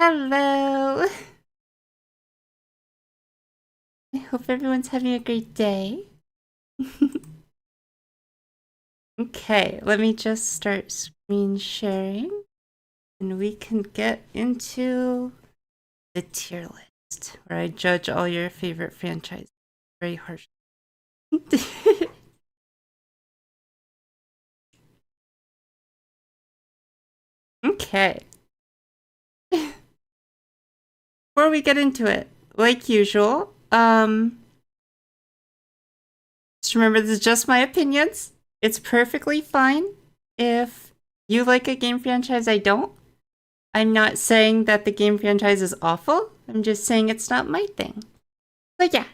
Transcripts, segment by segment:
Hello! I hope everyone's having a great day. Okay, let me just start screen sharing and we can get into the tier list where I judge all your favorite franchises very harshly. Okay. Before we get into it, like usual, just remember this is just my opinions. It's perfectly fine if you like a game franchise I don't. I'm not saying that the game franchise is awful. I'm just saying it's not my thing. But yeah.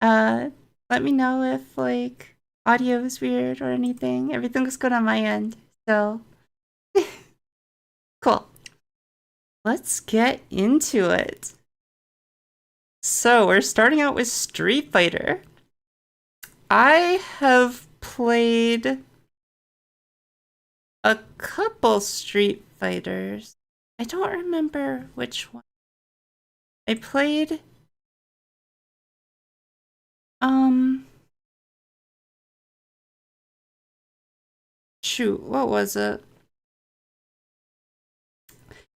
Let me know if like audio is weird or anything. Everything looks good on my end. So cool. Let's get into it. So we're starting out with Street Fighter. I have played a couple Street Fighters. I don't remember which one. I played shoot, what was it?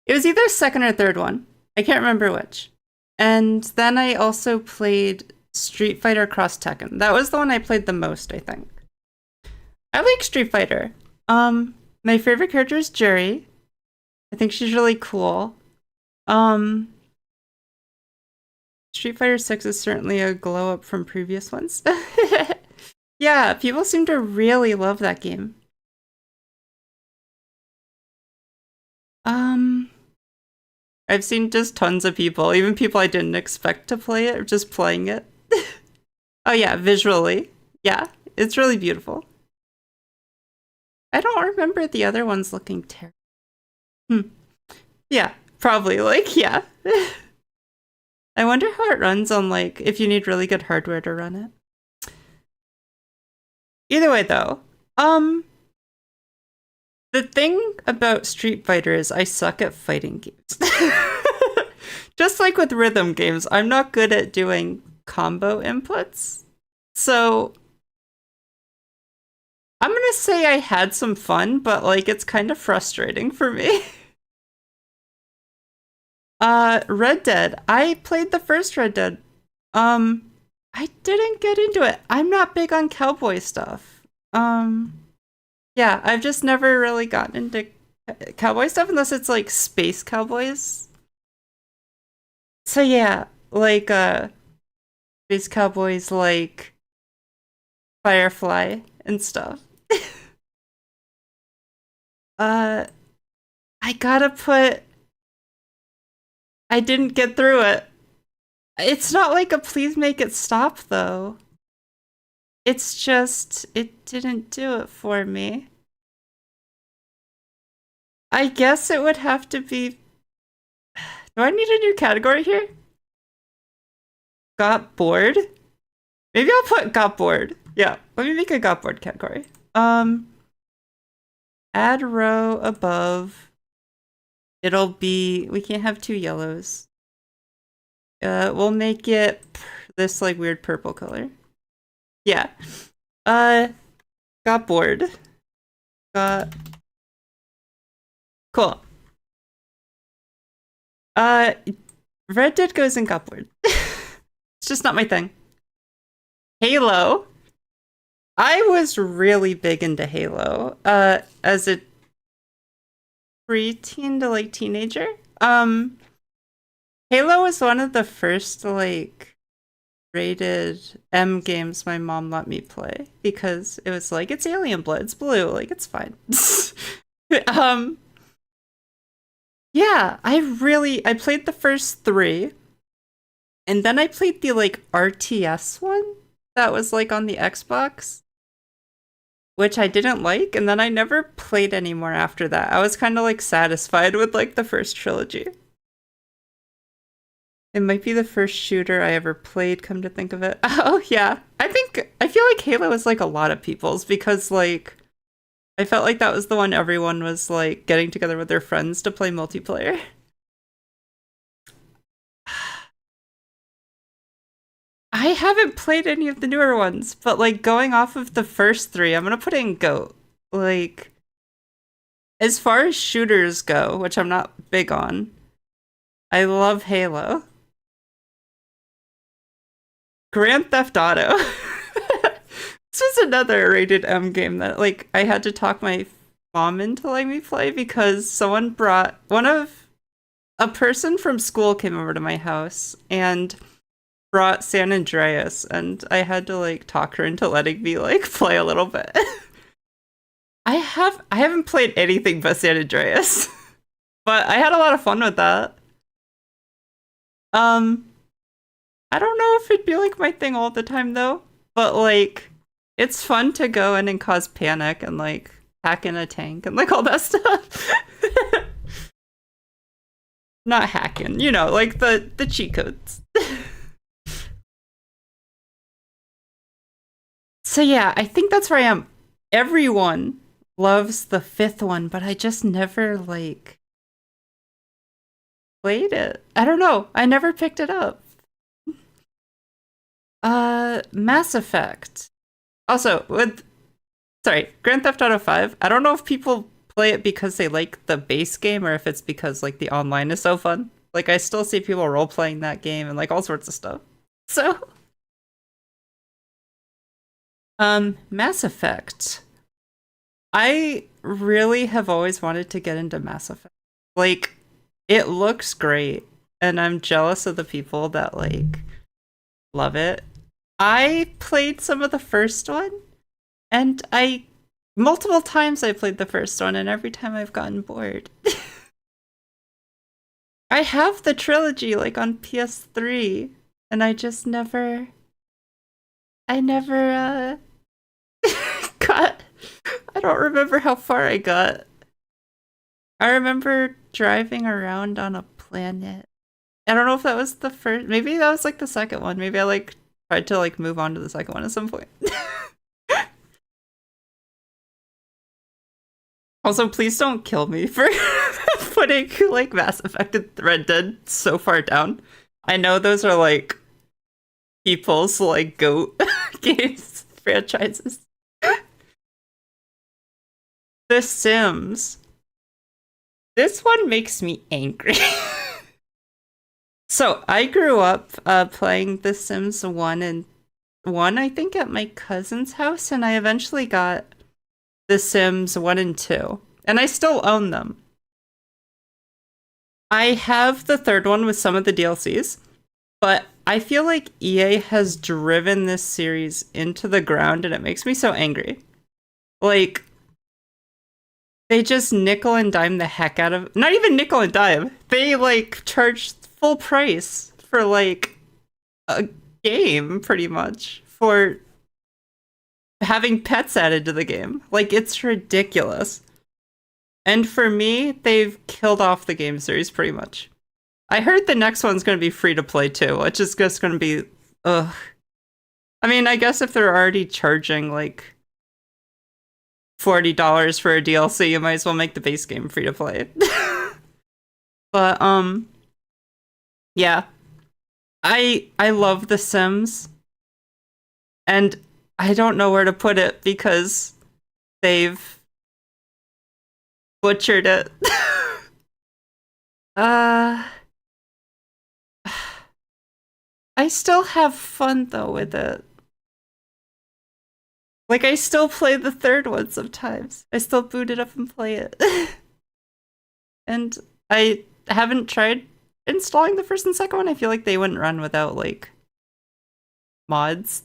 It was either second or third one. I can't remember which. And then I also played Street Fighter Cross Tekken. That was the one I played the most, I think. I like Street Fighter. My favorite character is Juri. I think she's really cool. Street Fighter 6 is certainly a glow up from previous ones. Yeah, people seem to really love that game. I've seen just tons of people, even people I didn't expect to play it, just playing it. Oh yeah, visually. Yeah, it's really beautiful. I don't remember the other ones looking terrible. Yeah, probably, like, yeah. I wonder how it runs on, like, if you need really good hardware to run it. Either way, though, the thing about Street Fighter is I suck at fighting games. Just like with rhythm games, I'm not good at doing combo inputs. So I'm gonna say I had some fun, but like it's kind of frustrating for me. Red Dead. I played the first Red Dead. I didn't get into it. I'm not big on cowboy stuff. Yeah, I've just never really gotten into cowboy stuff unless it's like space cowboys. So yeah, like space cowboys like Firefly and stuff. I gotta put I didn't get through it. It's not like a please make it stop though. It's just it didn't do it for me. I guess it would have to be. Do I need a new category here? Got bored? Maybe I'll put got bored. Yeah, let me make a got bored category. Add row above It'll be, we can't have two yellows. We'll make it this like weird purple color. Yeah. Got bored. Got cool. Red Dead goes and got bored. It's just not my thing. Halo. I was really big into Halo. As a preteen to like teenager. Halo was one of the first like rated M games my mom let me play because it was like it's alien blood, it's blue, like it's fine. Yeah, I played the first three, and then I played the like RTS one that was like on the Xbox, which I didn't like, and then I never played anymore after that. I was kind of like satisfied with like the first trilogy. It might be the first shooter I ever played, come to think of it. Oh yeah. I feel like Halo was like a lot of people's because like I felt like that was the one everyone was like getting together with their friends to play multiplayer. I haven't played any of the newer ones, but like going off of the first three, I'm gonna put in GOAT. Like, as far as shooters go, which I'm not big on, I love Halo. Grand Theft Auto. This was another rated M game that like I had to talk my mom into letting me play because someone brought a person from school came over to my house and brought San Andreas, and I had to like talk her into letting me like play a little bit. I haven't played anything but San Andreas. But I had a lot of fun with that. I don't know if it'd be like my thing all the time though, but like it's fun to go in and cause panic and like hack in a tank and like all that stuff. Not hacking, you know, like the cheat codes. So yeah, I think that's where I am. Everyone loves the fifth one, but I just never like played it. I don't know. I never picked it up. Mass Effect. Also, Grand Theft Auto 5. I don't know if people play it because they like the base game or if it's because like the online is so fun. Like I still see people role playing that game and like all sorts of stuff. So, Mass Effect. I really have always wanted to get into Mass Effect. Like, it looks great, and I'm jealous of the people that like love it. I played some of the first one, and I multiple times I played the first one, and every time I've gotten bored. I have the trilogy like on PS3, and I never got I don't remember how far I got. I remember driving around on a planet. I don't know if that was the first. Maybe that was like the second one. Maybe I like tried to like move on to the second one at some point. Also, please don't kill me for putting like Mass Effect and Red Dead so far down. I know those are like people's like GOAT games franchises. The Sims. This one makes me angry. So I grew up playing The Sims 1 and 1, I think, at my cousin's house, and I eventually got The Sims 1 and 2. And I still own them. I have the third one with some of the DLCs, but I feel like EA has driven this series into the ground, and it makes me so angry. Like, they just nickel and dime the heck out of... Not even nickel and dime. They, like, charge full price for, like, a game, pretty much, for having pets added to the game. Like, it's ridiculous. And for me, they've killed off the game series, pretty much. I heard the next one's going to be free to play, too, which is just going to be... Ugh. I mean, I guess if they're already charging, like... $40 for a DLC, you might as well make the base game free to play. But yeah. I love The Sims, and I don't know where to put it because they've butchered it. uh I still have fun though with it. Like I still play the third one sometimes. I still boot it up and play it. And I haven't tried installing the first and second one. I feel like they wouldn't run without like mods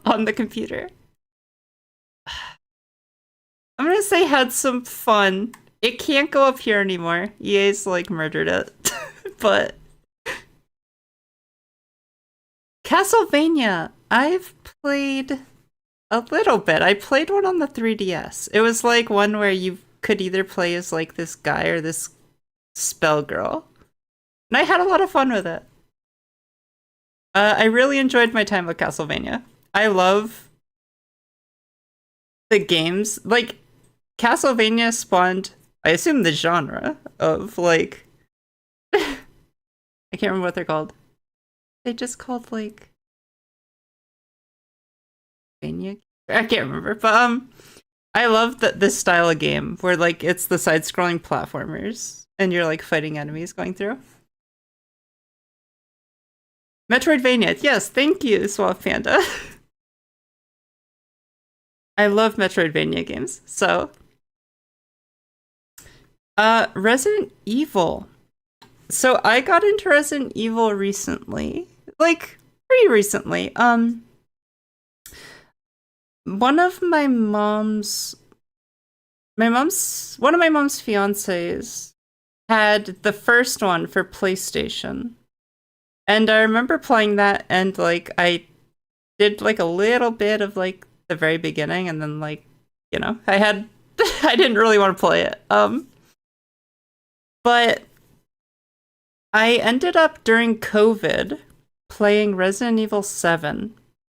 on the computer. I'm gonna say had some fun. It can't go up here anymore. EA's like murdered it. But Castlevania, I've played a little bit. I played one on the 3DS. It was like one where you could either play as like this guy or this spell girl. And I had a lot of fun with it. I really enjoyed my time with Castlevania. I love the games. Like, Castlevania spawned, I assume, the genre of like. I can't remember what they're called. They just called like. I can't remember. But I love this style of game where like it's the side-scrolling platformers and you're like fighting enemies going through. Metroidvania. Yes, thank you, Swap Panda. I love Metroidvania games. So, Resident Evil. So I got into Resident Evil recently. Like pretty recently. One of my mom's one of my mom's fiancés had the first one for PlayStation. And I remember playing that and like I did like a little bit of like the very beginning and then like, you know, I didn't really want to play it. But I ended up during COVID playing Resident Evil 7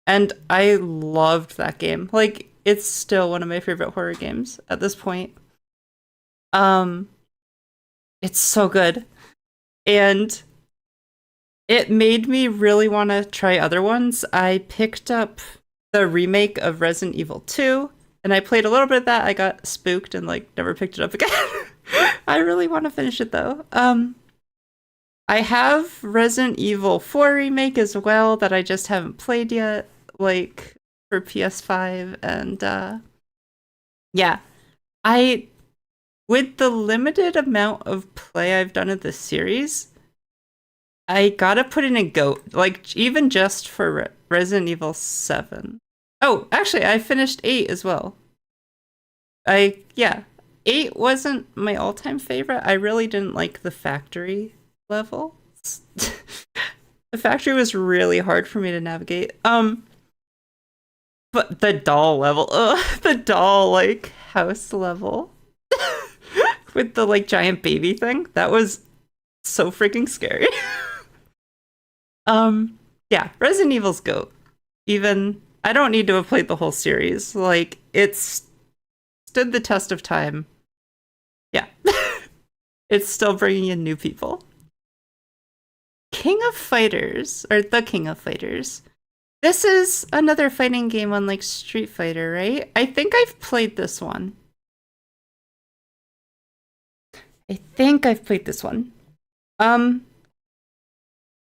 and I loved that game. Like it's still one of my favorite horror games at this point. It's so good. And it made me really want to try other ones. I picked up the remake of Resident Evil 2, and I played a little bit of that. I got spooked and like never picked it up again. I really want to finish it though. I have Resident Evil 4 remake as well that I just haven't played yet, like for PS5, and yeah. I with the limited amount of play I've done of this series, I gotta put in a goat, like even just for Resident Evil 7. Oh, actually, I finished 8 as well. Yeah, 8 wasn't my all-time favorite. I really didn't like the factory level. The factory was really hard for me to navigate. But the doll level, the doll like house level with the like giant baby thing, that was so freaking scary. Yeah, Resident Evil's GOAT. Even I don't need to have played the whole series. Like it's stood the test of time. Yeah. It's still bringing in new people. King of Fighters, or The King of Fighters. This is another fighting game on like Street Fighter, right? I think I've played this one. I think I've played this one. I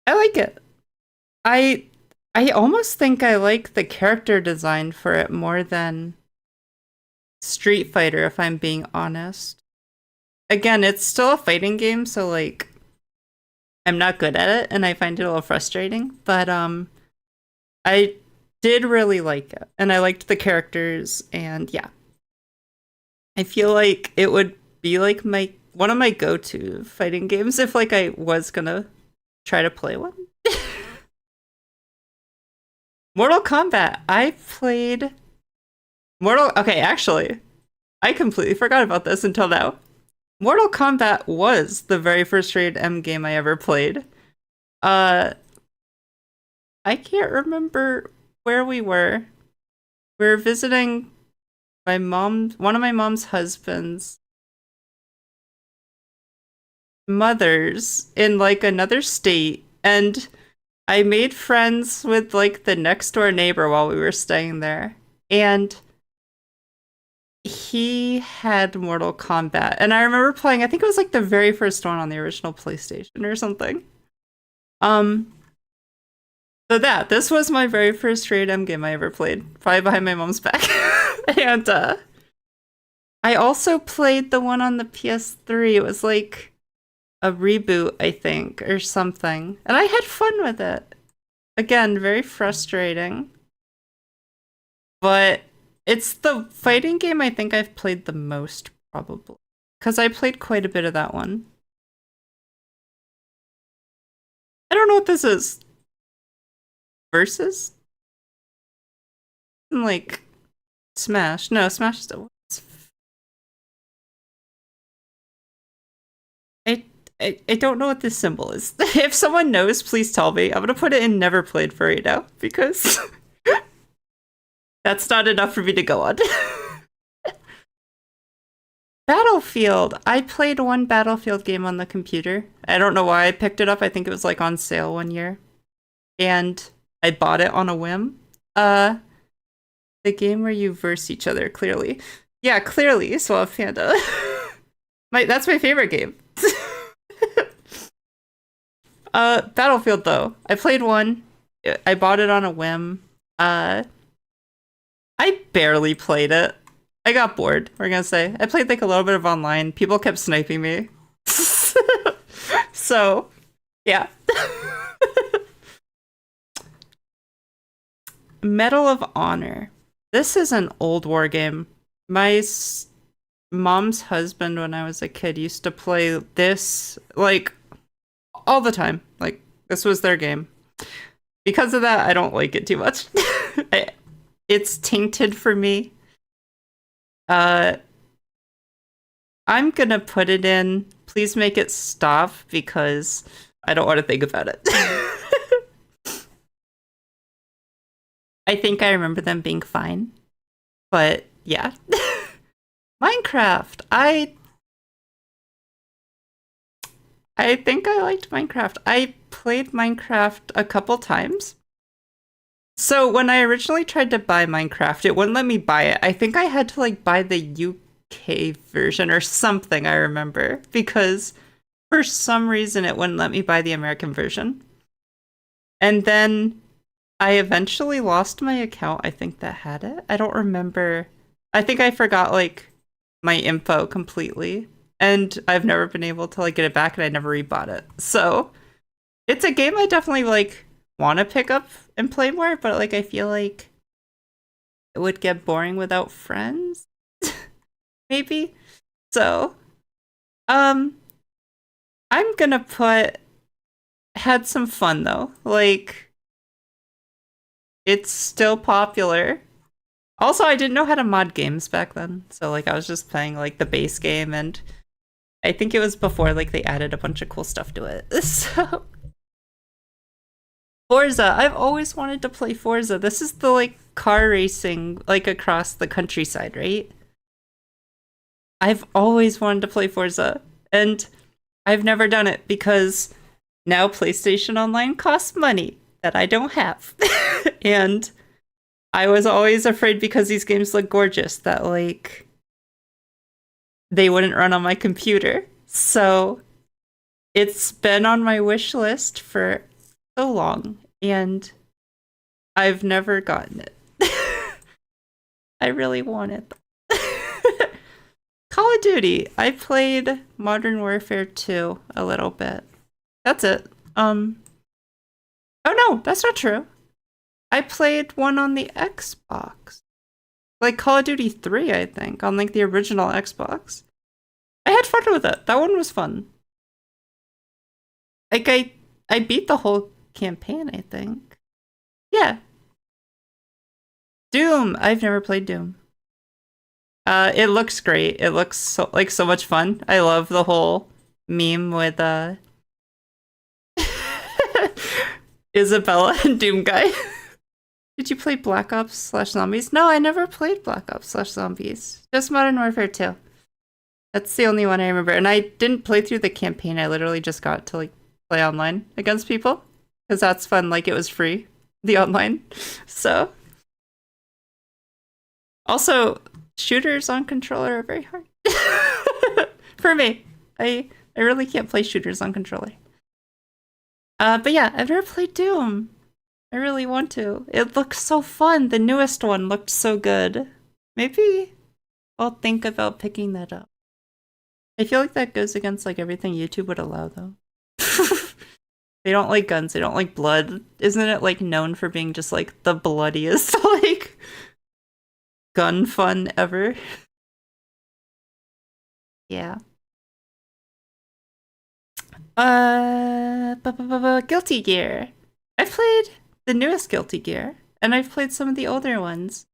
like it. I almost think I like the character design for it more than Street Fighter, if I'm being honest. Again, it's still a fighting game, so like I'm not good at it and I find it a little frustrating, but I did really like it and I liked the characters, and yeah. I feel like it would be like one of my go-to fighting games if like I was gonna try to play one. Mortal Kombat. I played Okay, actually, I completely forgot about this until now. Mortal Kombat was the very first rated M game I ever played. I can't remember where we were. We were visiting one of my mom's husbands. mother's in like another state, and I made friends with like the next door neighbor while we were staying there. And he had Mortal Kombat. And I remember playing, I think it was like the very first one on the original PlayStation or something. Um so this was my very first rated M game I ever played, probably behind my mom's back. And I also played the one on the PS3. It was like a reboot, I think, or something. And I had fun with it. Again, very frustrating. But it's the fighting game I think I've played the most, probably. Because I played quite a bit of that one. I don't know what this is. Versus? Like, Smash. No, Smash still. I don't know what this symbol is. If someone knows, please tell me. I'm gonna put it in never played for right now, because that's not enough for me to go on. Battlefield. I played one Battlefield game on the computer. I don't know why I picked it up. I think it was like on sale one year. And I bought it on a whim. The game where you verse each other, clearly. Yeah, clearly, Swamp Panda. That's my favorite game. Battlefield though. I played one. I bought it on a whim. I barely played it. I got bored, we're gonna say. I played like a little bit of online. People kept sniping me. So, yeah. Medal of Honor. This is an old war game. My mom's husband, when I was a kid, used to play this, like, all the time. Like, this was their game. Because of that, I don't like it too much. It's tainted for me. I'm gonna put it in. Please make it stop, because I don't want to think about it. I think I remember them being fine. But, yeah. Minecraft. I think I liked Minecraft. I played Minecraft a couple times. So when I originally tried to buy Minecraft, it wouldn't let me buy it. I think I had to like buy the UK version or something, I remember, because for some reason it wouldn't let me buy the American version. And then I eventually lost my account, I think, that had it. I don't remember. I think I forgot like my info completely. And I've never been able to like get it back, and I never rebought it. So it's a game I definitely like want to pick up and play more, but like I feel like it would get boring without friends. Maybe. So I'm gonna put had some fun though. Like, it's still popular. Also, I didn't know how to mod games back then. So like I was just playing like the base game, and I think it was before like they added a bunch of cool stuff to it. So Forza. I've always wanted to play Forza. This is the like car racing like across the countryside, right? I've always wanted to play Forza, and I've never done it because now PlayStation Online costs money that I don't have. And I was always afraid, because these games look gorgeous, that like they wouldn't run on my computer. So it's been on my wish list for so long, and I've never gotten it. I really want it. Call of Duty. I played Modern Warfare 2 a little bit. That's it. Oh no, that's not true. I played one on the Xbox. Like Call of Duty 3, I think, on like the original Xbox. I had fun with it. That one was fun. Like I beat the whole campaign, I think. Yeah. Doom. I've never played Doom. It looks great. It looks so much fun. I love the whole meme with Isabella and Doom Guy. Did you play Black Ops / Zombies? No, I never played Black Ops / Zombies. Just Modern Warfare 2. That's the only one I remember. And I didn't play through the campaign. I literally just got to like play online against people because that's fun. Like it was free, the online. So also shooters on controller are very hard for me. I really can't play shooters on controller. But yeah, I've never played Doom. I really want to. It looks so fun. The newest one looked so good. Maybe I'll think about picking that up. I feel like that goes against like everything YouTube would allow though. They don't like guns, they don't like blood. Isn't it like known for being just like the bloodiest like gun fun ever? Yeah. Guilty Gear. I've played the newest Guilty Gear, and I've played some of the older ones.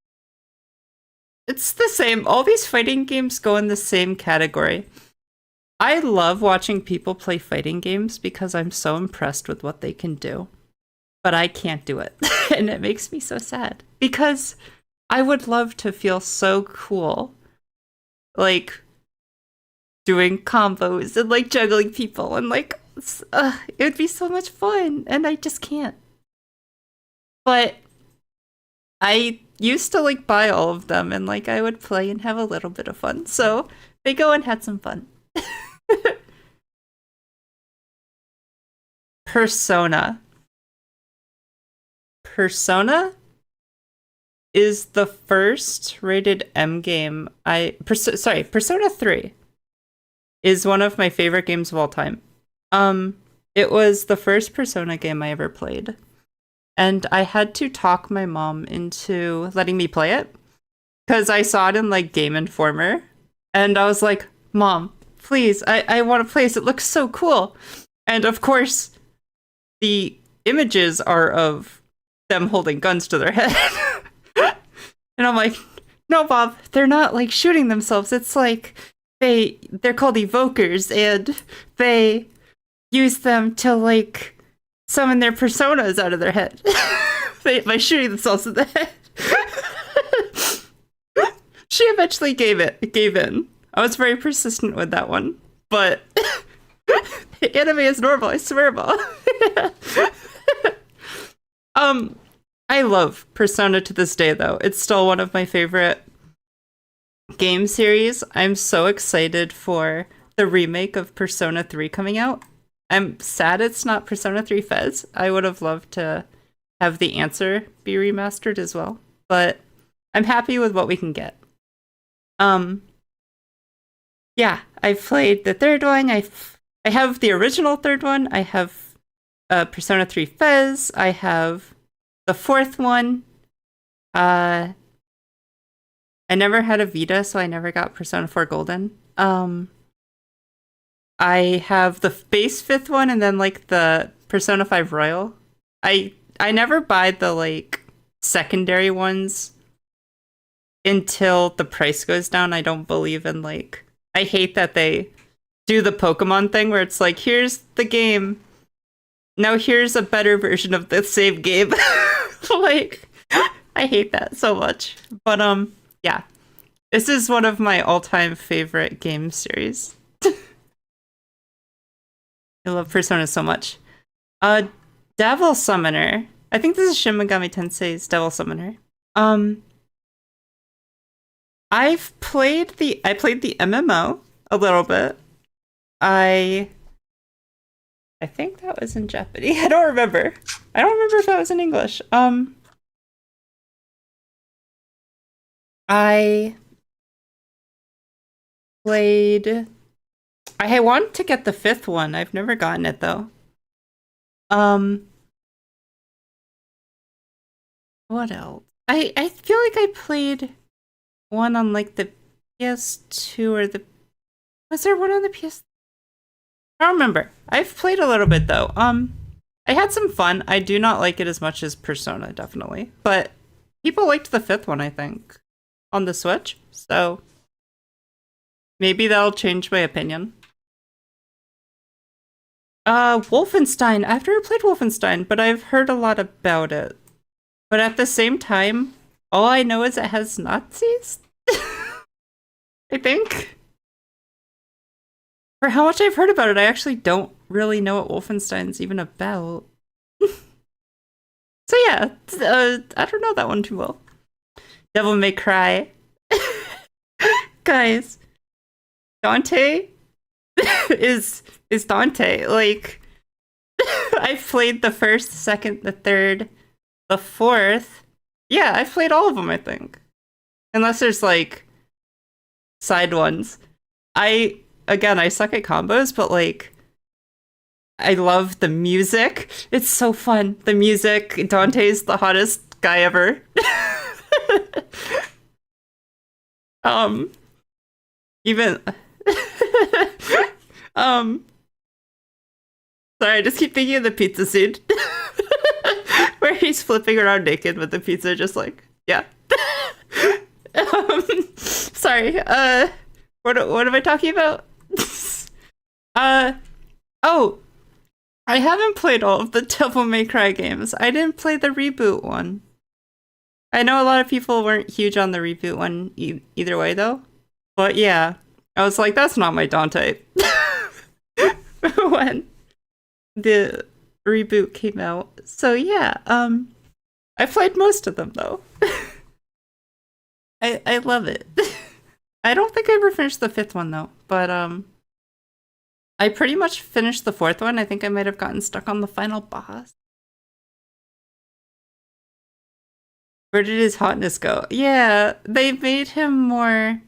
It's the same. All these fighting games go in the same category. I love watching people play fighting games because I'm so impressed with what they can do. But I can't do it. And it makes me so sad. Because I would love to feel so cool. Like, doing combos and like juggling people and like, it would be so much fun. And I just can't. But I used to like buy all of them and like I would play and have a little bit of fun. So they go and had some fun. Persona. Persona is the first rated M game Persona 3 is one of my favorite games of all time. It was the first Persona game I ever played. And I had to talk my mom into letting me play it because I saw it in like Game Informer. And I was like, Mom, please, I want to play this. It looks so cool. And of course, the images are of them holding guns to their head. And I'm like, no, Bob, they're not like shooting themselves. It's like they're called evokers and they use them to like summon their personas out of their head by shooting themselves in the head. She eventually gave in. I was very persistent with that one, but anime is normal, I swear, Bob. I love Persona to this day, though. It's still one of my favorite game series. I'm so excited for the remake of Persona 3 coming out. I'm sad it's not Persona 3 Fez. I would have loved to have The Answer be remastered as well, but I'm happy with what we can get. Yeah, I've played the third one. I have the original third one. I have Persona 3 Fez. I have the fourth one. I never had a Vita, so I never got Persona 4 Golden. I have the base fifth one and then like the Persona 5 Royal. I never buy the like secondary ones until the price goes down. I don't believe in like, I hate that they do the Pokemon thing where it's like, here's the game. Now here's a better version of the same game. Like, I hate that so much. But yeah. This is one of my all-time favorite game series. I love Persona so much. Devil Summoner. I think this is Shin Megami Tensei's Devil Summoner. I played the MMO a little bit. I think that was in Japanese. I don't remember. I don't remember if that was in English. I played. I want to get the fifth one. I've never gotten it though. What else? I feel like I played one on like the PS2 or the. Was there one on the PS? I don't remember. I've played a little bit though. I had some fun. I do not like it as much as Persona, definitely. But people liked the fifth one, I think, on the Switch. So maybe that'll change my opinion. Wolfenstein. I've never played Wolfenstein, but I've heard a lot about it. But at the same time, all I know is it has Nazis. I think. For how much I've heard about it, I actually don't really know what Wolfenstein's even about. So yeah, I don't know that one too well. Devil May Cry. Guys, Dante is Dante. Like, I've played the first, the second, the third, the fourth. Yeah, I've played all of them, I think. Unless there's like side ones. I suck at combos, but like I love the music. It's so fun. The music, Dante's the hottest guy ever. Even sorry, I just keep thinking of the pizza scene. Where he's flipping around naked with the pizza, just like, yeah. Sorry, what am I talking about? Oh, I haven't played all of the Devil May Cry games. I didn't play the reboot one. I know a lot of people weren't huge on the reboot one either way, though. But yeah, I was like, that's not my Dante. When the reboot came out. So yeah, I played most of them, though. I love it. I don't think I ever finished the fifth one, though. But I pretty much finished the fourth one. I think I might have gotten stuck on the final boss. Where did his hotness go? Yeah, they made him more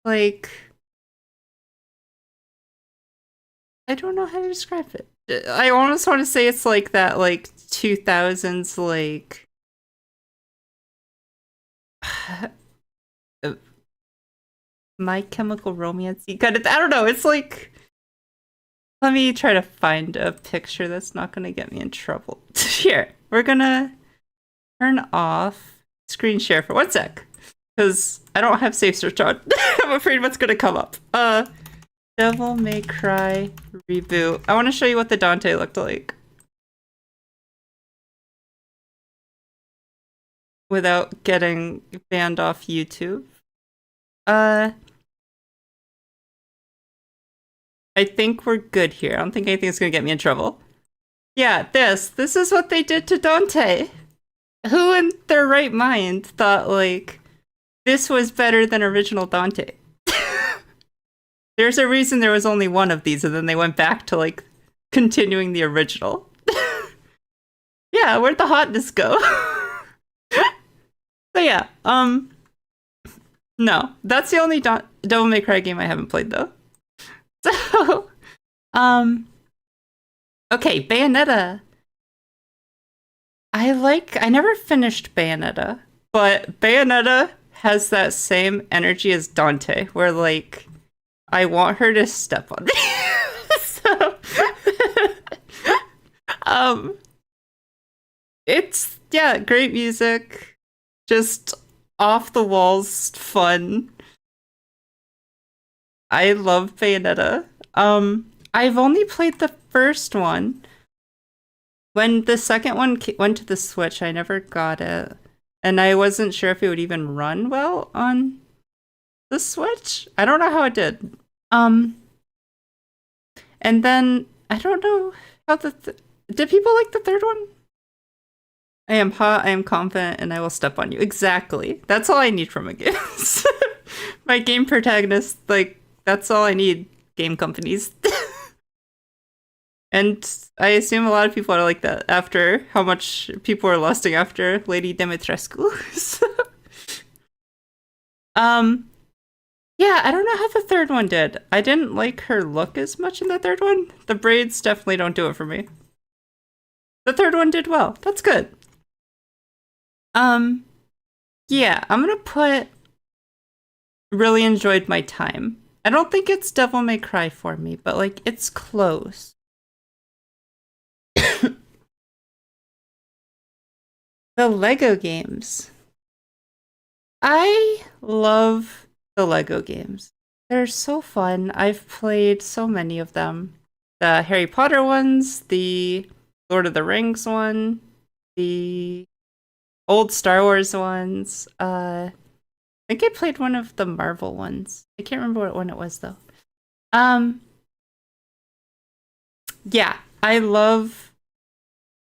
like, I don't know how to describe it. I almost want to say it's like that, like 2000s, like My Chemical Romance kind of. I don't know. It's like, let me try to find a picture that's not gonna get me in trouble. Here, we're gonna turn off screen share for 1 sec, because I don't have safe search on. I'm afraid what's gonna come up. Devil May Cry reboot. I want to show you what the Dante looked like without getting banned off YouTube. I think we're good here. I don't think anything's gonna get me in trouble. Yeah, this is what they did to Dante. Who in their right mind thought, like, this was better than original Dante? There's a reason there was only one of these, and then they went back to, like, continuing the original. Yeah, where'd the hotness go? So yeah, no, that's the only Devil May Cry game I haven't played, though. So, okay, Bayonetta. I never finished Bayonetta, but Bayonetta has that same energy as Dante, where, like, I want her to step on me. So, it's, yeah, great music, just off the walls fun. I love Bayonetta. I've only played the first one. When the second one went to the Switch, I never got it. And I wasn't sure if it would even run well on the Switch. I don't know how it did. And then, I don't know how did people like the third one? I am hot, I am confident, and I will step on you. Exactly. That's all I need from a game. My game protagonist, like, that's all I need, game companies. And I assume a lot of people are like that after how much people are lusting after Lady Dimitrescu. So, yeah, I don't know how the third one did. I didn't like her look as much in the third one. The braids definitely don't do it for me. The third one did well. That's good. Yeah, I'm gonna put really enjoyed my time. I don't think it's Devil May Cry for me, but, like, it's close. The Lego games. I love the Lego games. They're so fun. I've played so many of them. The Harry Potter ones, the Lord of the Rings one, the old Star Wars ones. I think I played one of the Marvel ones. I can't remember what one it was though. Um, yeah, I love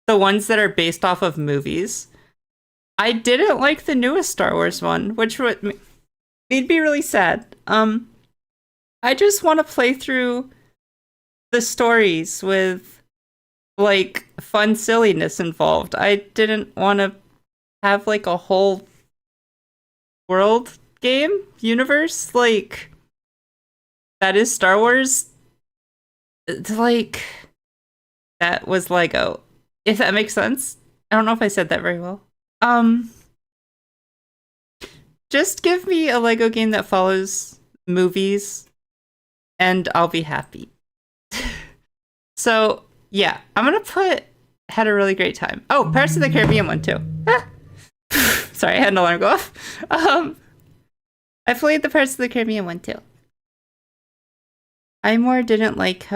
the ones that are based off of movies. I didn't like the newest Star Wars one, which made me really sad. I just want to play through the stories with like fun silliness involved. I didn't want to have like a whole world game universe like that is Star Wars. Like that was Lego. If that makes sense. I don't know if I said that very well. Um just give me a Lego game that follows movies and I'll be happy. So, yeah, I'm gonna put had a really great time. Oh, Pirates of the Caribbean one too. Sorry, I had an alarm go off. I played the Pirates of the Caribbean one too. I more didn't like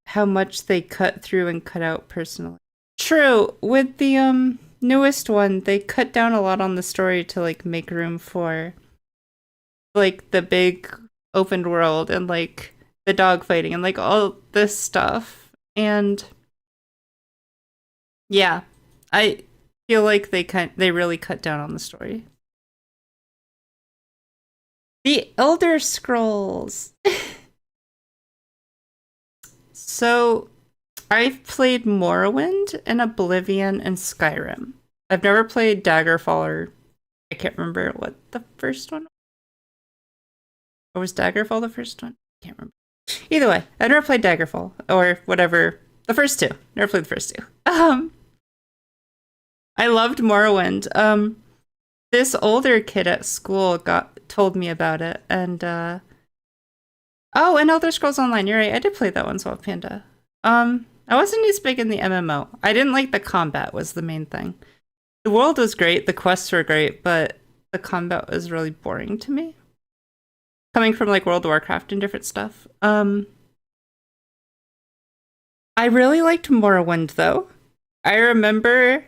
how much they cut through and cut out personally. True, with the newest one, they cut down a lot on the story to like make room for like the big open world and like the dog fighting and like all this stuff. And yeah, I feel like they really cut down on the story. The Elder Scrolls. So, I've played Morrowind and Oblivion and Skyrim. I've never played Daggerfall or I can't remember what the first one was. Or was Daggerfall the first one? I can't remember. Either way, I've never played Daggerfall or whatever. The first two. Never played the first two. I loved Morrowind. This older kid at school told me about it, and oh, and Elder Scrolls Online. You're right. I did play that one, Swap Panda. I wasn't as big in the MMO. I didn't like the combat was the main thing. The world was great, the quests were great, but the combat was really boring to me. Coming from like World of Warcraft and different stuff. I really liked Morrowind though. I remember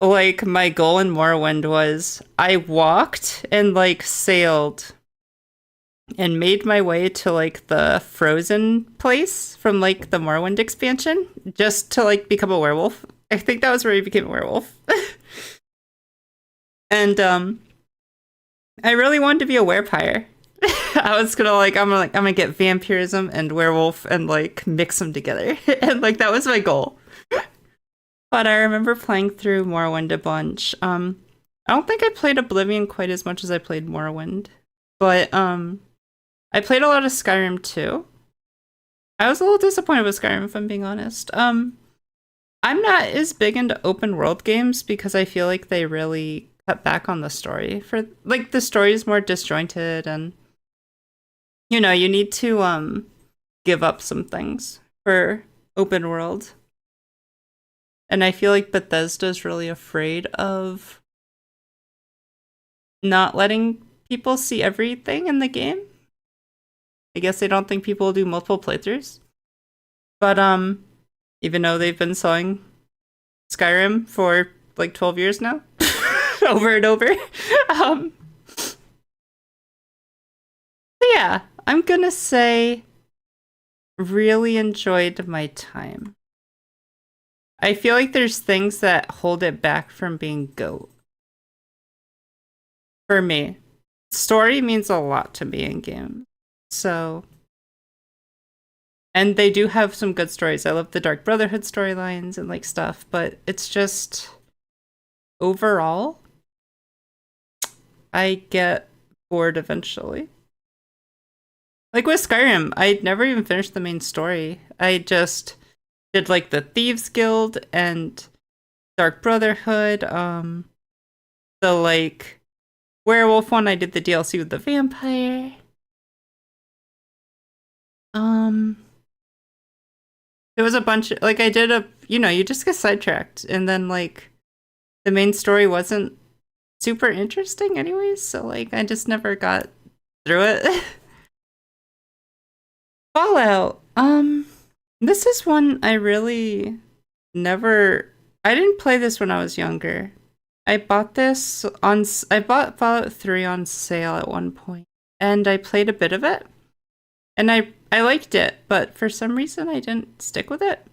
like my goal in Morrowind was I walked and like sailed and made my way to like the frozen place from like the Morrowind expansion just to like become a werewolf. I think that was where he became a werewolf. And I really wanted to be a werepire. I was gonna I'm gonna get vampirism and werewolf and like mix them together. And like that was my goal. But I remember playing through Morrowind a bunch. I don't think I played Oblivion quite as much as I played Morrowind. But I played a lot of Skyrim too. I was a little disappointed with Skyrim if I'm being honest. I'm not as big into open world games because I feel like they really cut back on the story. For like the story is more disjointed and you know, you need to give up some things for open world. And I feel like Bethesda's really afraid of not letting people see everything in the game. I guess they don't think people will do multiple playthroughs. But even though they've been selling Skyrim for like 12 years now, over and over. Yeah, I'm gonna say really enjoyed my time. I feel like there's things that hold it back from being GOAT. For me. Story means a lot to me in games. So, and they do have some good stories. I love the Dark Brotherhood storylines and like stuff, but it's just overall, I get bored eventually. Like with Skyrim, I never even finished the main story. I just did like the Thieves Guild and Dark Brotherhood. The like werewolf one, I did the DLC with the vampire. There was a bunch of, like I did you just get sidetracked and then like the main story wasn't super interesting anyways, so like I just never got through it. Fallout. This is one I really I didn't play this when I was younger. I bought this on. I bought Fallout 3 on sale at one point, and I played a bit of it, and I liked it, but for some reason I didn't stick with it.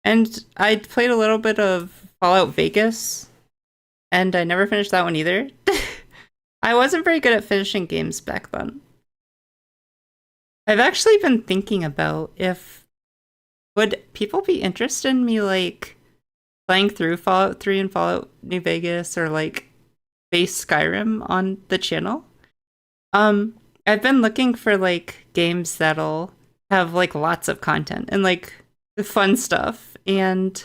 And I played a little bit of Fallout Vegas, and I never finished that one either. I wasn't very good at finishing games back then. I've actually been thinking about if would people be interested in me like playing through Fallout 3 and Fallout New Vegas or like base Skyrim on the channel. I've been looking for like games that'll have like lots of content and like fun stuff, and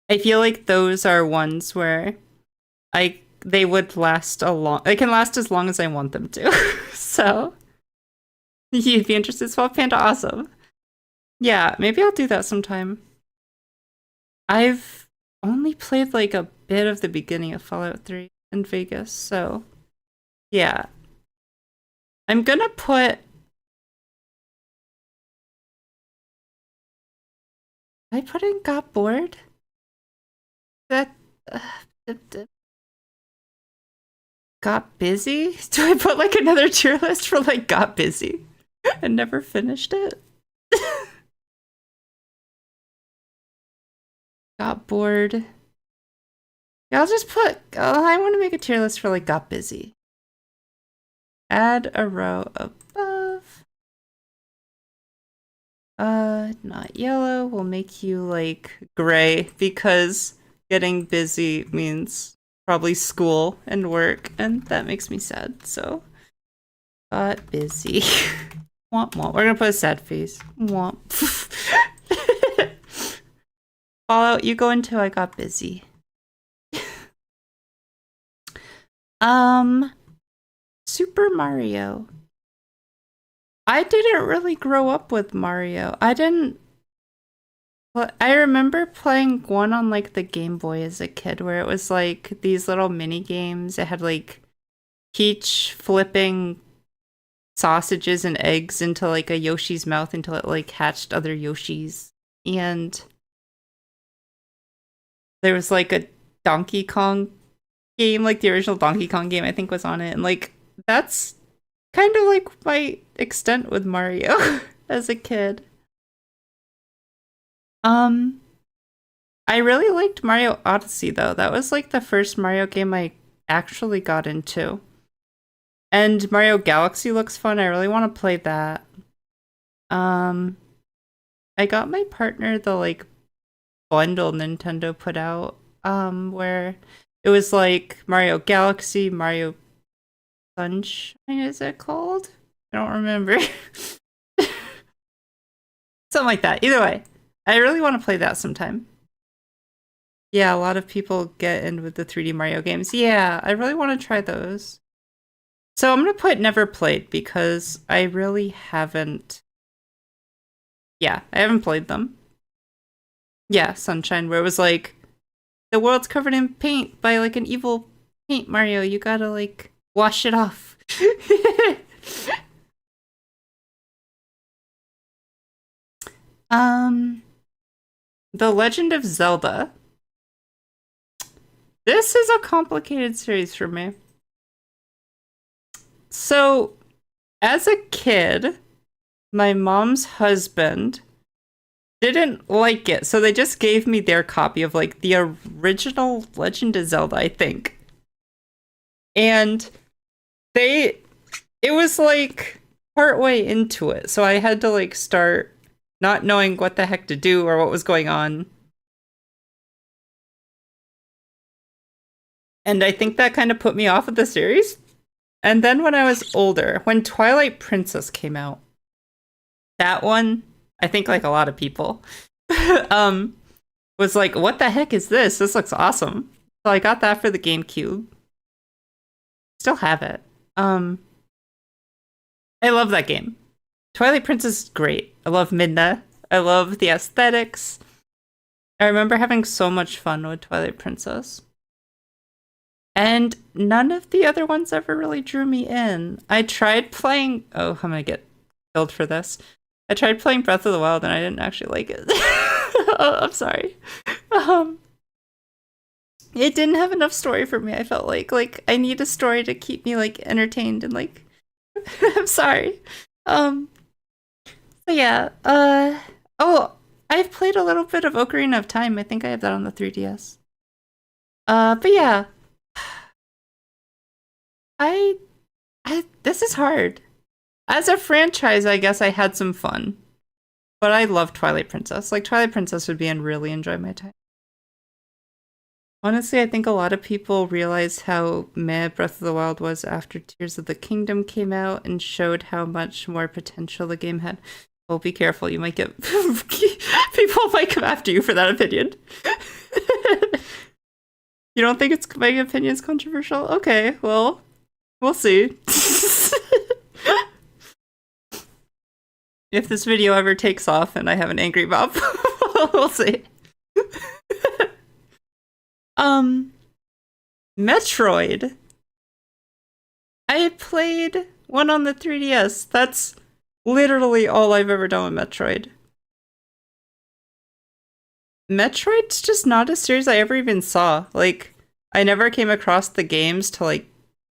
I feel like those are ones where they would last a long. They can last as long as I want them to. So you'd be interested as well, Panda? Awesome. Yeah, maybe I'll do that sometime. I've only played like a bit of the beginning of Fallout 3 in Vegas, so yeah. I'm gonna put. I put in got bored. That got busy. Do I put like another tier list for like got busy and never finished it? Got bored. Yeah, I'll just put. Oh, I want to make a tier list for like got busy. Add a row above. Not yellow. We'll make you like gray because getting busy means probably school and work, and that makes me sad. So, got busy. Womp womp. We're gonna put a sad face. Womp. Fallout, you go into I got busy. Super Mario. I didn't really grow up with Mario. I remember playing one on like the Game Boy as a kid where it was like these little mini games. It had like Peach flipping sausages and eggs into like a Yoshi's mouth until it like hatched other Yoshis. And there was like a Donkey Kong game, like the original Donkey Kong game I think was on it. And like that's kind of like my extent with Mario as a kid. I really liked Mario Odyssey though. That was like the first Mario game I actually got into. And Mario Galaxy looks fun. I really want to play that. I got my partner the like bundle Nintendo put out, where it was like Mario Galaxy, Mario Sunshine, is it called? I don't remember. Something like that. Either way, I really want to play that sometime. Yeah, a lot of people get in with the 3D Mario games. Yeah, I really want to try those. So I'm going to put never played because I really haven't. Yeah, I haven't played them. Yeah, Sunshine, where it was like, the world's covered in paint by like an evil paint Mario. You gotta like wash it off. The Legend of Zelda. This is a complicated series for me. So, as a kid, my mom's husband didn't like it, so they just gave me their copy of like the original Legend of Zelda, I think. And it was like partway into it, so I had to like start not knowing what the heck to do or what was going on. And I think that kind of put me off of the series. And then when I was older, when Twilight Princess came out, that one, I think like a lot of people, was like, what the heck is this? This looks awesome. So I got that for the GameCube. Still have it. I love that game. Twilight Princess is great. I love Midna. I love the aesthetics. I remember having so much fun with Twilight Princess. And none of the other ones ever really drew me in. I tried playing... Oh, I'm gonna get killed for this. I tried playing Breath of the Wild and I didn't actually like it. Oh, I'm sorry. it didn't have enough story for me. I felt like I need a story to keep me like entertained and like I'm sorry. Um so yeah, oh, I've played a little bit of Ocarina of Time. I think I have that on the 3DS. But yeah, I this is hard. As a franchise, I guess I had some fun. But I love Twilight Princess. Like Twilight Princess would be and really enjoy my time. Honestly, I think a lot of people realized how meh Breath of the Wild was after Tears of the Kingdom came out and showed how much more potential the game had. Oh, be careful, you might get people might come after you for that opinion. You don't think it's my opinion's controversial? Okay, well, we'll see. If this video ever takes off and I have an angry mob, we'll see. Metroid. I played one on the 3DS. That's literally all I've ever done with Metroid. Metroid's just not a series I ever even saw. Like, I never came across the games to like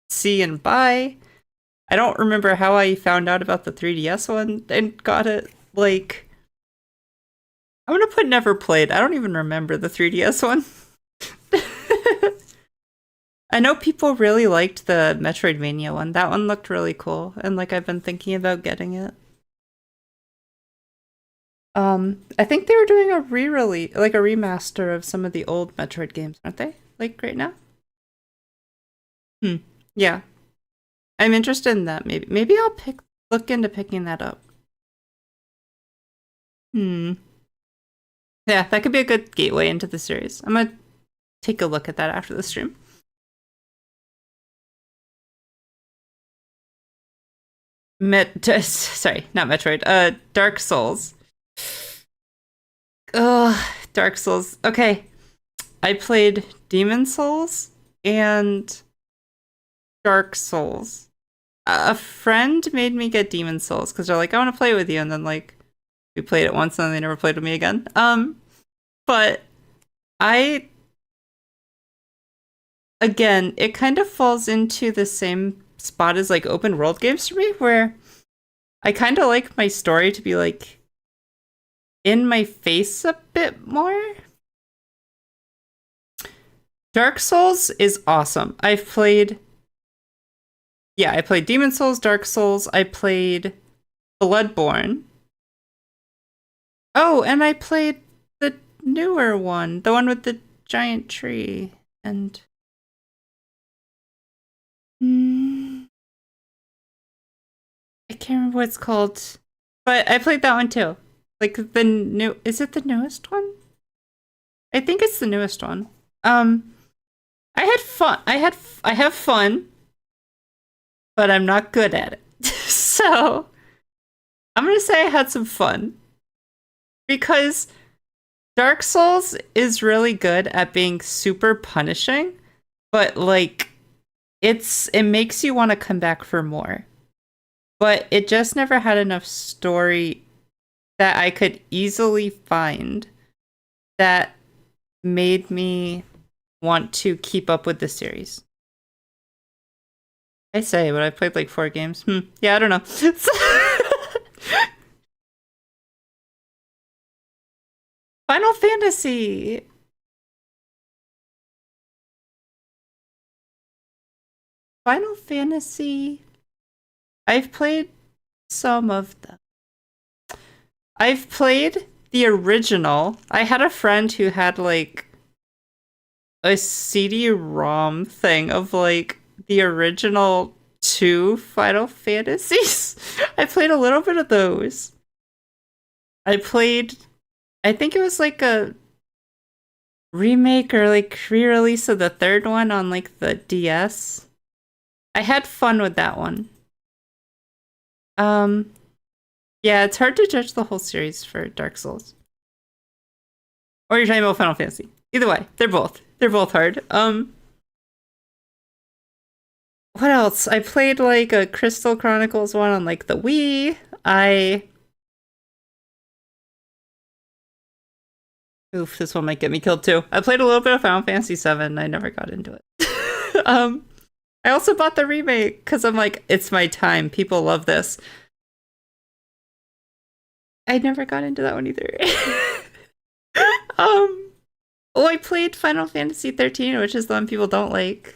see and buy. I don't remember how I found out about the 3DS one and got it. Like, I'm gonna put never played. I don't even remember the 3DS one. I know people really liked the Metroidvania one. That one looked really cool, and like I've been thinking about getting it. I think they were doing a re-release, like a remaster of some of the old Metroid games, aren't they? Like right now? Yeah. I'm interested in that. Maybe I'll look into picking that up. Yeah, that could be a good gateway into the series. I'm gonna take a look at that after the stream. Sorry, not Metroid. Dark Souls. Ugh, Dark Souls. Okay. I played Demon Souls and Dark Souls. A friend made me get Demon Souls because they're like, I want to play with you, and then like we played it once and then they never played with me again. But I again, it kind of falls into the same spot as like open world games for me, where I kind of like my story to be like in my face a bit more. Dark Souls is awesome. I played Demon Souls, Dark Souls, I played Bloodborne. Oh, and I played the newer one, the one with the giant tree, and I can't remember what it's called, but I played that one too. Like is it the newest one? I think it's the newest one. I had fun. I have fun, but I'm not good at it. So I'm gonna say I had some fun because Dark Souls is really good at being super punishing, but like it makes you want to come back for more. But it just never had enough story that I could easily find that made me want to keep up with the series. I say, but I played like 4 games. Yeah, I don't know. Final Fantasy. Final Fantasy. I've played some of them. I've played the original. I had a friend who had like a CD-ROM thing of like the original 2 Final Fantasies. I played a little bit of those. I think it was like a remake or like re-release of the 3rd one on like the DS. I had fun with that one. Yeah, it's hard to judge the whole series for Dark Souls. Or you're talking about Final Fantasy. Either way, they're both hard. What else? I played like a Crystal Chronicles one on like the Wii. Oof, this one might get me killed too. I played a little bit of Final Fantasy VII. I never got into it. I also bought the remake because I'm like, it's my time. People love this. I never got into that one either. Well, I played Final Fantasy 13, which is the one people don't like.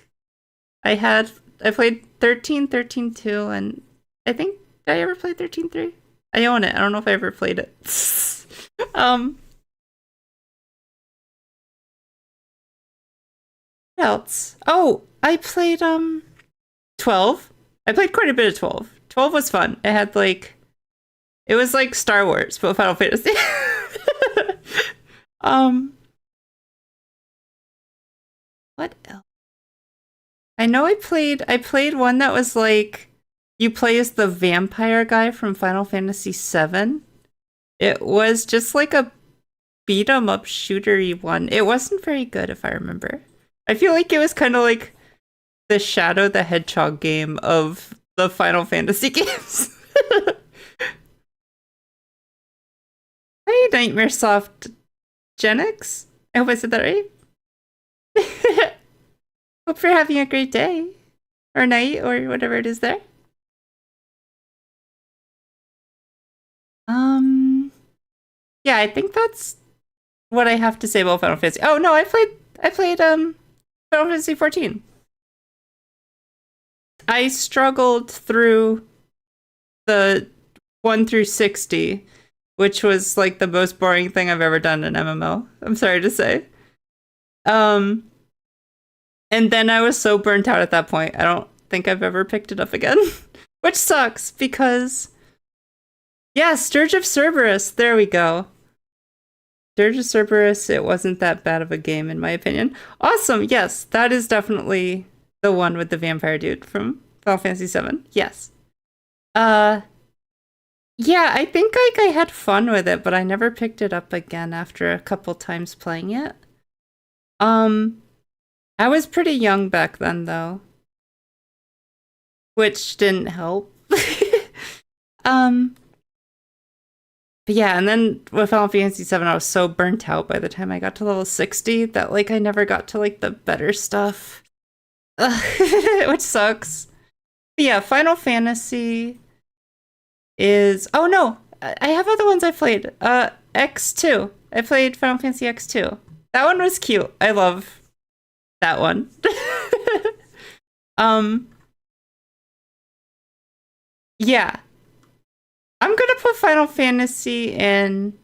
I played 13, 2, and I think, did I ever play 13.3? I own it. I don't know if I ever played it. What else? Oh, I played 12. I played quite a bit of 12. 12 was fun. It was like Star Wars, but Final Fantasy. What else? I know I played one that was like you play as the vampire guy from Final Fantasy VII. It was just like a beat 'em up shootery one. It wasn't very good if I remember. I feel like it was kind of like the Shadow the Hedgehog game of the Final Fantasy games. Hey, Nightmare Soft Genix. I hope I said that right. Hope you're having a great day. Or night, or whatever it is there. Yeah, I think that's what I have to say about Final Fantasy. Oh no, I played Final Fantasy 14. I struggled through the 1 through 60, which was like the most boring thing I've ever done in MMO. I'm sorry to say. And then I was so burnt out at that point, I don't think I've ever picked it up again. Which sucks, because... Yeah, Scourge of Cerberus, there we go. Scourge of Cerberus, it wasn't that bad of a game, in my opinion. Awesome, yes, that is definitely the one with the vampire dude from Final Fantasy VII. Yes. Yeah, I think like I had fun with it, but I never picked it up again after a couple times playing it. I was pretty young back then, though. Which didn't help. But yeah, and then with Final Fantasy VII, I was so burnt out by the time I got to level 60 that like I never got to like the better stuff. Which sucks. But yeah, Final Fantasy is... Oh no, I have other ones I played. X2. I played Final Fantasy X2. That one was cute. I love that one. Yeah. I'm gonna put Final Fantasy in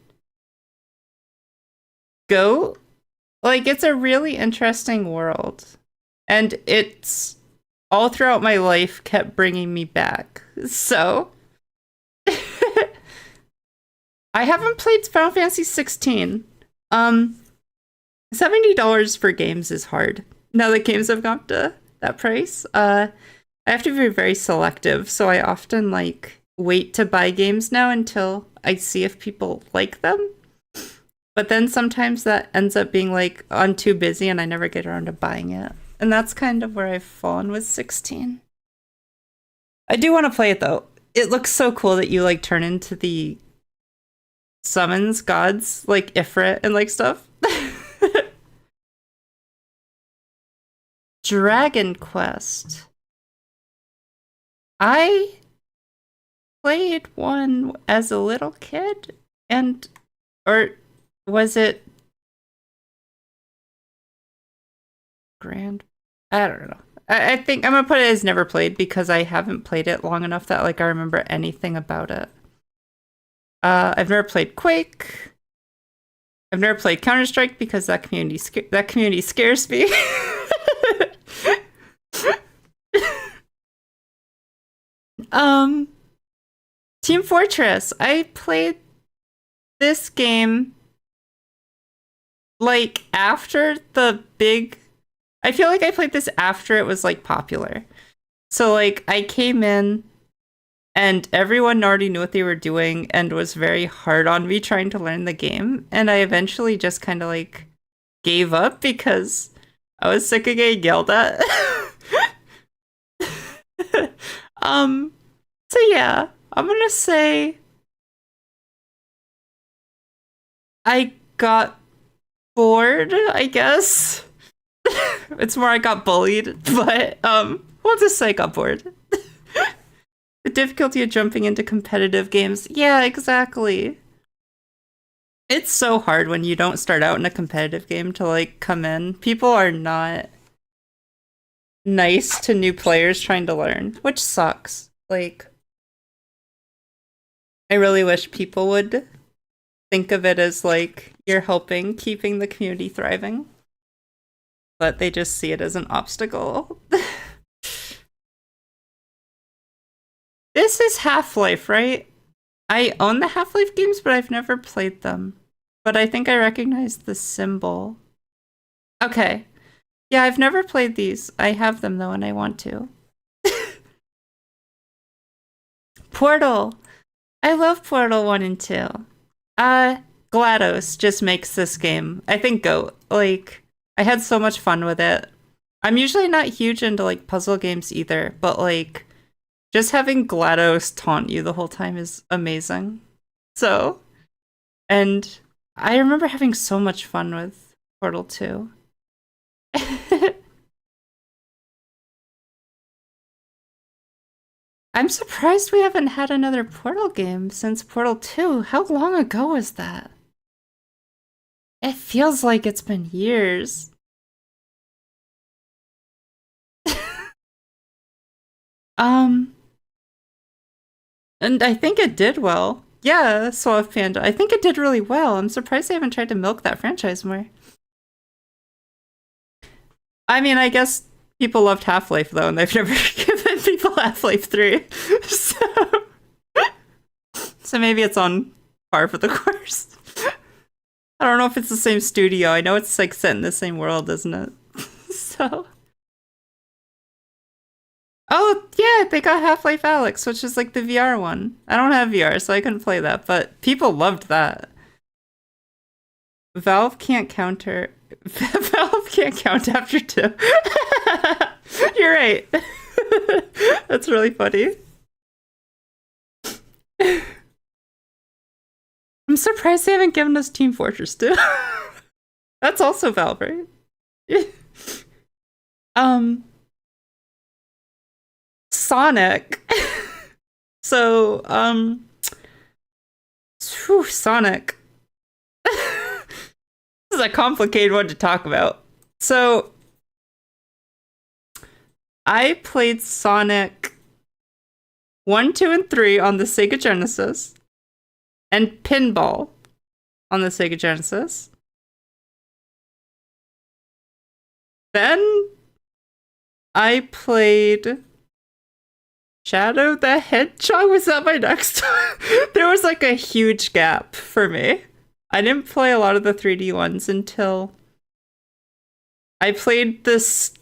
GOAT. Like, it's a really interesting world. And it's all throughout my life kept bringing me back. So I haven't played Final Fantasy 16. $70 for games is hard. Now that games have gone to that price. I have to be very selective, so I often like wait to buy games now until I see if people like them. But then sometimes that ends up being like, I'm too busy and I never get around to buying it. And that's kind of where I've fallen with 16. I do want to play it though. It looks so cool that you like turn into the summons gods, like Ifrit and like stuff. Dragon Quest. I played one as a little kid, or was it grand? I don't know. I think I'm gonna put it as never played because I haven't played it long enough that like I remember anything about it. I've never played Quake. I've never played Counter-Strike because that community scares me. Team Fortress. I played this game like after the big... I feel like I played this after it was like popular. So like I came in and everyone already knew what they were doing and was very hard on me trying to learn the game. And I eventually just kind of like gave up because I was sick of getting yelled at. So yeah, I'm gonna say I got Bored, I guess. It's more I got bullied, but we'll just say I got bored. The difficulty of jumping into competitive games. Yeah, exactly. It's so hard when you don't start out in a competitive game to like come in. People are not nice to new players trying to learn, which sucks. Like, I really wish people would think of it as like you're helping keeping the community thriving, but they just see it as an obstacle. This is Half-Life, right? I own the Half-Life games, but I've never played them. But I think I recognize the symbol. Okay. Yeah, I've never played these. I have them though, and I want to. Portal. I love Portal 1 and 2. GLaDOS just makes this game. I think GOAT. Like, I had so much fun with it. I'm usually not huge into like puzzle games either, but like just having GLaDOS taunt you the whole time is amazing. So, and I remember having so much fun with Portal 2. I'm surprised we haven't had another Portal game since Portal 2. How long ago was that? It feels like it's been years. And I think it did well. Yeah, Suave Panda. I think it did really well. I'm surprised they haven't tried to milk that franchise more. I mean, I guess people loved Half-Life though, and they've never given people Half-Life 3. So maybe it's on par for the course. I don't know if it's the same studio. I know it's like set in the same world, isn't it? So. Oh, yeah, they got Half-Life Alyx, which is like the VR one. I don't have VR, so I couldn't play that, but people loved that. Valve can't counter. Valve can't count after 2. You're right. That's really funny. I'm surprised they haven't given us Team Fortress 2. That's also Valve, right? Sonic. So, Sonic. This is a complicated one to talk about. So, I played Sonic 1, 2, and 3 on the Sega Genesis, and Pinball on the Sega Genesis. Then I played Shadow the Hedgehog. Was that my next one? There was like a huge gap for me. I didn't play a lot of the 3D ones until I played this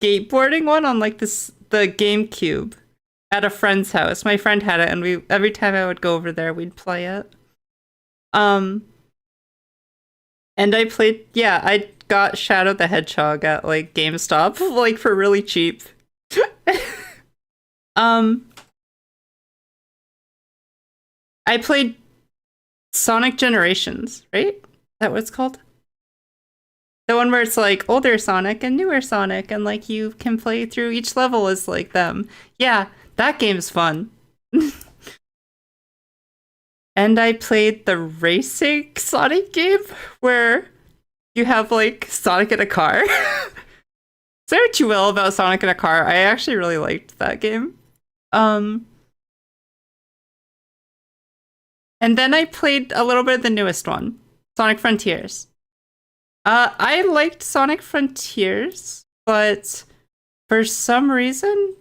skateboarding one on like the GameCube at a friend's house. My friend had it, and every time I would go over there, we'd play it. And I got Shadow the Hedgehog at like GameStop, like for really cheap. I played Sonic Generations, right? Is that what it's called? The one where it's like older Sonic and newer Sonic, and like you can play through each level as like them. Yeah, that game's fun. And I played the racing Sonic game where you have like Sonic in a car. Say what you will about Sonic in a car. I actually really liked that game. And then I played a little bit of the newest one, Sonic Frontiers. I liked Sonic Frontiers, but for some reason,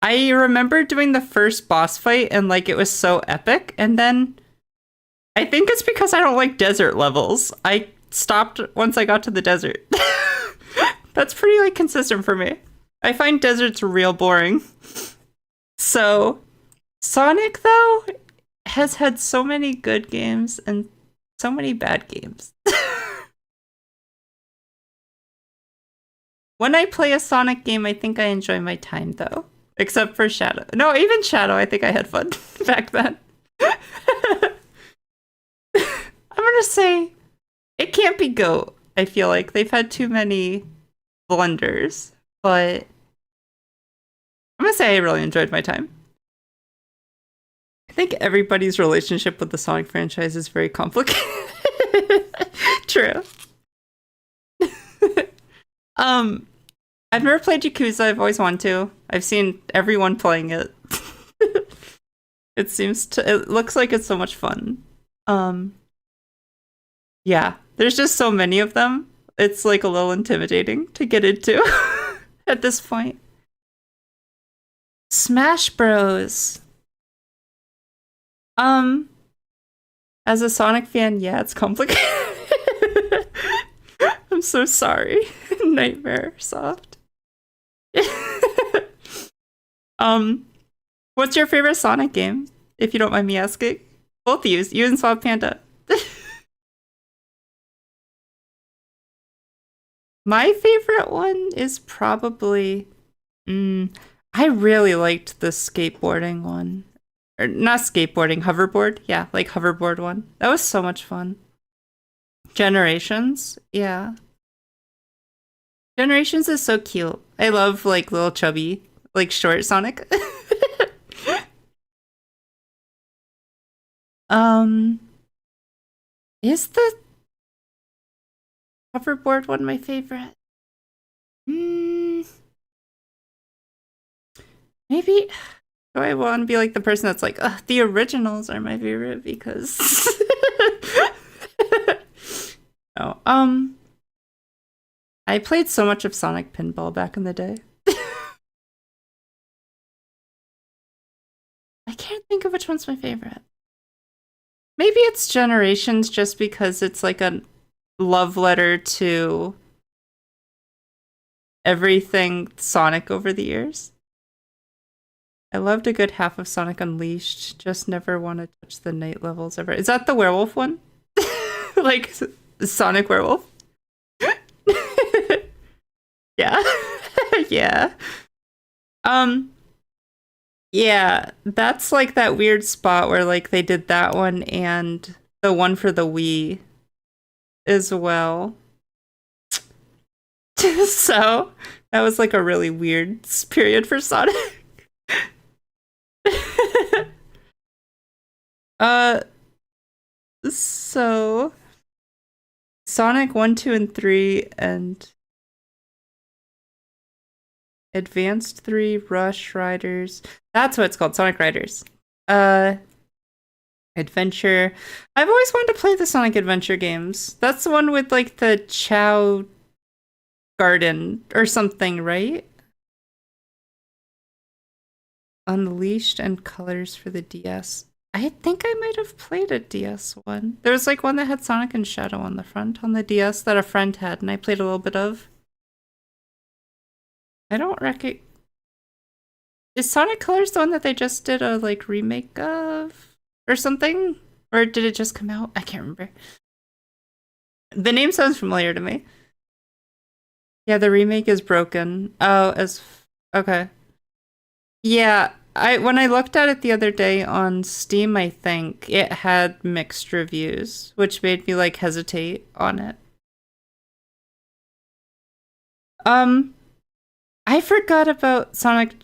I remember doing the first boss fight and like it was so epic, and then I think it's because I don't like desert levels. I stopped once I got to the desert. That's pretty like consistent for me. I find deserts real boring. So, Sonic though has had so many good games and so many bad games. When I play a Sonic game, I think I enjoy my time though. Except for Shadow. No, even Shadow, I think I had fun back then. I'm gonna say It can't be GOAT. I feel like they've had too many blunders, but I'm gonna say I really enjoyed my time. I think everybody's relationship with the Sonic franchise is very complicated. True. um, I've never played Yakuza. I've always wanted to. I've seen everyone playing it. It looks like it's so much fun. Um, yeah, there's just so many of them. It's like a little intimidating to get into at this point. Smash Bros. Um, as a Sonic fan, yeah, it's complicated. I'm so sorry. Nightmare Soft. um, what's your favorite Sonic game? If you don't mind me asking. Both of you and Swap Panda. My favorite one is probably I really liked the skateboarding one. Or not skateboarding, hoverboard. Yeah, like hoverboard one. That was so much fun. Generations, yeah. Generations is so cute. I love like little chubby, like short Sonic. um, is the hoverboard one my favorite? Maybe. Do I want to be like the person that's like, the originals are my favorite because. No. I played so much of Sonic Pinball back in the day. I can't think of which one's my favorite. Maybe it's Generations just because it's like a love letter to everything Sonic over the years. I loved a good half of Sonic Unleashed, just never want to touch the night levels ever. Is that the werewolf one? Like Sonic Werewolf? Yeah. Yeah. Yeah, that's like that weird spot where like they did that one and the one for the Wii as well. So that was like a really weird period for Sonic. uh so Sonic 1, 2, and 3 and Advanced 3, Rush Riders. That's what it's called, Sonic Riders. Adventure. I've always wanted to play the Sonic Adventure games. That's the one with like the Chow Garden or something, right? Unleashed and Colors for the DS. I think I might have played a DS one. There was like one that had Sonic and Shadow on the front on the DS that a friend had, and I played a little bit of. I don't reckon. Is Sonic Colors the one that they just did a like remake of or something? Or did it just come out? I can't remember. The name sounds familiar to me. Yeah, the remake is broken. Oh, okay. Yeah, when I looked at it the other day on Steam, I think it had mixed reviews, which made me like hesitate on it. I forgot about Sonic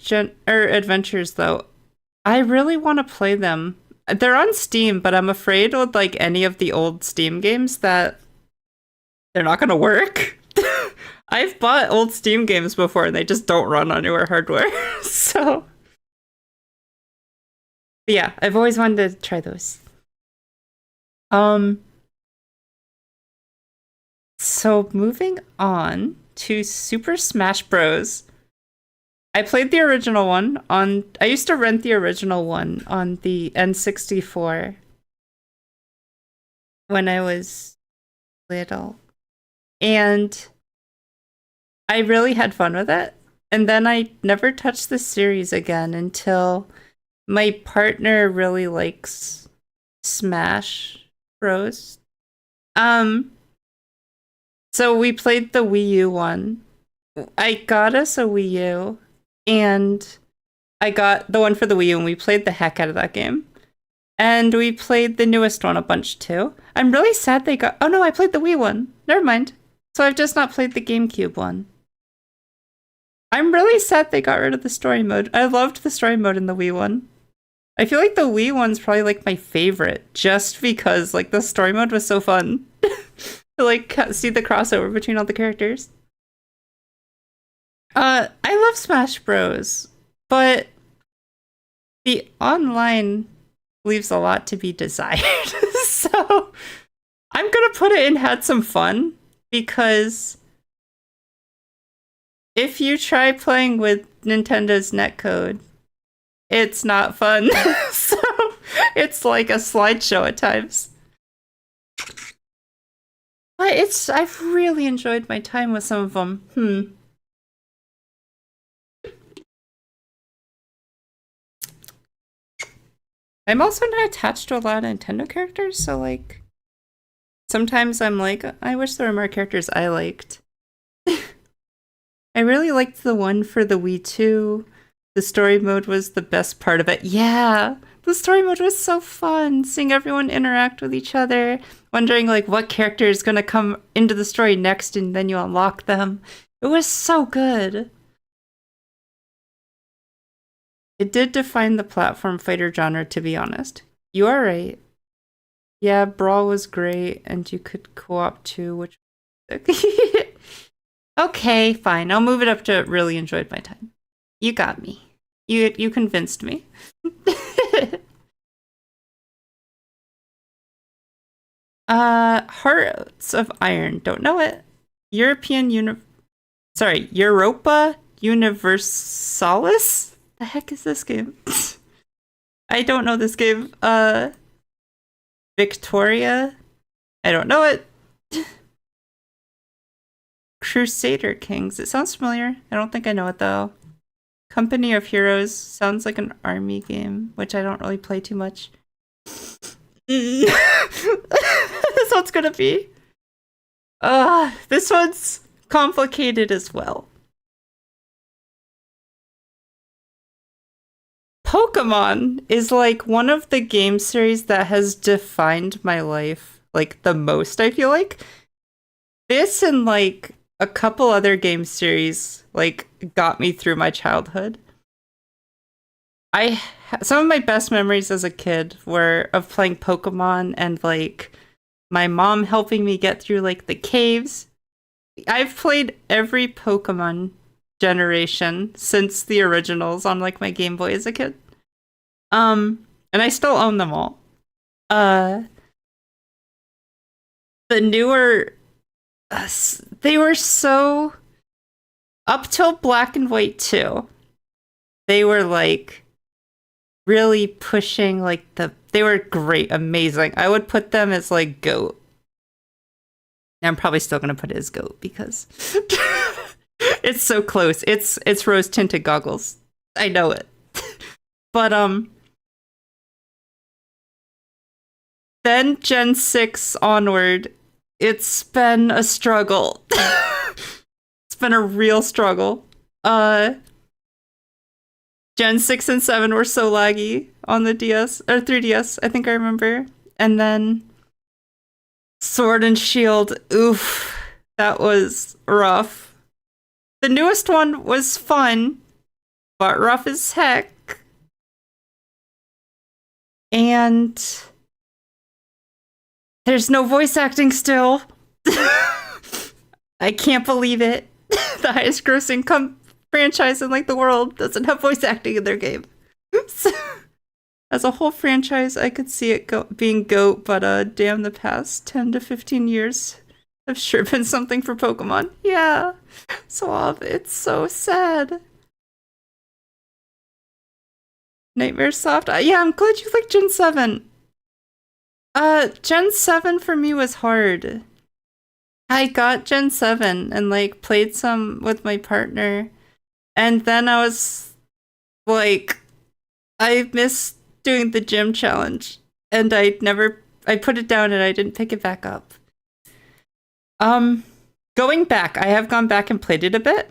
Adventures though. I really want to play them. They're on Steam, but I'm afraid with like any of the old Steam games that they're not gonna work. I've bought old Steam games before and they just don't run on newer hardware. So but yeah, I've always wanted to try those. So moving on to Super Smash Bros. I played the original one on. I used to rent the original one on the N64 when I was little. And I really had fun with it. And then I never touched the series again until my partner really likes Smash Bros. So we played the Wii U one. I got us a Wii U, and I got the one for the Wii U, and we played the heck out of that game. And we played the newest one a bunch too. I'm really sad they got. Oh no, I played the Wii one. Never mind. So I've just not played the GameCube one. I'm really sad they got rid of the story mode. I loved the story mode in the Wii one. I feel like the Wii one's probably like my favorite, just because like the story mode was so fun. To like see the crossover between all the characters. I love Smash Bros, but the online leaves a lot to be desired. So I'm gonna put it in had some fun, because if you try playing with Nintendo's netcode, it's not fun. So it's like a slideshow at times. But I've really enjoyed my time with some of them. I'm also not attached to a lot of Nintendo characters, so like sometimes I'm like, I wish there were more characters I liked. I really liked the one for the Wii 2. The story mode was the best part of it. Yeah, the story mode was so fun, seeing everyone interact with each other, wondering like what character is going to come into the story next, and then you unlock them. It was so good. It did define the platform fighter genre, to be honest. You are right. Yeah, Brawl was great, and you could co-op too, which was okay, fine. I'll move it up to really enjoyed my time. You got me. You convinced me. Hearts of Iron. Don't know it. Europa Universalis? The heck is this game? I don't know this game. Victoria? I don't know it. Crusader Kings. It sounds familiar. I don't think I know it though. Company of Heroes sounds like an army game, which I don't really play too much. This one's gonna be. This one's complicated as well. Pokemon is like one of the game series that has defined my life like the most, I feel like. This and like a couple other game series like got me through my childhood. Some of my best memories as a kid were of playing Pokemon and like my mom helping me get through like the caves. I've played every Pokemon generation since the originals on like my Game Boy as a kid. And I still own them all. The newer they were so up till Black and White 2. They were like really pushing like they were great, amazing. I would put them as like GOAT. I'm probably still gonna put it as GOAT because it's so close. It's rose tinted goggles. I know it. But then Gen 6 onward, it's been a struggle. It's been a real struggle. Gen 6 and 7 were so laggy on the DS or 3DS, I think I remember. And then Sword and Shield, oof, that was rough. The newest one was fun, but rough as heck. And there's no voice acting still. I can't believe it. The highest grossing franchise in like the world doesn't have voice acting in their game. So, as a whole franchise, I could see it being GOAT, but damn, the past 10 to 15 years have sure been something for Pokemon. Yeah. So it's so sad. Nightmare Soft. Yeah, I'm glad you like Gen 7. Gen 7 for me was hard. I got Gen 7 and like played some with my partner. And then I was like, I missed doing the gym challenge. And I put it down and I didn't pick it back up. Going back, I have gone back and played it a bit.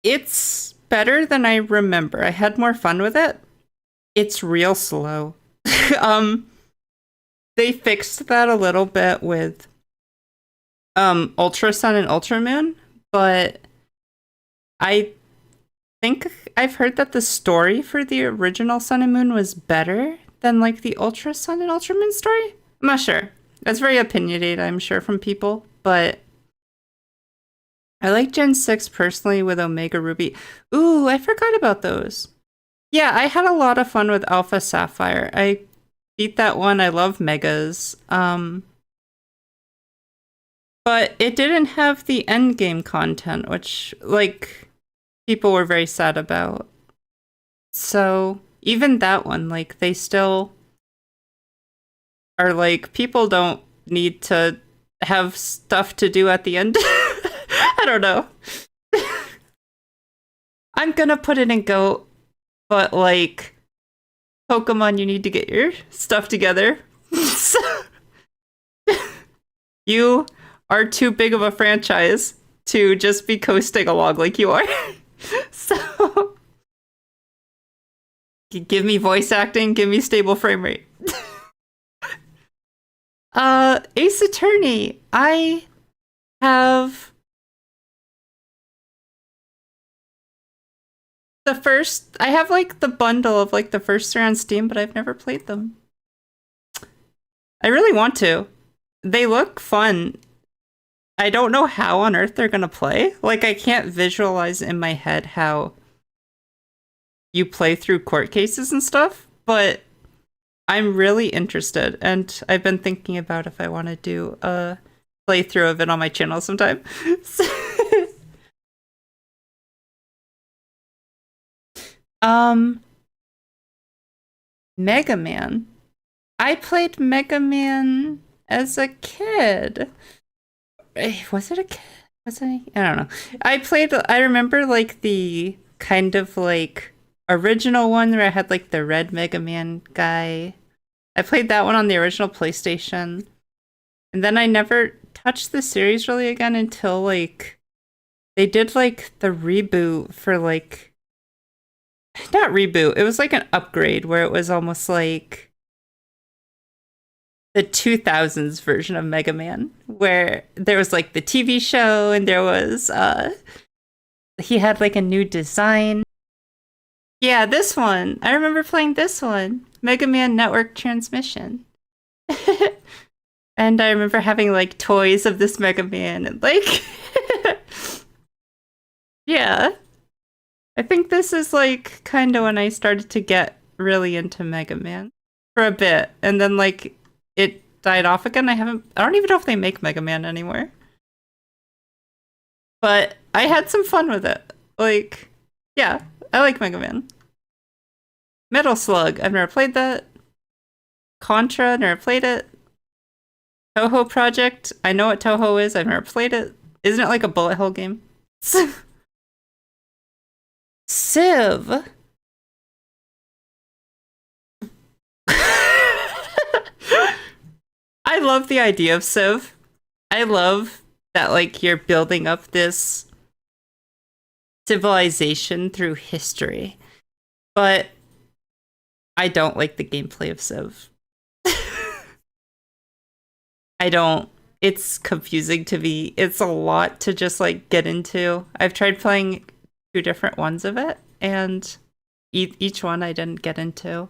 It's better than I remember. I had more fun with it. It's real slow. um, they fixed that a little bit with Ultra Sun and Ultra Moon, but I think I've heard that the story for the original Sun and Moon was better than like the Ultra Sun and Ultra Moon story. I'm not sure. That's very opinionated, I'm sure, from people, but I like Gen 6 personally with Omega Ruby. Ooh, I forgot about those. Yeah, I had a lot of fun with Alpha Sapphire. I beat that one. I love Megas. But it didn't have the endgame content, which, like, people were very sad about. So, even that one, like, they still are like, people don't need to have stuff to do at the end. I don't know. I'm gonna put it in GOAT, but, like, Pokemon, you need to get your stuff together. So, you are too big of a franchise to just be coasting along like you are. So, give me voice acting, give me stable frame rate. Ace Attorney. I have I have like the bundle of like the first three on Steam, but I've never played them. I really want to. They look fun. I don't know how on earth they're gonna play. Like, I can't visualize in my head how you play through court cases and stuff, but I'm really interested, and I've been thinking about if I want to do a playthrough of it on my channel sometime. Mega Man. I played Mega Man as a kid. Was it a kid? Was I don't know. I remember like the kind of like original one where I had like the red Mega Man guy. I played that one on the original PlayStation. And then I never touched the series really again until like they did like the reboot for like not reboot. It was like an upgrade where it was almost like the 2000s version of Mega Man, where there was like the TV show and there was he had like a new design. Yeah, this one. I remember playing this one, Mega Man Network Transmission. And I remember having like toys of this Mega Man and like yeah. I think this is like kind of when I started to get really into Mega Man for a bit, and then like it died off again. I don't even know if they make Mega Man anymore. But I had some fun with it. Like, yeah, I like Mega Man. Metal Slug, I've never played that. Contra, never played it. Toho Project, I know what Toho is, I've never played it. Isn't it like a bullet hell game? Civ. I love the idea of Civ. I love that like you're building up this civilization through history. But I don't like the gameplay of Civ. I don't. It's confusing to me. It's a lot to just like get into. I've tried playing 2 different ones of it, and each one I didn't get into.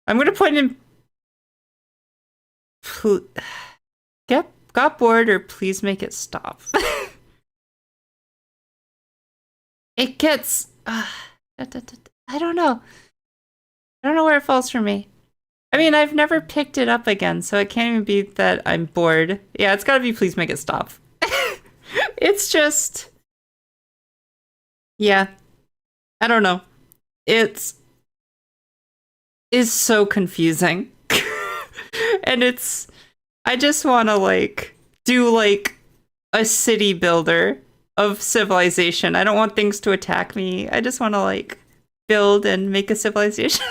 I'm gonna put in got bored or please make it stop. It gets I don't know. I don't know where it falls for me. I mean, I've never picked it up again, so it can't even be that I'm bored. Yeah, it's gotta be please make it stop. It's just yeah. I don't know. It is so confusing. And I just want to like do like a city builder of civilization. I don't want things to attack me. I just want to like build and make a civilization.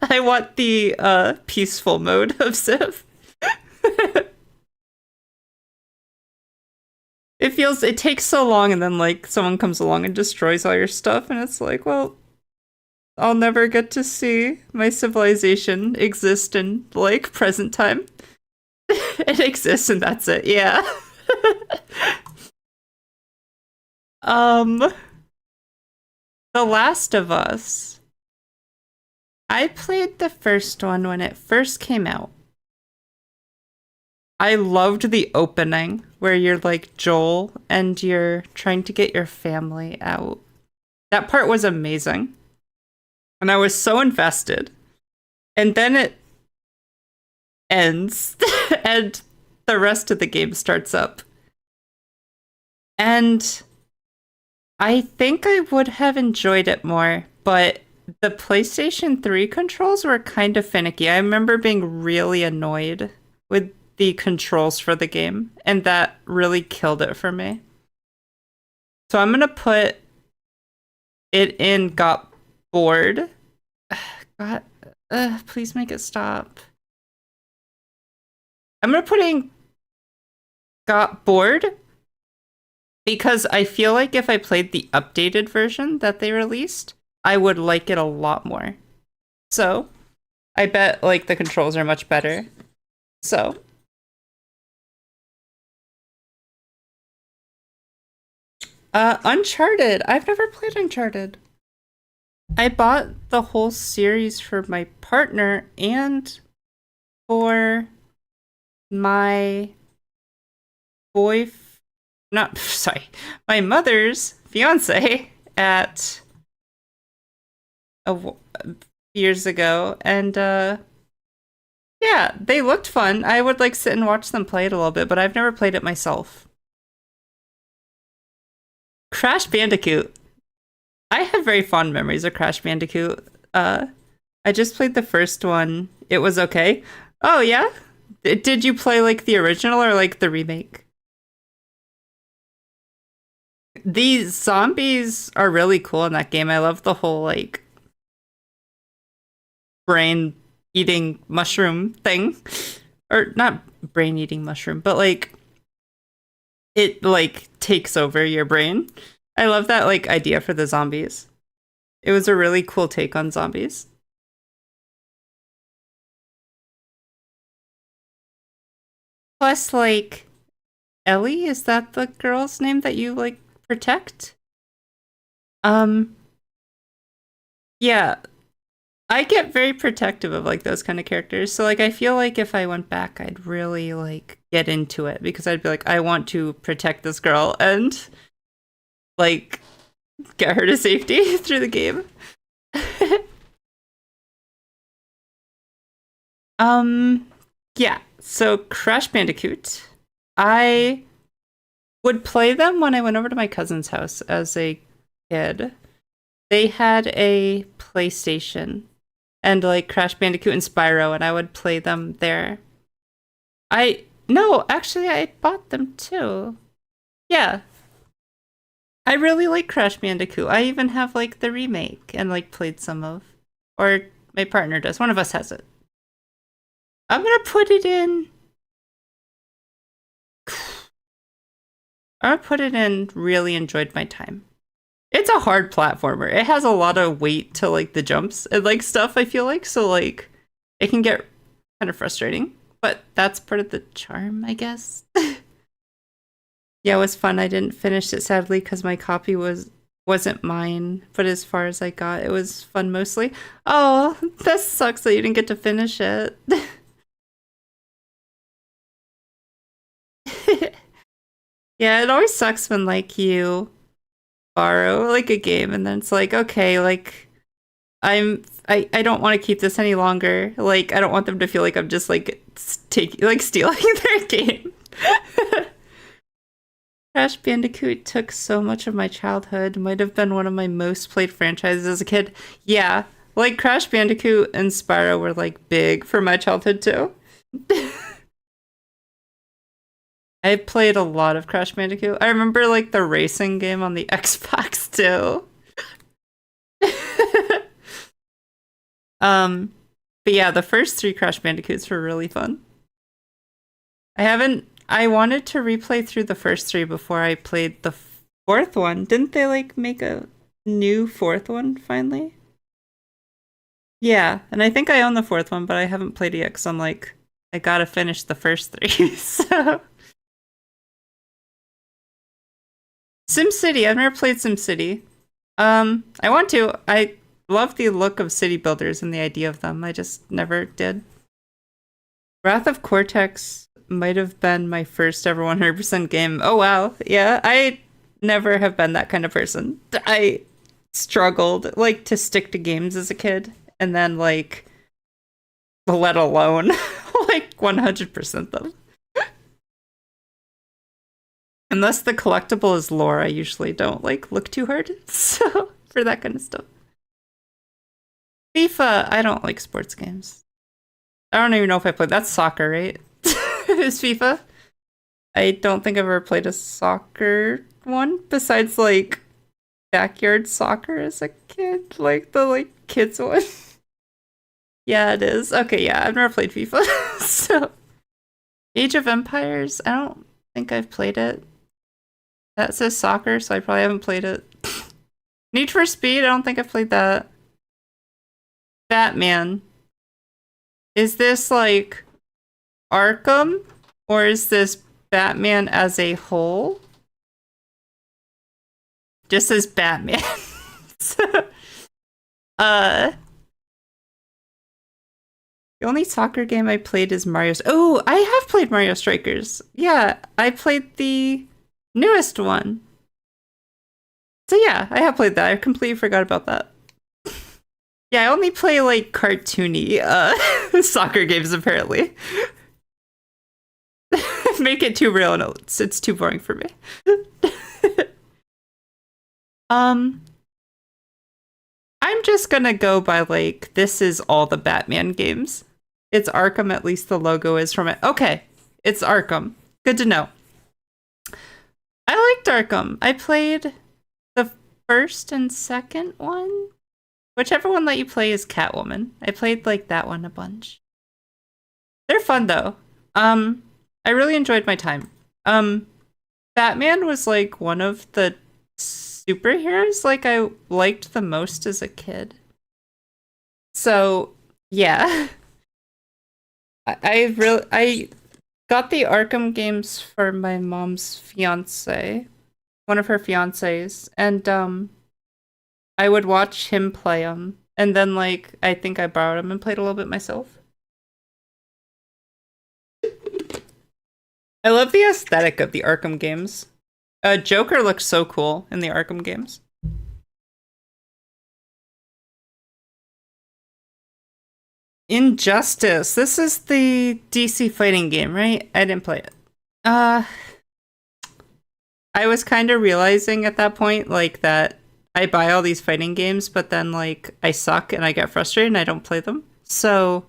I want the peaceful mode of Civ. It takes so long, and then like someone comes along and destroys all your stuff, and it's like, well, I'll never get to see my civilization exist in like present time. It exists and that's it. Yeah. um The Last of Us. I played the first one when it first came out. I loved the opening where you're like Joel and you're trying to get your family out. That part was amazing. And I was so invested. And then it ends and the rest of the game starts up. And I think I would have enjoyed it more, but the PlayStation 3 controls were kind of finicky. I remember being really annoyed with the controls for the game, and that really killed it for me. So I'm gonna put it in got bored. God, please make it stop. I'm gonna put in got bored because I feel like if I played the updated version that they released, I would like it a lot more. So I bet like the controls are much better. So Uncharted. I've never played Uncharted. I bought the whole series for my partner and for my boy, not sorry, my mother's fiance at years ago, and yeah, they looked fun. I would like sit and watch them play it a little bit, but I've never played it myself. Crash Bandicoot. I have very fond memories of Crash Bandicoot. I just played the first one. It was okay. Oh yeah? Did you play like the original or like the remake? These zombies are really cool in that game. I love the whole like brain eating mushroom thing. Or not brain eating mushroom, but like it like takes over your brain. I love that like idea for the zombies. It was a really cool take on zombies. Plus like Ellie, is that the girl's name that you like protect? Um yeah, I get very protective of like those kind of characters. So like I feel like if I went back, I'd really like get into it because I'd be like, I want to protect this girl and like get her to safety through the game. um yeah, so Crash Bandicoot. I would play them when I went over to my cousin's house as a kid. They had a PlayStation and like Crash Bandicoot and Spyro, and I would play them there. No, actually, I bought them too. Yeah, I really like Crash Bandicoot. I even have like the remake and like played some of, or my partner does. One of us has it. I'm gonna put it in. I'm gonna put it in. Really enjoyed my time. It's a hard platformer. It has a lot of weight to like the jumps and like stuff, I feel like. So like it can get kind of frustrating. But that's part of the charm, I guess. Yeah, it was fun. I didn't finish it sadly because my copy wasn't mine. But as far as I got, it was fun mostly. Oh, that sucks that you didn't get to finish it. Yeah, it always sucks when like you borrow like a game and then it's like, okay, like I don't want to keep this any longer. Like I don't want them to feel like I'm just like taking like stealing their game. Crash Bandicoot took so much of my childhood. Might have been one of my most played franchises as a kid. Yeah, like Crash Bandicoot and Spyro were like big for my childhood too. I played a lot of Crash Bandicoot. I remember like the racing game on the Xbox too. um, but yeah, the first three Crash Bandicoots were really fun. I wanted to replay through the first three before I played the fourth one. Didn't they like make a new fourth one finally? Yeah, and I think I own the fourth one, but I haven't played it yet because I'm like, I gotta finish the first three. So SimCity, I've never played SimCity. I want to. I love the look of city builders and the idea of them. I just never did. Wrath of Cortex might have been my first ever 100% game. Oh wow. Yeah, I never have been that kind of person. I struggled like to stick to games as a kid and then like let alone like 100% them. Unless the collectible is lore, I usually don't like look too hard. So for that kind of stuff. FIFA, I don't like sports games. I don't even know if I played. That's soccer, right? Is FIFA? I don't think I've ever played a soccer one besides like backyard soccer as a kid, like the like kids one. Yeah, it is. Okay, yeah, I've never played FIFA. So Age of Empires, I don't think I've played it. That says soccer, so I probably haven't played it. Need for Speed, I don't think I've played that. Batman. Is this like Arkham? Or is this Batman as a whole? Just as Batman. The only soccer game I played is Mario's. Oh, I have played Mario Strikers. Yeah, I played the newest one. So yeah, I have played that. I completely forgot about that. Yeah, I only play like cartoony soccer games apparently. Make it too real and it's too boring for me. I'm just gonna go by like this is all the Batman games. It's Arkham, at least the logo is from it. Okay, it's Arkham. Good to know. I liked Arkham. I played the first and second one. Whichever one that you play is Catwoman. I played like that one a bunch. They're fun though. I really enjoyed my time. Batman was like one of the superheroes like I liked the most as a kid. So yeah. I got the Arkham games for my mom's fiance, one of her fiancés, and I would watch him play them, and then like I think I borrowed them and played a little bit myself. I love the aesthetic of the Arkham games. Joker looks so cool in the Arkham games. Injustice. This is the DC fighting game, right? I didn't play it. I was kind of realizing at that point, like, that I buy all these fighting games, but then, like, I suck and I get frustrated and I don't play them. So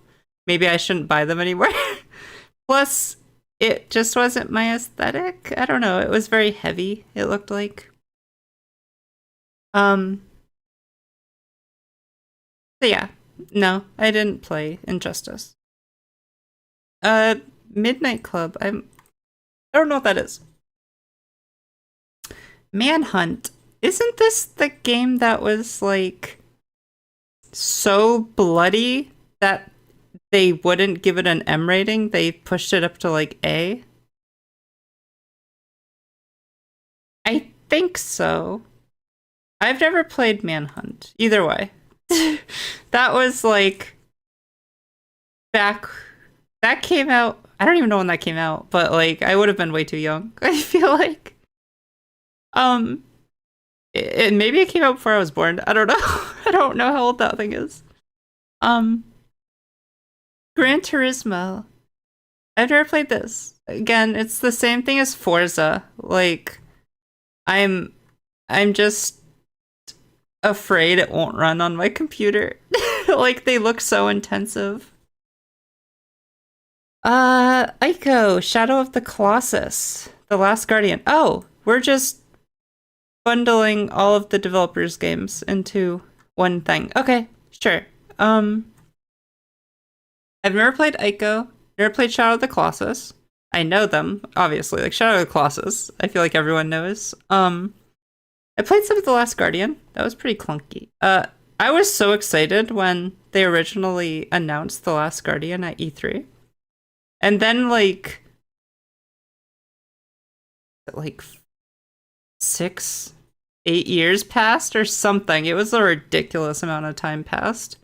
maybe I shouldn't buy them anymore. Plus, it just wasn't my aesthetic. I don't know. It was very heavy, it looked like. So yeah. No, I didn't play Injustice. Midnight Club. I don't know what that is. Manhunt. Isn't this the game that was like so bloody that they wouldn't give it an M rating? They pushed it up to like A? I think so. I've never played Manhunt. Either way. That was like back that came out. I don't even know when that came out, but like I would have been way too young. I feel like maybe it came out before I was born. I don't know. I don't know how old that thing is. Gran Turismo. I've never played this. Again, it's the same thing as Forza. Like I'm just afraid it won't run on my computer. Like they look so intensive. Ico, Shadow of the Colossus, The Last Guardian. Oh, we're just bundling all of the developers' games into one thing. Okay, sure. I've never played Ico, never played Shadow of the Colossus. I know them, obviously. Like Shadow of the Colossus, I feel like everyone knows. I played some of The Last Guardian. That was pretty clunky. I was so excited when they originally announced The Last Guardian at E3. And then like 6, 8 years passed or something. It was a ridiculous amount of time passed.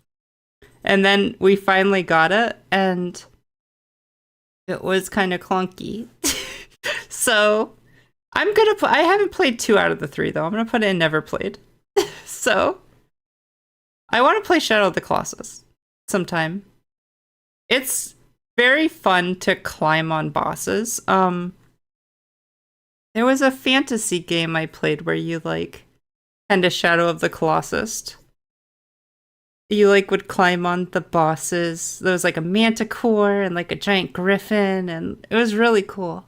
And then we finally got it, and it was kind of clunky. So I'm gonna I haven't played 2 out of the 3 though. I'm gonna put in never played. So I want to play Shadow of the Colossus sometime. It's very fun to climb on bosses. There was a fantasy game I played where you like kind of Shadow of the Colossus. You like would climb on the bosses. There was like a manticore and like a giant griffin, and it was really cool.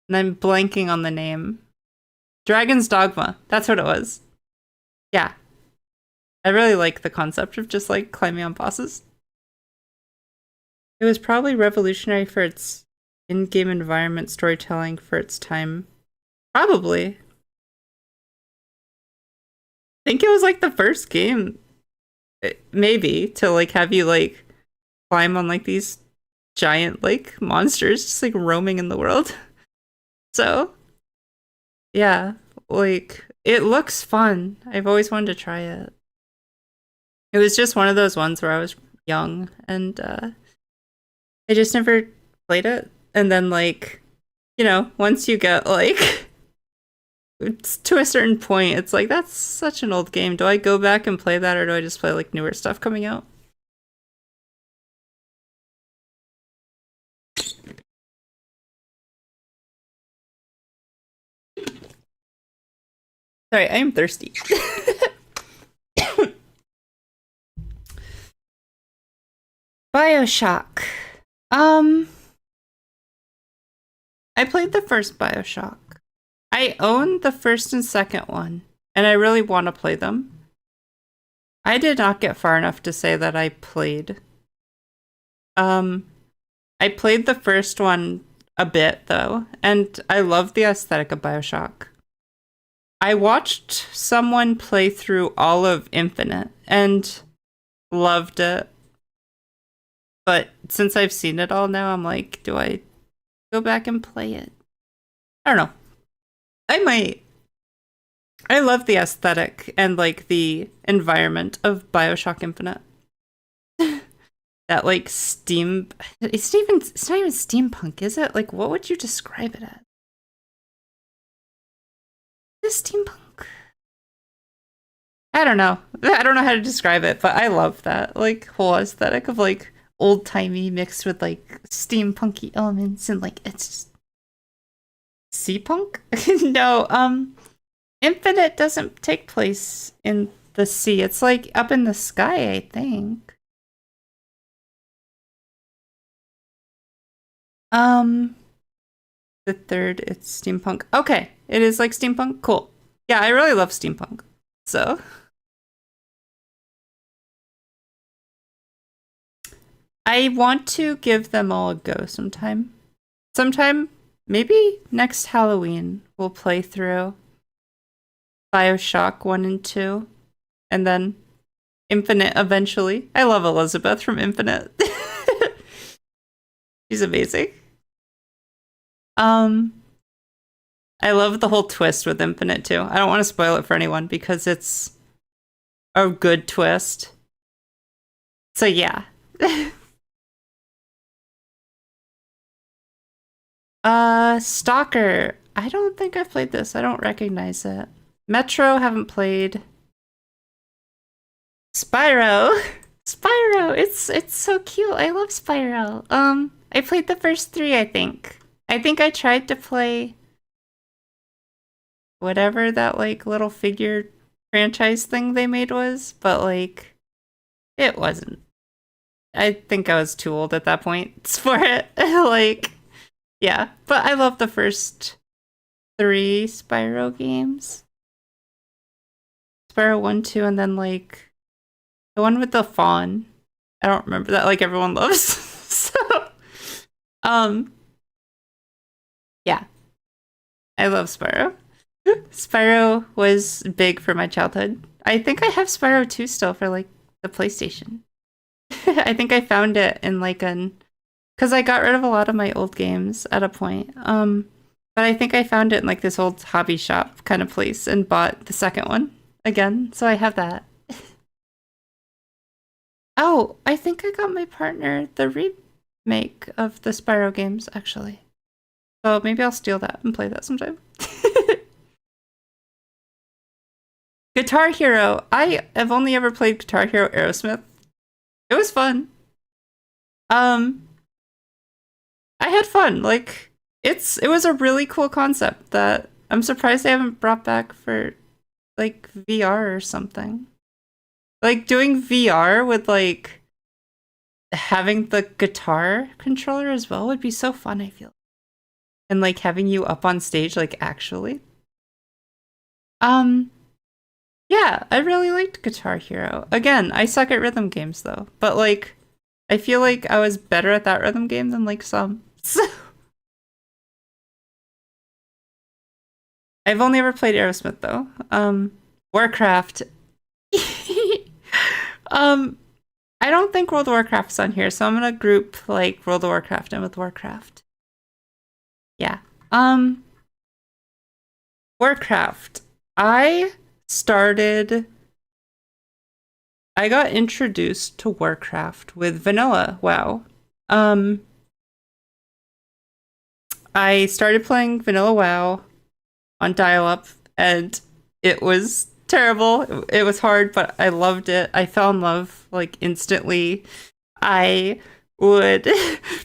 And I'm blanking on the name. Dragon's Dogma. That's what it was. Yeah. I really like the concept of just like climbing on bosses. It was probably revolutionary for its in-game environment storytelling for its time. Probably. I think it was like the first game, maybe, to like have you like climb on like these giant like monsters just like roaming in the world. So, yeah, like it looks fun. I've always wanted to try it. It was just one of those ones where I was young and I just never played it. And then like, once you get like it's to a certain point, it's like that's such an old game. Do I go back and play that, or do I just play like newer stuff coming out? Sorry, I am thirsty. BioShock. I played the first BioShock. I own the first and second one, and I really want to play them. I did not get far enough to say that I played. I played the first one a bit, though, and I love the aesthetic of BioShock. I watched someone play through all of Infinite, and loved it. But since I've seen it all now, I'm like, do I go back and play it? I don't know. I might. I love the aesthetic and like the environment of BioShock Infinite. That like steam. It's not even steampunk, is it? Like, what would you describe it as? Is it steampunk? I don't know. I don't know how to describe it, but I love that like whole aesthetic of like old-timey mixed with like steampunky elements, and like it's just sea-punk? No, Infinite doesn't take place in the sea. It's like up in the sky, I think. The third, it's steampunk. Okay, it is like steampunk? Cool. Yeah, I really love steampunk. So I want to give them all a go sometime. Maybe next Halloween, we'll play through BioShock 1 and 2, and then Infinite eventually. I love Elizabeth from Infinite. She's amazing. I love the whole twist with Infinite too. I don't want to spoil it for anyone because it's a good twist. So yeah. Stalker. I don't think I've played this. I don't recognize it. Metro, haven't played. Spyro. Spyro. It's so cute. I love Spyro. I played the first 3, I think. I think I tried to play whatever that like little figure franchise thing they made was, but like it wasn't. I think I was too old at that point for it. Like, yeah. But I love the first 3 Spyro games. Spyro 1, 2, and then like the one with the fawn. I don't remember that like everyone loves. So yeah. I love Spyro. Spyro was big for my childhood. I think I have Spyro 2 still for like the PlayStation. I think I found it in like an because I got rid of a lot of my old games at a point. But I think I found it in like this old hobby shop kind of place and bought the second one again. So I have that. Oh, I think I got my partner the remake of the Spyro games, actually. So maybe I'll steal that and play that sometime. Guitar Hero. I have only ever played Guitar Hero Aerosmith. It was fun. I had fun. Like it was a really cool concept that I'm surprised they haven't brought back for like VR or something. Like doing VR with like having the guitar controller as well would be so fun, I feel. And like having you up on stage like actually. Um yeah, I really liked Guitar Hero. Again, I suck at rhythm games though, but like I feel like I was better at that rhythm game than like some. So I've only ever played Aerosmith though. Warcraft. um I don't think World of Warcraft's on here, so I'm gonna group like World of Warcraft in with Warcraft. Yeah. Warcraft. I started I got introduced to Warcraft with vanilla WoW. I started playing vanilla WoW on dial-up and it was terrible. It was hard, but I loved it. I fell in love like instantly. I would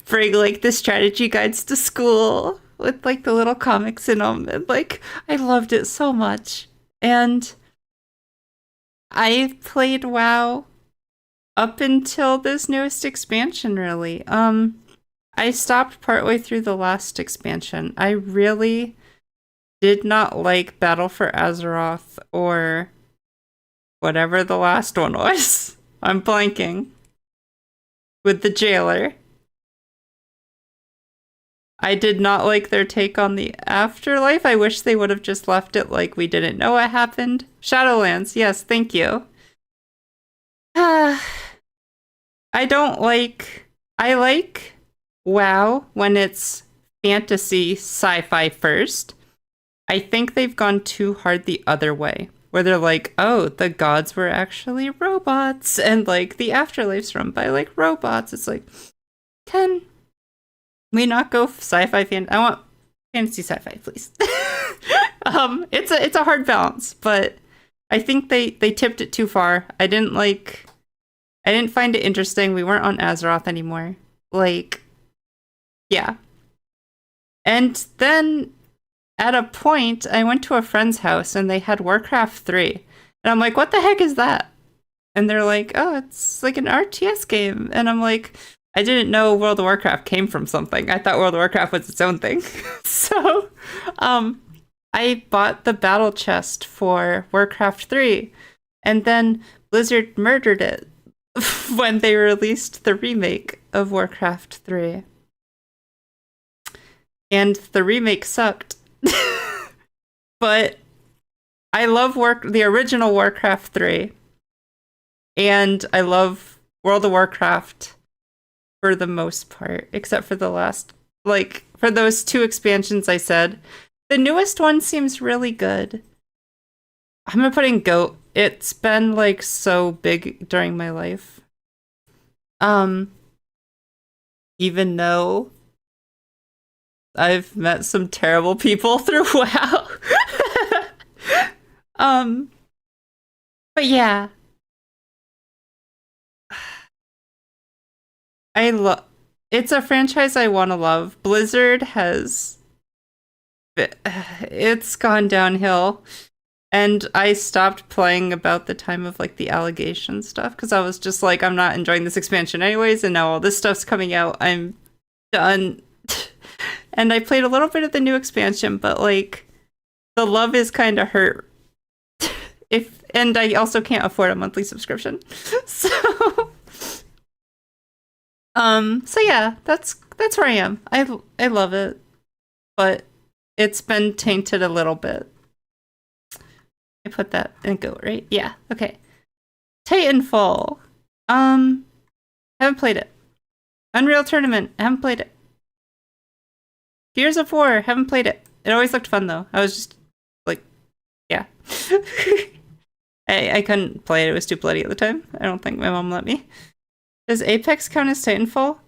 bring like the strategy guides to school with like the little comics in them and like I loved it so much. And I played WoW up until this newest expansion really. I stopped partway through the last expansion. I really did not like Battle for Azeroth or whatever the last one was. I'm blanking. With the jailer. I did not like their take on the afterlife. I wish they would have just left it like we didn't know what happened. Shadowlands, yes, thank you. I don't like... I like WoW when it's fantasy sci-fi first. I think they've gone too hard the other way, where they're like, oh, the gods were actually robots, and like the afterlife's run by like robots. It's like, can we not go sci-fi I want fantasy sci-fi, please. It's a hard balance, but I think they tipped it too far. I didn't find it interesting. We weren't on Azeroth anymore. Like, yeah. And then at a point, I went to a friend's house and they had Warcraft 3. And I'm like, what the heck is that? And they're like, oh, it's like an RTS game. And I'm like, I didn't know World of Warcraft came from something. I thought World of Warcraft was its own thing. So, I bought the battle chest for Warcraft 3. And then Blizzard murdered it when they released the remake of Warcraft 3. And the remake sucked. But I love the original Warcraft 3. And I love World of Warcraft for the most part, except for the last, like, for those 2 expansions I said. The newest one seems really good. I'm gonna put in GOAT. It's been, like, so big during my life. Even though I've met some terrible people through WoW. But yeah. It's a franchise I want to love. Blizzard it's gone downhill. And I stopped playing about the time of like the allegation stuff because I was just like, I'm not enjoying this expansion anyways, and now all this stuff's coming out. I'm done. And I played a little bit of the new expansion, but like the love is kind of hurt. And I also can't afford a monthly subscription. So yeah, that's where I am. I love it, but it's been tainted a little bit. I put that in GOAT, right? Yeah, okay. Titanfall. Haven't played it. Unreal Tournament. Haven't played it. Gears of War. Haven't played it. It always looked fun though. I was just like, yeah. I couldn't play it. It was too bloody at the time. I don't think my mom let me. Does Apex count as Titanfall?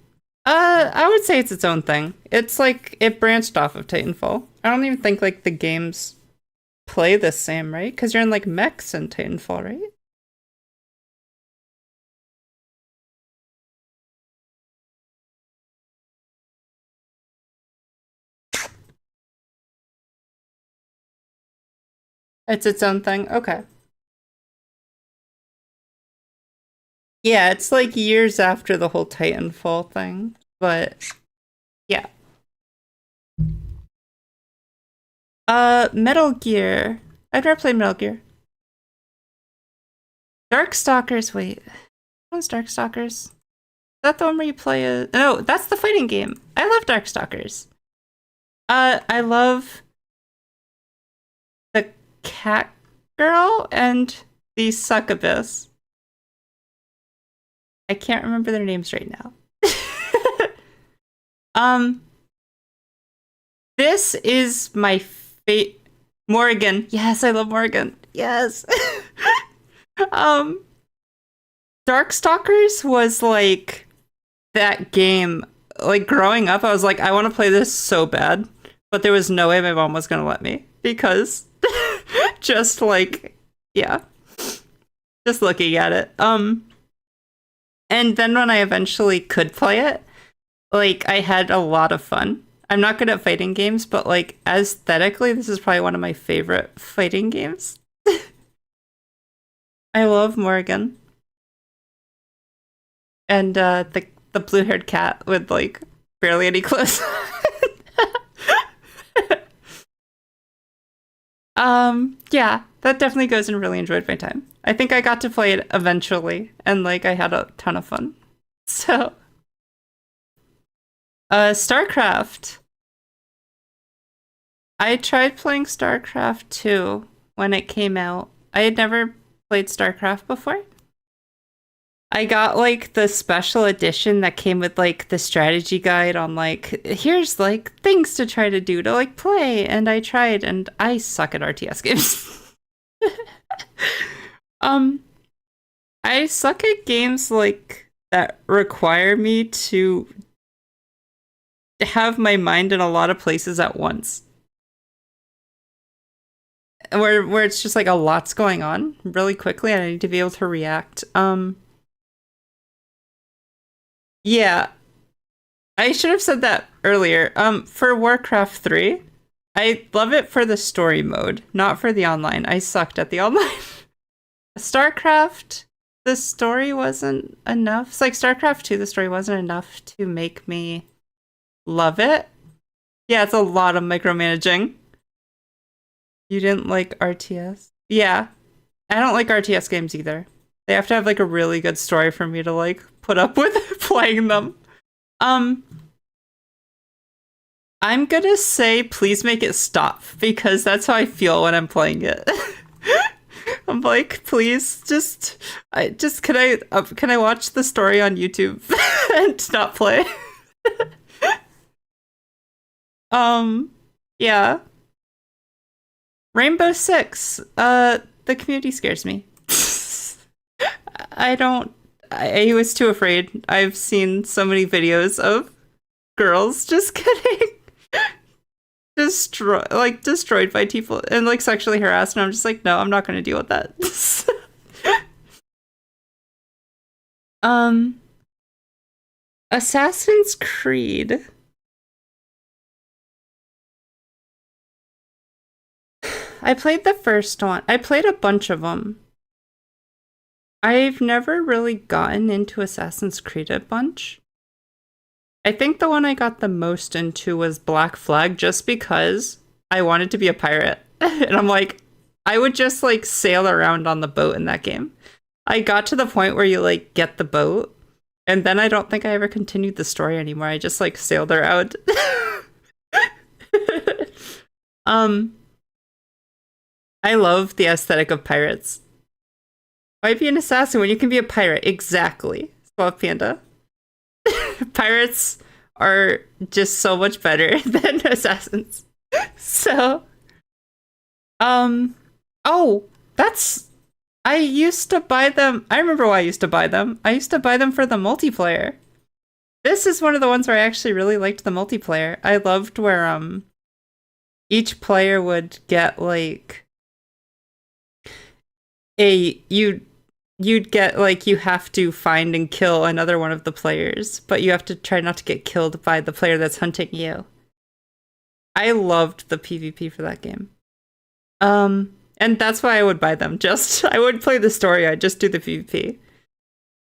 I would say it's its own thing. It's like it branched off of Titanfall. I don't even think like the games play the same, right? Because you're in like mechs in Titanfall, right? It's its own thing. Okay. Yeah, it's like years after the whole Titanfall thing, but yeah. Metal Gear. I've never played Metal Gear. Darkstalkers, wait. What's Darkstalkers? Is that the one where you play a... No, that's the fighting game. I love Darkstalkers. I love the cat girl and the succubus. I can't remember their names right now. This is my fate. Morgan. Yes, I love Morgan. Yes. Darkstalkers was like that game. Like growing up, I was like, I want to play this so bad, but there was no way my mom was gonna let me because just like, yeah, just looking at it. And then when I eventually could play it, like I had a lot of fun. I'm not good at fighting games, but like aesthetically, this is probably one of my favorite fighting games. I love Morgan. And the blue-haired cat with like barely any clothes. Yeah, that definitely goes and really enjoyed my time. I think I got to play it eventually, and like I had a ton of fun. So, StarCraft. I tried playing StarCraft 2 when it came out. I had never played StarCraft before. I got like the special edition that came with like the strategy guide on like here's like things to try to do to like play, and I tried and I suck at RTS games. I suck at games like that require me to have my mind in a lot of places at once. Where it's just like a lot's going on really quickly and I need to be able to react. Yeah, I should have said that earlier. For Warcraft 3, I love it for the story mode, not for the online. I sucked at the online. StarCraft, the story wasn't enough. It's like StarCraft 2, the story wasn't enough to make me love it. Yeah, it's a lot of micromanaging. You didn't like RTS? Yeah, I don't like RTS games either. They have to have like a really good story for me to like put up with playing them. I'm gonna say please make it stop because that's how I feel when I'm playing it. I'm like, please just can I watch the story on YouTube and not play? Yeah. Rainbow Six. The community scares me. I was too afraid. I've seen so many videos of girls just getting destroyed by people and like sexually harassed, and I'm just like, no, I'm not gonna deal with that. Assassin's Creed. I played the first one. I played a bunch of them. I've never really gotten into Assassin's Creed a bunch. I think the one I got the most into was Black Flag just because I wanted to be a pirate. And I'm like, I would just like sail around on the boat in that game. I got to the point where you like get the boat, and then I don't think I ever continued the story anymore. I just like sailed around. I love the aesthetic of pirates. Why be an assassin when you can be a pirate? Exactly. Swap Panda. Pirates are just so much better than assassins. So, um, oh, that's. I used to buy them. I remember why I used to buy them. I used to buy them for the multiplayer. This is one of the ones where I actually really liked the multiplayer. I loved where each player would get like you'd get like you have to find and kill another one of the players, but you have to try not to get killed by the player that's hunting you. I loved the PvP for that game. And that's why I would buy them. Just I would play the story, I'd just do the PvP.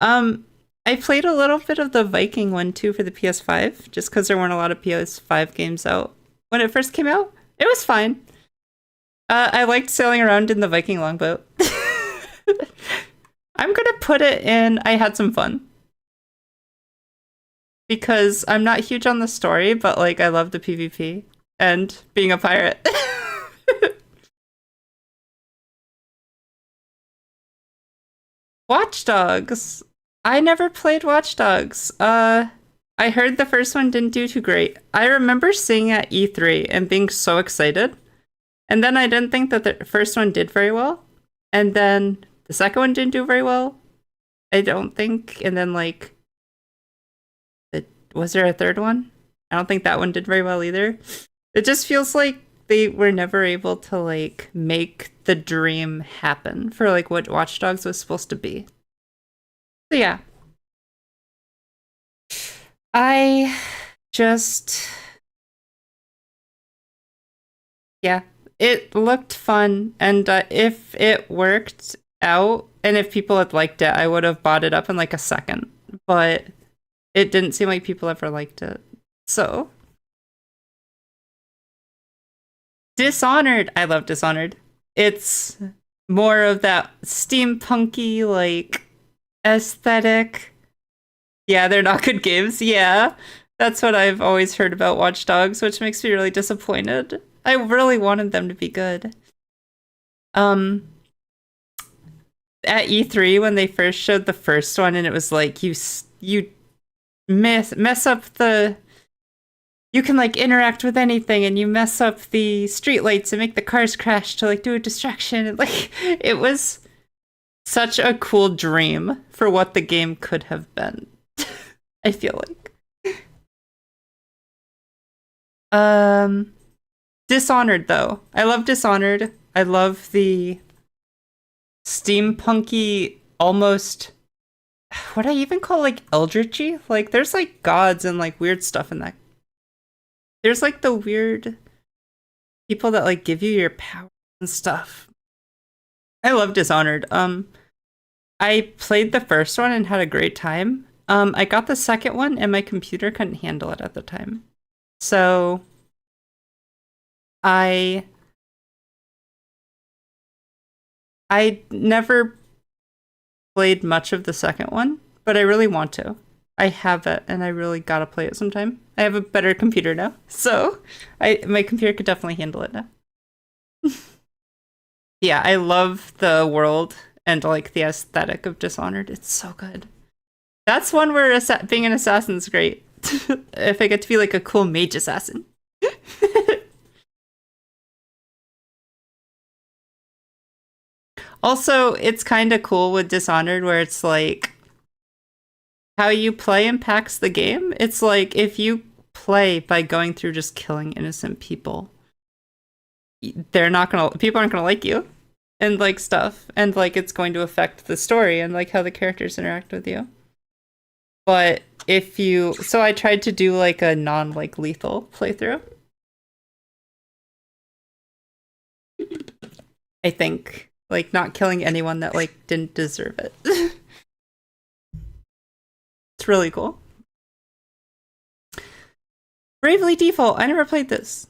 I played a little bit of the Viking one too for the PS5, just because there weren't a lot of PS5 games out when it first came out. It was fine. I liked sailing around in the Viking longboat. I'm gonna put it in I had some fun. Because I'm not huge on the story, but like I love the PvP and being a pirate. Watch Dogs. I never played Watch Dogs. I heard the first one didn't do too great. I remember seeing it at E3 and being so excited. And then I didn't think that the first one did very well. And then the second one didn't do very well. I don't think. And then like was there a third one? I don't think that one did very well either. It just feels like they were never able to like make the dream happen for like what Watch Dogs was supposed to be. So yeah. I just yeah, it looked fun, and if it worked out and if people had liked it, I would have bought it up in like a second. But it didn't seem like people ever liked it. So Dishonored. I love Dishonored. It's more of that steampunky like aesthetic. Yeah, they're not good games. Yeah. That's what I've always heard about Watch Dogs, which makes me really disappointed. I really wanted them to be good. At E3 when they first showed the first one and it was like you mess up the you can like interact with anything and you mess up the streetlights and make the cars crash to like do a distraction and like it was such a cool dream for what the game could have been. I feel like. Dishonored though. I love Dishonored. I love the steampunky almost what I even call like eldritchy. Like there's like gods and like weird stuff in that. There's like the weird people that like give you your power and stuff. I love Dishonored. I played the first one and had a great time. I got the second one and my computer couldn't handle it at the time. So I never played much of the second one, but I really want to. I have it and I really gotta play it sometime. I have a better computer now, so my computer could definitely handle it now. Yeah, I love the world and like the aesthetic of Dishonored. It's so good. That's one where being an assassin's great. If I get to be like a cool mage assassin. Also, it's kind of cool with Dishonored where it's like how you play impacts the game. It's like if you play by going through just killing innocent people, people aren't gonna like you and like stuff, and like it's going to affect the story and like how the characters interact with you. But so I tried to do like a non like lethal playthrough. I think like not killing anyone that like didn't deserve it. It's really cool. Bravely Default. I never played this.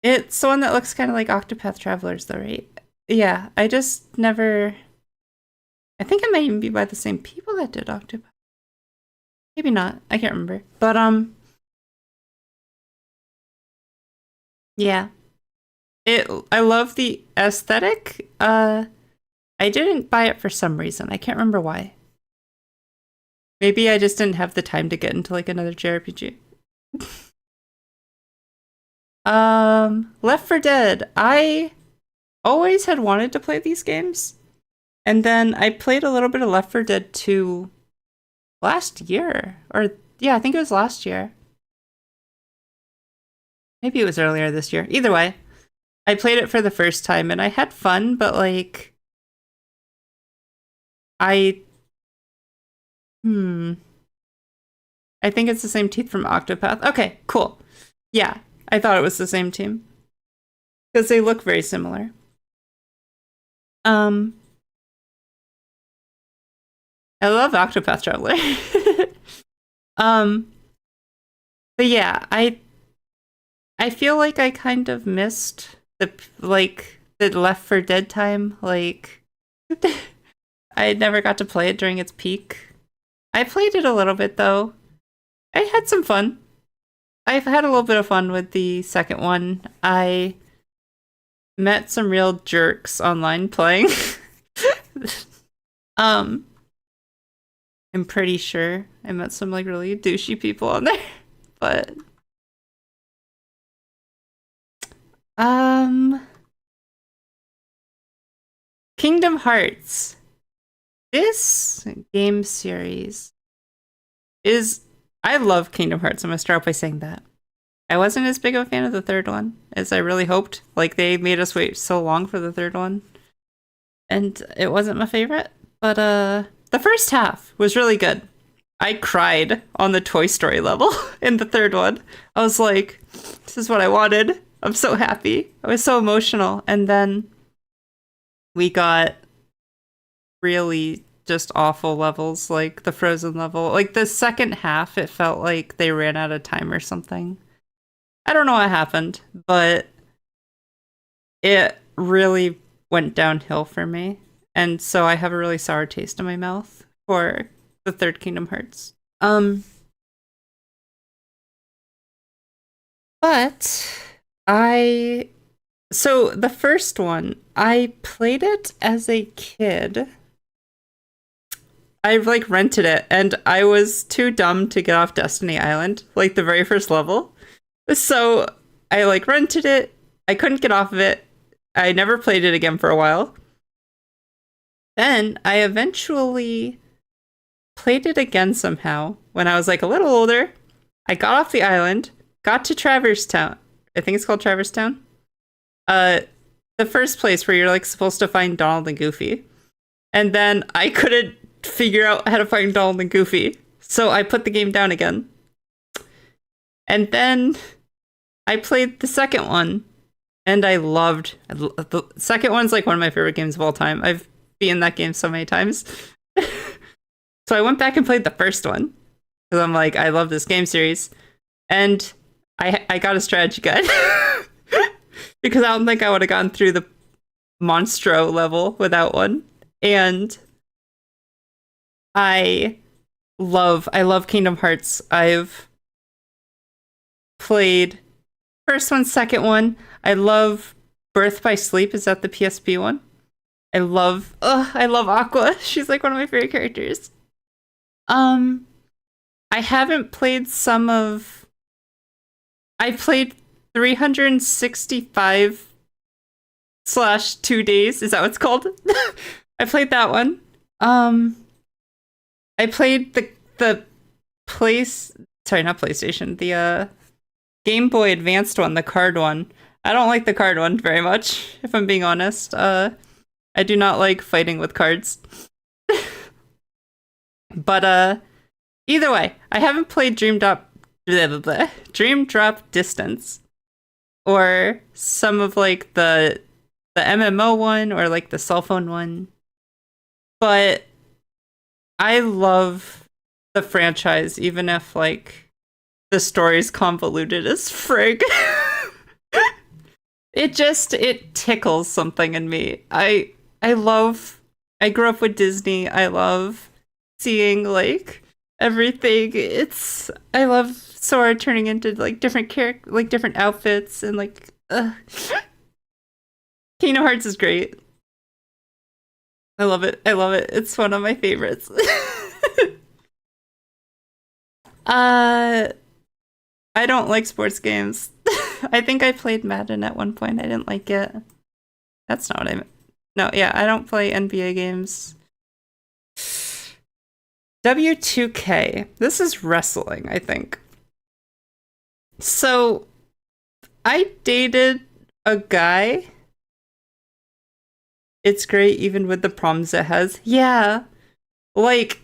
It's the one that looks kind of like Octopath Travelers though, right? Yeah, I just never... I think it might even be by the same people that did Octopath. Maybe not. I can't remember. But, yeah. I love the aesthetic. I didn't buy it for some reason. I can't remember why. Maybe I just didn't have the time to get into like another JRPG. Left 4 Dead. I always had wanted to play these games. And then I played a little bit of Left 4 Dead 2 last year. Or, yeah, I think it was last year. Maybe it was earlier this year. Either way, I played it for the first time and I had fun, but like, I think it's the same team from Octopath. Okay, cool. Yeah, I thought it was the same team. Because they look very similar. I love Octopath Traveler. But yeah, I feel like I kind of missed the Left 4 Dead time. Like I never got to play it during its peak. I played it a little bit though. I had some fun. I've had a little bit of fun with the second one. I met some real jerks online playing. I'm pretty sure I met some like really douchey people on there. But Kingdom Hearts. This game series is I love Kingdom Hearts. I'm gonna start off by saying that. I wasn't as big of a fan of the third one as I really hoped. Like they made us wait so long for the third one. And it wasn't my favorite. But the first half was really good. I cried on the Toy Story level in the third one. I was like, this is what I wanted. I'm so happy. I was so emotional. And then we got really just awful levels, like the Frozen level. Like the second half, it felt like they ran out of time or something. I don't know what happened, but it really went downhill for me. And so I have a really sour taste in my mouth for the third Kingdom Hearts. But so the first one, I played it as a kid. I like rented it and I was too dumb to get off Destiny Island, like the very first level. So I like rented it. I couldn't get off of it. I never played it again for a while. Then I eventually played it again somehow when I was like a little older. I got off the island, got to Traverse Town. I think it's called Traverse Town. The first place where you're like supposed to find Donald and Goofy. And then I couldn't figure out how to find Donald and Goofy. So I put the game down again. And then I played the second one. And the second one's like one of my favorite games of all time. I've beaten that game so many times. So I went back and played the first one. Because I'm like, I love this game series. And I got a strategy guide. Because I don't think I would have gone through the Monstro level without one. And I love Kingdom Hearts. I've played first one, second one. I love Birth by Sleep. Is that the PSP one? I love Aqua. She's like one of my favorite characters. I haven't played I played 365/2 days. Is that what it's called? I played that one. I played the PlayStation, the Game Boy Advanced one, the card one. I don't like the card one very much, if I'm being honest. I do not like fighting with cards. But either way, I haven't played Dream Drop Distance or some of like the MMO one or like the cell phone one. But I love the franchise, even if like the story's convoluted as frig. It tickles something in me. I grew up with Disney. I love seeing like everything. I love Sora turning into like different different outfits and like Kingdom Hearts is great. I love it. It's one of my favorites. Uh, I don't like sports games. I think I played Madden at one point. I didn't like it. That's not what I meant. No, yeah, I don't play NBA games. W2K. This is wrestling, I think. So, I dated a guy. It's great even with the problems it has. Yeah. Like,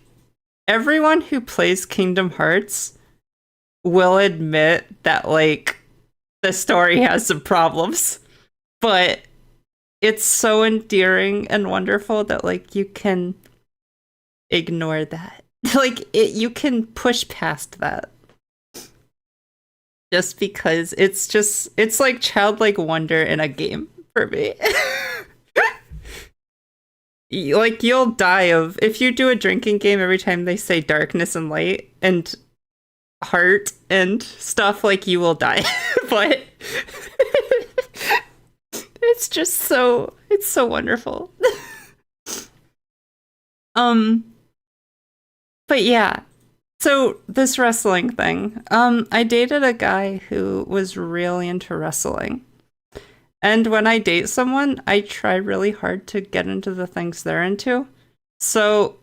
everyone who plays Kingdom Hearts will admit that, like, the story has some problems. But it's so endearing and wonderful that, like, you can ignore that. Like, you can push past that. Just because it's like childlike wonder in a game for me. Like, you'll die of, if you do a drinking game every time they say darkness and light and heart and stuff, like, you will die. But it's so wonderful. But yeah. So this wrestling thing. I dated a guy who was really into wrestling. And when I date someone, I try really hard to get into the things they're into. So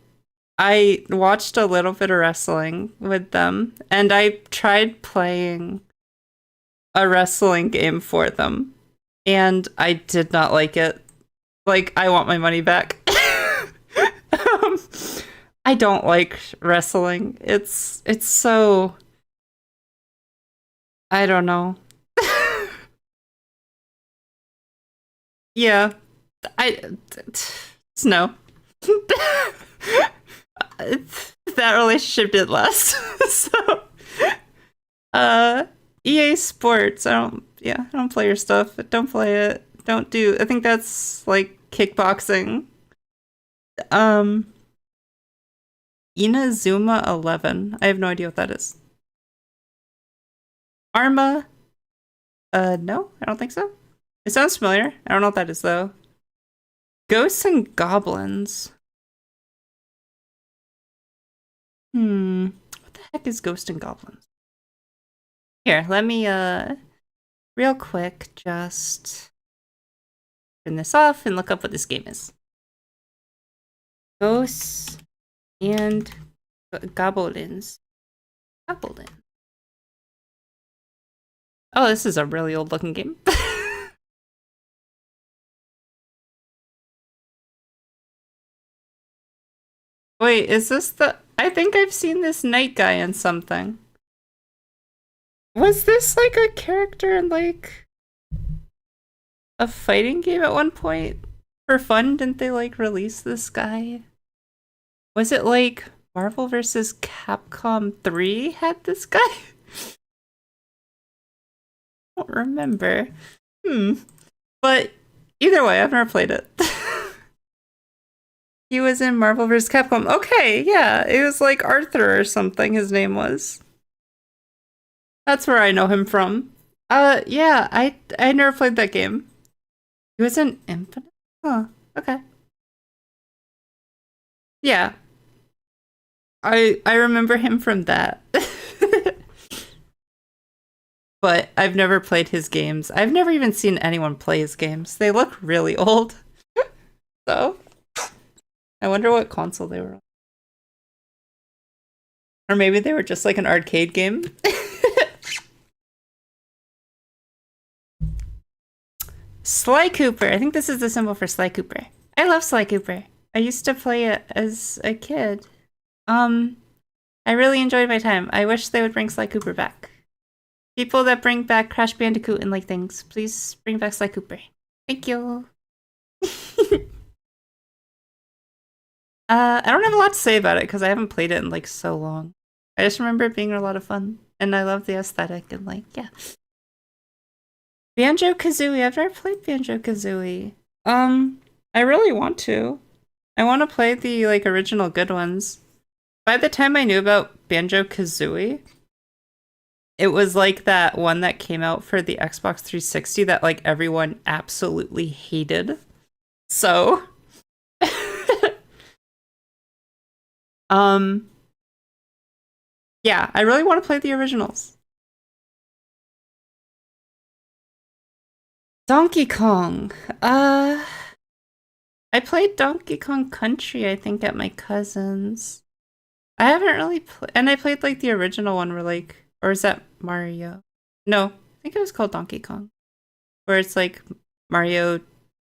I watched a little bit of wrestling with them, and I tried playing a wrestling game for them, and I did not like it. Like, I want my money back. um, I don't like wrestling. It's so, I don't know. Yeah, it's no. That relationship did last. So, uh, EA Sports. I don't play your stuff. Don't play it. Don't do. I think that's like kickboxing. Um, Inazuma 11. I have no idea what that is. Arma. No, I don't think so. It sounds familiar. I don't know what that is though. Ghosts and Goblins. What the heck is Ghost and Goblins? Here, let me real quick just turn this off and look up what this game is. Ghosts and Goblins. Goblin. Oh, this is a really old looking game. Wait, is this the... I think I've seen this knight guy in something. Was this like a character in like a fighting game at one point? For fun, didn't they like release this guy? Was it like Marvel vs. Capcom 3 had this guy? I don't remember. But either way, I've never played it. He was in Marvel vs. Capcom. Okay, yeah. It was like Arthur or something his name was. That's where I know him from. Yeah, I never played that game. He was in Infinite? Huh, okay. Yeah. I remember him from that. But I've never played his games. I've never even seen anyone play his games. They look really old. So, I wonder what console they were on. Or maybe they were just like an arcade game. Sly Cooper. I think this is the symbol for Sly Cooper. I love Sly Cooper. I used to play it as a kid. I really enjoyed my time. I wish they would bring Sly Cooper back. People that bring back Crash Bandicoot and like things, please bring back Sly Cooper. Thank you. I don't have a lot to say about it because I haven't played it in like so long. I just remember it being a lot of fun, and I love the aesthetic and like, yeah. Banjo-Kazooie. I've never played Banjo-Kazooie. I really want to. I want to play the like original good ones. By the time I knew about Banjo-Kazooie, it was like that one that came out for the Xbox 360 that like everyone absolutely hated. So, Yeah, I really want to play the originals. Donkey Kong. I played Donkey Kong Country, I think, at my cousin's. I haven't really played, and I played like the original one where like, or is that Mario? No, I think it was called Donkey Kong, where it's like Mario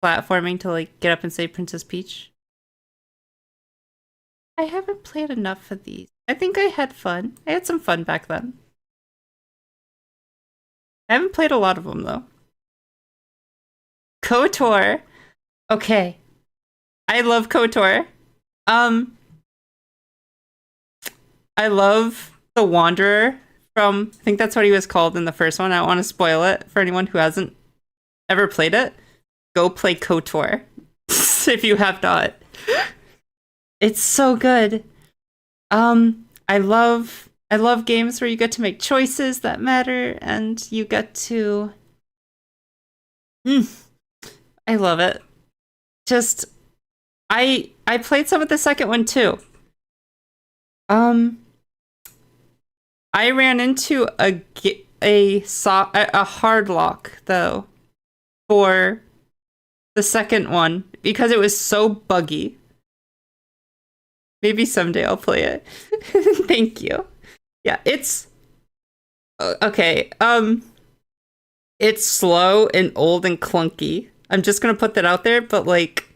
platforming to like get up and save Princess Peach. I haven't played enough of these. I think I had fun. I had some fun back then. I haven't played a lot of them though. KOTOR. Okay. I love KOTOR. Um, I love the Wanderer from, I think that's what he was called in the first one. I don't want to spoil it for anyone who hasn't ever played it. Go play KOTOR if you have not. It's so good. I love games where you get to make choices that matter and you get to I love it. Just I played some of the second one too. Um I ran into a hard lock though for the second one because it was so buggy. Maybe someday I'll play it. Thank you. Yeah, it's okay. It's slow and old and clunky. I'm just gonna put that out there, but like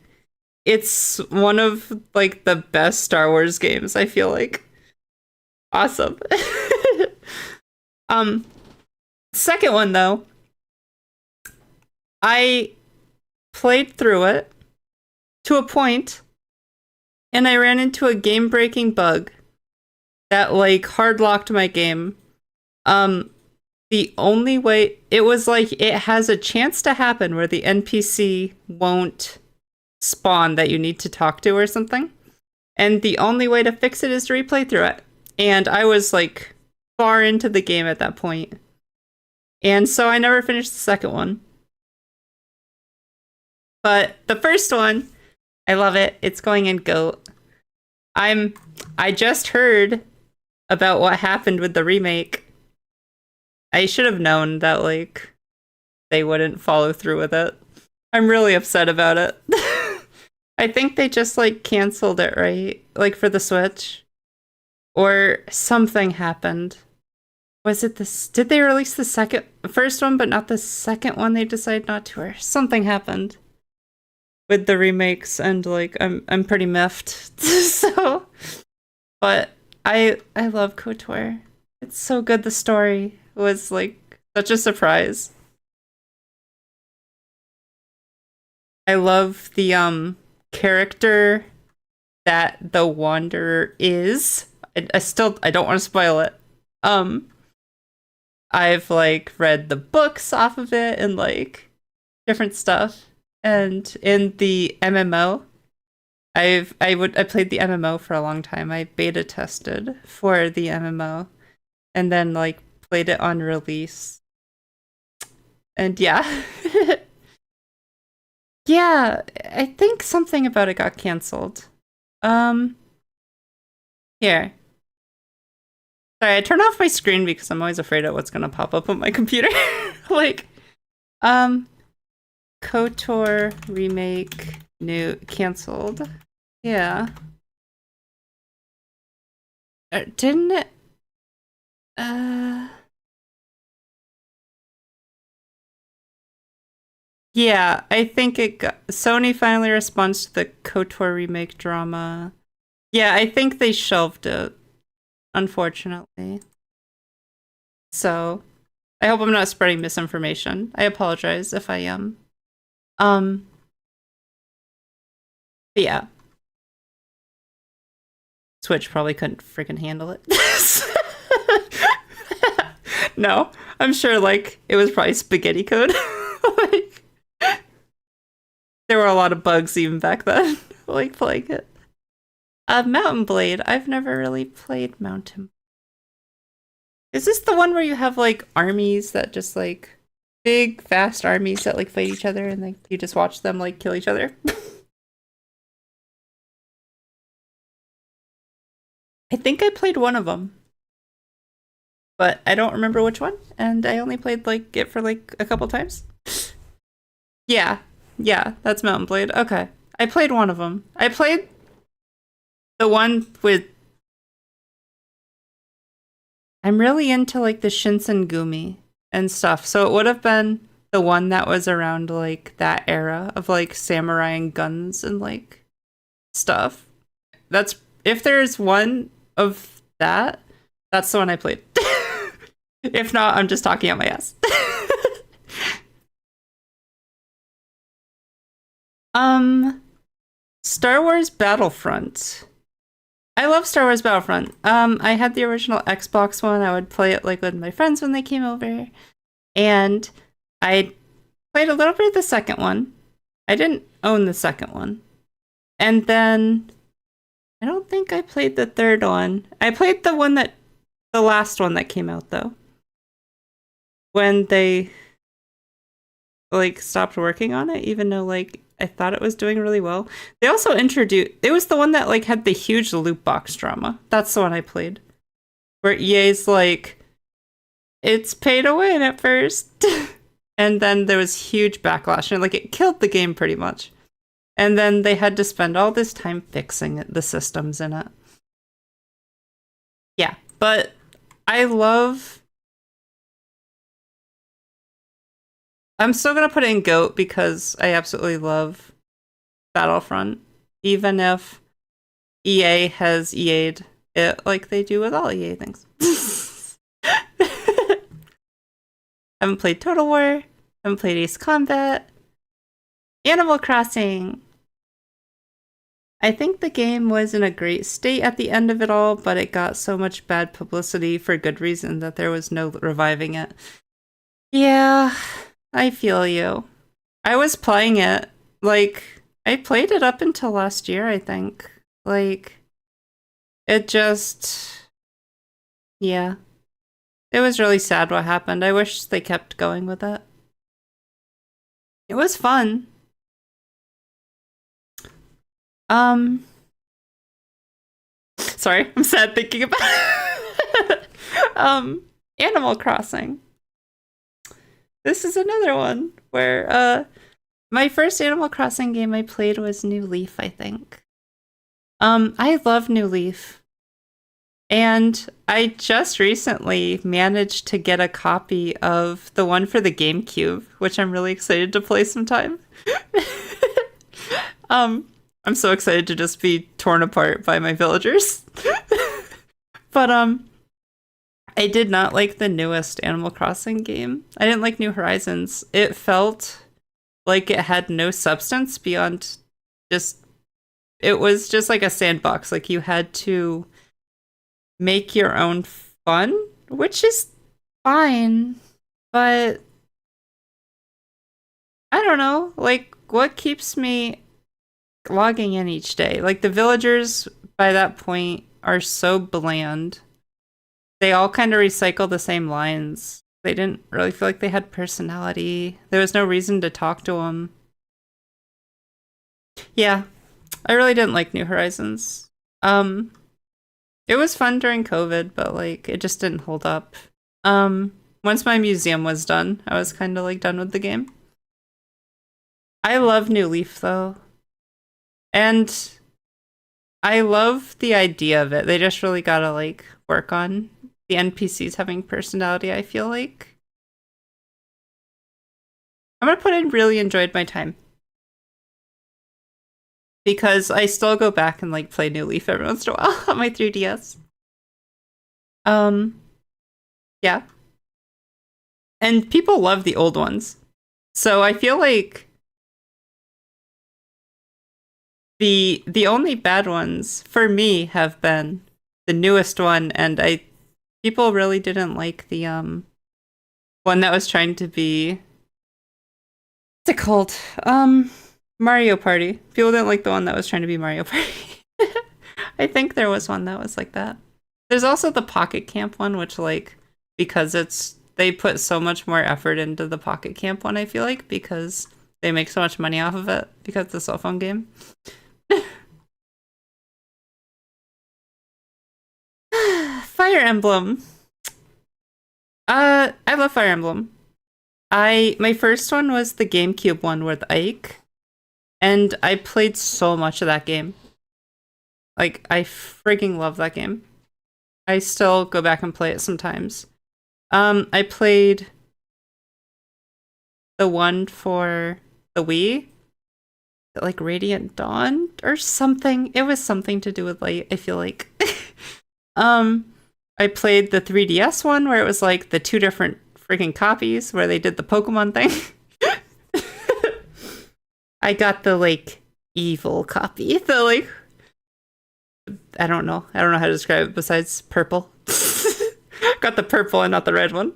it's one of like the best Star Wars games, I feel like. Awesome. um Second one though, I played through it to a point and I ran into a game-breaking bug that like hard locked my game. Um the only way it was like it has a chance to happen where the NPC won't spawn that you need to talk to or something. And the only way to fix it is to replay through it. And I was like far into the game at that point. And so I never finished the second one. But the first one, I love it. It's going in GOAT. I just heard about what happened with the remake. I should have known that like they wouldn't follow through with it. I'm really upset about it. I think they just like canceled it, right? Like for the Switch. Or something happened. Was it this? Did they release the first one, but not the second one? They decided not to, or something happened with the remakes, and like I'm pretty miffed. So, but I love KOTOR. It's so good. The story was like such a surprise. I love the character that the Wanderer is. I don't want to spoil it. I've like read the books off of it and like different stuff. And in the MMO, I played the MMO for a long time. I beta tested for the MMO and then like played it on release. And yeah. Yeah, I think something about it got canceled. Um Here. Sorry, I turn off my screen because I'm always afraid of what's gonna pop up on my computer. Like, um, KOTOR remake new canceled. Yeah. Didn't it? Uh. Yeah, I think Sony finally responds to the KOTOR remake drama. Yeah, I think they shelved it, unfortunately. So, I hope I'm not spreading misinformation. I apologize if I am. Um, but yeah. Switch probably couldn't freaking handle it. No, I'm sure like it was probably spaghetti code. Like there were a lot of bugs even back then, like playing it. Mountain Blade. I've never really played Mountain. Is this the one where you have like armies that just like big, fast armies that like fight each other and like you just watch them like kill each other? I think I played one of them. but I don't remember which one, and I only played like it for like a couple times. Yeah, yeah, that's Mountain Blade. Okay, I played one of them. I played the one with. I'm really into like the Shinsengumi and stuff, so it would have been the one that was around like that era of like samurai and guns and like stuff. That's if there's one of that, that's the one I played. If not, I'm just talking out my ass. Star Wars Battlefront. I love Star Wars Battlefront. I had the original Xbox one. I would play it like with my friends when they came over. And I played a little bit of the second one. I didn't own the second one. And then I don't think I played the third one. I played the last one that came out though. When they like stopped working on it, even though like I thought it was doing really well. They also introduced it was the one that like had the huge loot box drama. That's the one I played. Where EA's like it's pay to win at first. And then there was huge backlash and like it killed the game pretty much. And then they had to spend all this time fixing the systems in it. Yeah, but I love I'm still gonna put it in GOAT because I absolutely love Battlefront, even if EA has EA'd it like they do with all EA things. Haven't played Total War, haven't played Ace Combat, Animal Crossing. I think the game was in a great state at the end of it all, but it got so much bad publicity for good reason that there was no reviving it. Yeah, I feel you. I was playing it, like, I played it up until last year, I think. Like, it just... Yeah. It was really sad what happened. I wish they kept going with it. It was fun. Sorry, I'm sad thinking about it. Animal Crossing. This is another one where my first Animal Crossing game I played was New Leaf, I think. I love New Leaf. And I just recently managed to get a copy of the one for the GameCube, which I'm really excited to play sometime. I'm so excited to just be torn apart by my villagers. But I did not like the newest Animal Crossing game. I didn't like New Horizons. It felt like it had no substance beyond just it was just like a sandbox. Like you had to make your own fun, which is fine, but I don't know, like what keeps me logging in each day? Like the villagers by that point are so bland. They all kind of recycle the same lines. They didn't really feel like they had personality. There was no reason to talk to them. Yeah, I really didn't like New Horizons. It was fun during COVID, but like it just didn't hold up. Once my museum was done, I was kind of like done with the game. I love New Leaf though. And I love the idea of it. They just really gotta like work on the NPCs having personality, I feel like. I'm gonna put in really enjoyed my time. Because I still go back and like play New Leaf every once in a while on my 3DS. Yeah. And people love the old ones. So I feel like the only bad ones for me have been the newest one, and people really didn't like the one that was trying to be what's it called? Mario Party. People didn't like the one that was trying to be Mario Party. I think there was one that was like that. There's also the Pocket Camp one, which like because they put so much more effort into the Pocket Camp one, I feel like, because they make so much money off of it because it's a cell phone game. Fire Emblem. I love Fire Emblem. My first one was the GameCube one with Ike, and I played so much of that game. Like, I freaking love that game. I still go back and play it sometimes. I played the one for the Wii, like Radiant Dawn or something. It was something to do with light, I feel like. um, I played the 3DS one where it was like the two different freaking copies where they did the Pokemon thing. I got the like evil copy. The like I don't know. I don't know how to describe it besides purple. Got the purple and not the red one.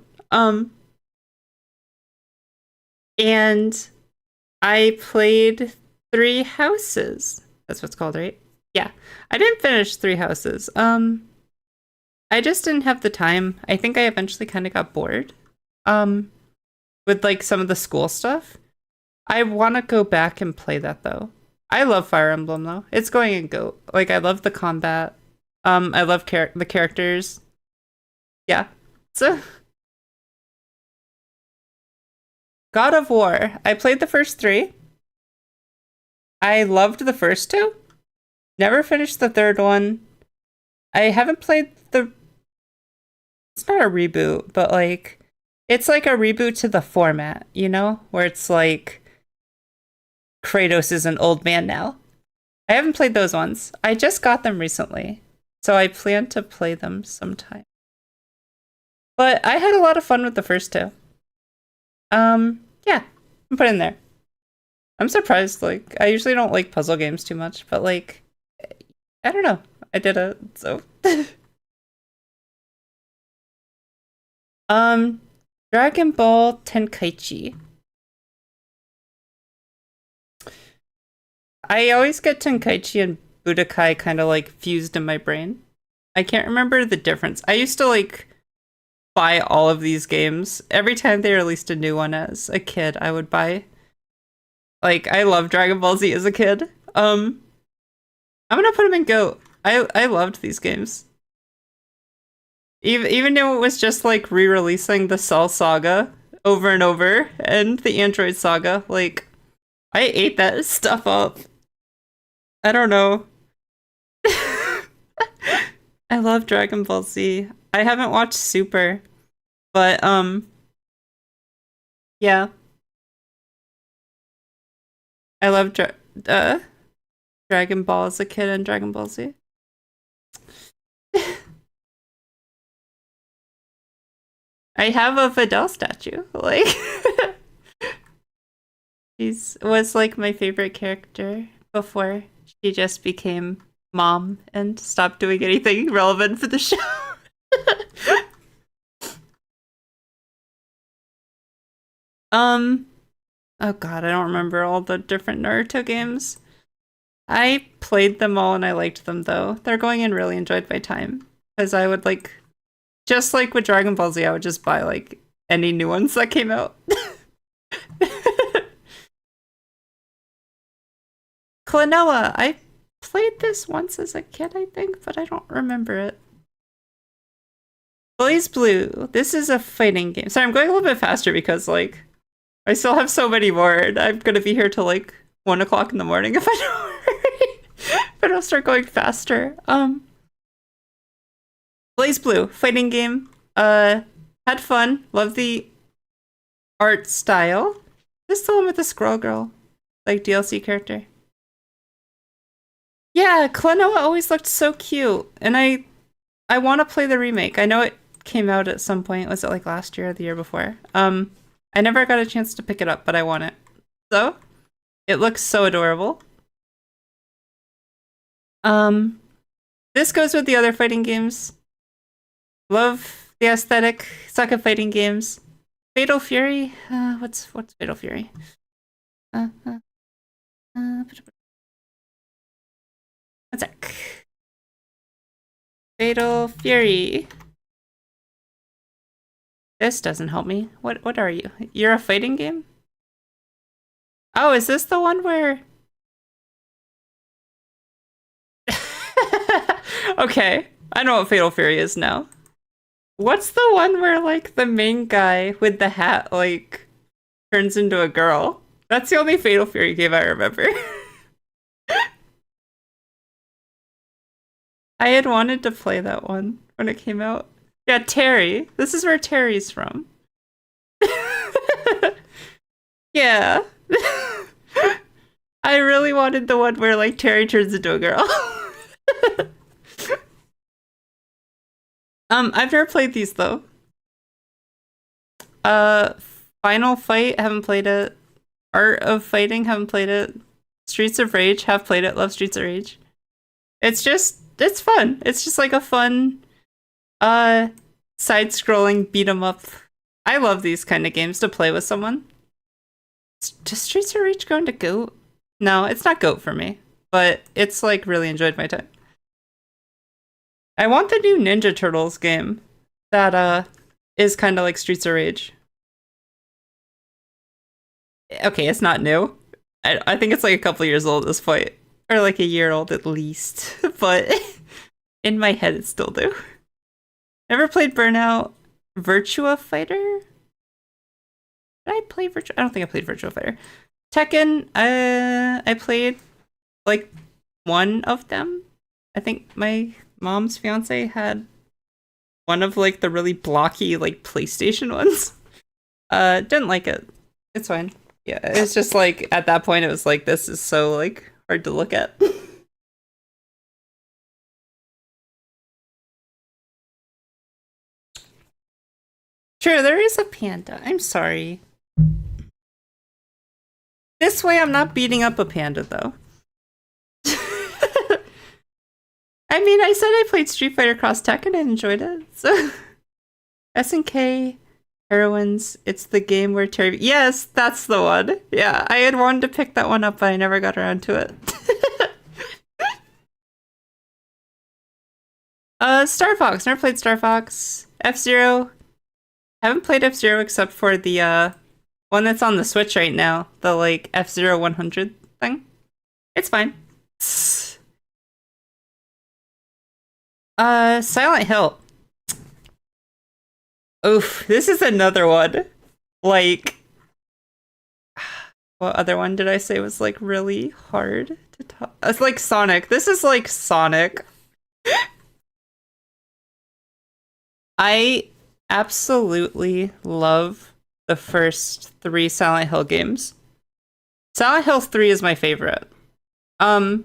And I played Three Houses. That's what's called, right? Yeah. I didn't finish Three Houses. I just didn't have the time. I think I eventually kind of got bored. Um, with like some of the school stuff. I want to go back and play that though. I love Fire Emblem though. It's going in GOAT. Like I love the combat. I love the characters. Yeah. So God of War. I played the first three. I loved the first two. Never finished the third one. I haven't played the. It's not a reboot, but like it's like a reboot to the format, you know, where it's like Kratos is an old man now. I haven't played those ones. I just got them recently, so I plan to play them sometime. But I had a lot of fun with the first two. Yeah, I'm put in there. I'm surprised. Like, I usually don't like puzzle games too much, but like, I don't know. I did it, so. um, Dragon Ball Tenkaichi. I always get Tenkaichi and Budokai kind of like fused in my brain. I can't remember the difference. I used to like buy all of these games. Every time they released a new one as a kid, I would buy. Like, I loved Dragon Ball Z as a kid. I'm gonna put them in GOAT. I loved these games. Even though it was just like re-releasing the Cell Saga over and over and the Android Saga, like I ate that stuff up. I don't know. I love Dragon Ball Z. I haven't watched Super, but yeah. I love Dragon Ball as a kid and Dragon Ball Z. I have a Videl statue. Like she's was like my favorite character before she just became mom and stopped doing anything relevant for the show. Oh god, I don't remember all the different Naruto games. I played them all and I liked them though. They're going in really enjoyed my time. Because I would like just like with Dragon Ball Z, I would just buy like any new ones that came out. Klonoa, I played this once as a kid, I think, but I don't remember it. Blaze Blue. This is a fighting game. Sorry, I'm going a little bit faster because like I still have so many more and I'm gonna be here till like 1 o'clock in the morning if I don't hurry. But I'll start going faster. Blaze Blue, fighting game. Had fun. Love the art style. This is the one with the Squirrel Girl, like DLC character. Yeah, Klonoa always looked so cute, and I want to play the remake. I know it came out at some point. Was it like last year or the year before? I never got a chance to pick it up, but I want it. So, it looks so adorable. This goes with the other fighting games. Love the aesthetic. Suck at fighting games. Fatal Fury. What's Fatal Fury? One sec. Fatal Fury. This doesn't help me. What are you? You're a fighting game? Oh, is this the one where... Okay. I know what Fatal Fury is now. What's the one where like the main guy with the hat like turns into a girl? That's the only Fatal Fury game I remember. I had wanted to play that one when it came out. Yeah, Terry. This is where Terry's from. Yeah. I really wanted the one where like Terry turns into a girl. I've never played these though. Uh, Final Fight, haven't played it. Art of Fighting, haven't played it. Streets of Rage, have played it. Love Streets of Rage. It's fun. It's just like a fun, uh, side-scrolling beat 'em up. I love these kind of games to play with someone. Does Streets of Rage go into GOAT? No, it's not GOAT for me, but it's like really enjoyed my time. I want the new Ninja Turtles game that is kind of like Streets of Rage. Okay, it's not new. I think it's like a couple years old at this point, or like a year old at least. But in my head, it's still new. Never played Burnout. Virtua Fighter? Did I play Virtua? I don't think I played Virtua Fighter. Tekken. I played like one of them. I think my mom's fiance had one of like the really blocky like PlayStation ones. Didn't like it. It's fine. Yeah, it's just like at that point it was like this is so like hard to look at. True, there is a panda. I'm sorry. This way I'm not beating up a panda though. I mean, I said I played Street Fighter Cross Tekken and enjoyed it. So SNK Heroines, it's the game where Terry. Yes, that's the one. Yeah, I had wanted to pick that one up, but I never got around to it. Star Fox. Never played Star Fox. F-Zero. Haven't played F-Zero except for the one that's on the Switch right now. The like F-Zero 100 thing. It's fine. Silent Hill. Oof, this is another one. Like, what other one did I say was like really hard to talk? It's like Sonic. This is like Sonic. I absolutely love the first three Silent Hill games. Silent Hill 3 is my favorite. Um,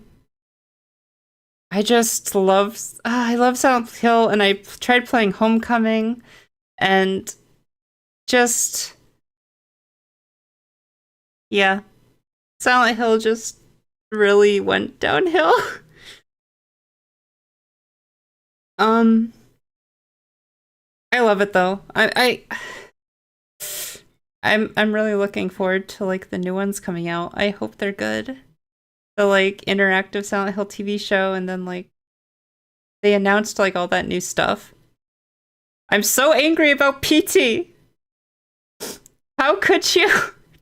I just love I love Silent Hill and I tried playing Homecoming and just yeah, Silent Hill just really went downhill. um I love it though. I'm really looking forward to like the new ones coming out. I hope they're good. The like interactive Silent Hill TV show and then like they announced like all that new stuff. I'm so angry about PT. How could you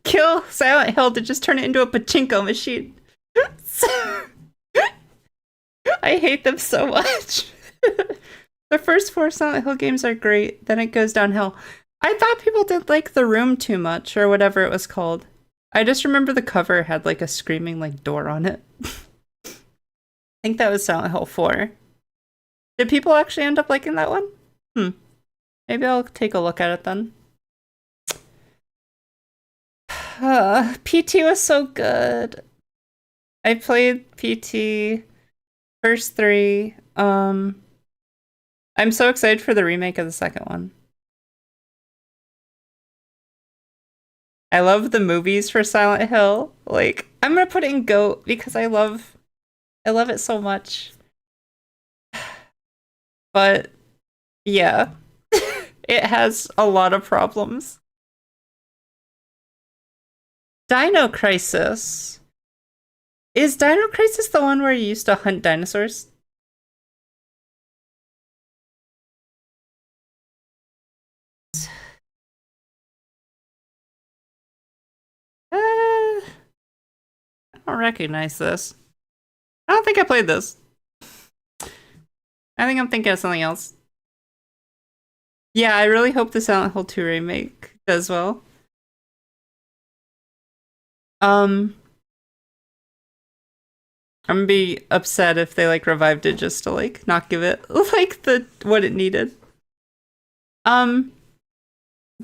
kill Silent Hill to just turn it into a pachinko machine? I hate them so much. The first four Silent Hill games are great, then it goes downhill. I thought people did like The Room too much, or whatever it was called. I just remember the cover had like a screaming like door on it. I think that was Silent Hill 4. Did people actually end up liking that one? Maybe I'll take a look at it then. PT was so good. I played PT first three. I'm so excited for the remake of the second one. I love the movies for Silent Hill. Like, I'm gonna put it in GOAT because I love it so much. But yeah, it has a lot of problems. Dino Crisis. Is Dino Crisis the one where you used to hunt dinosaurs? I don't recognize this. I don't think I played this. I think I'm thinking of something else. Yeah, I really hope the Silent Hill 2 remake does well. Um, I'm gonna be upset if they like revived it just to like not give it like the what it needed. Um,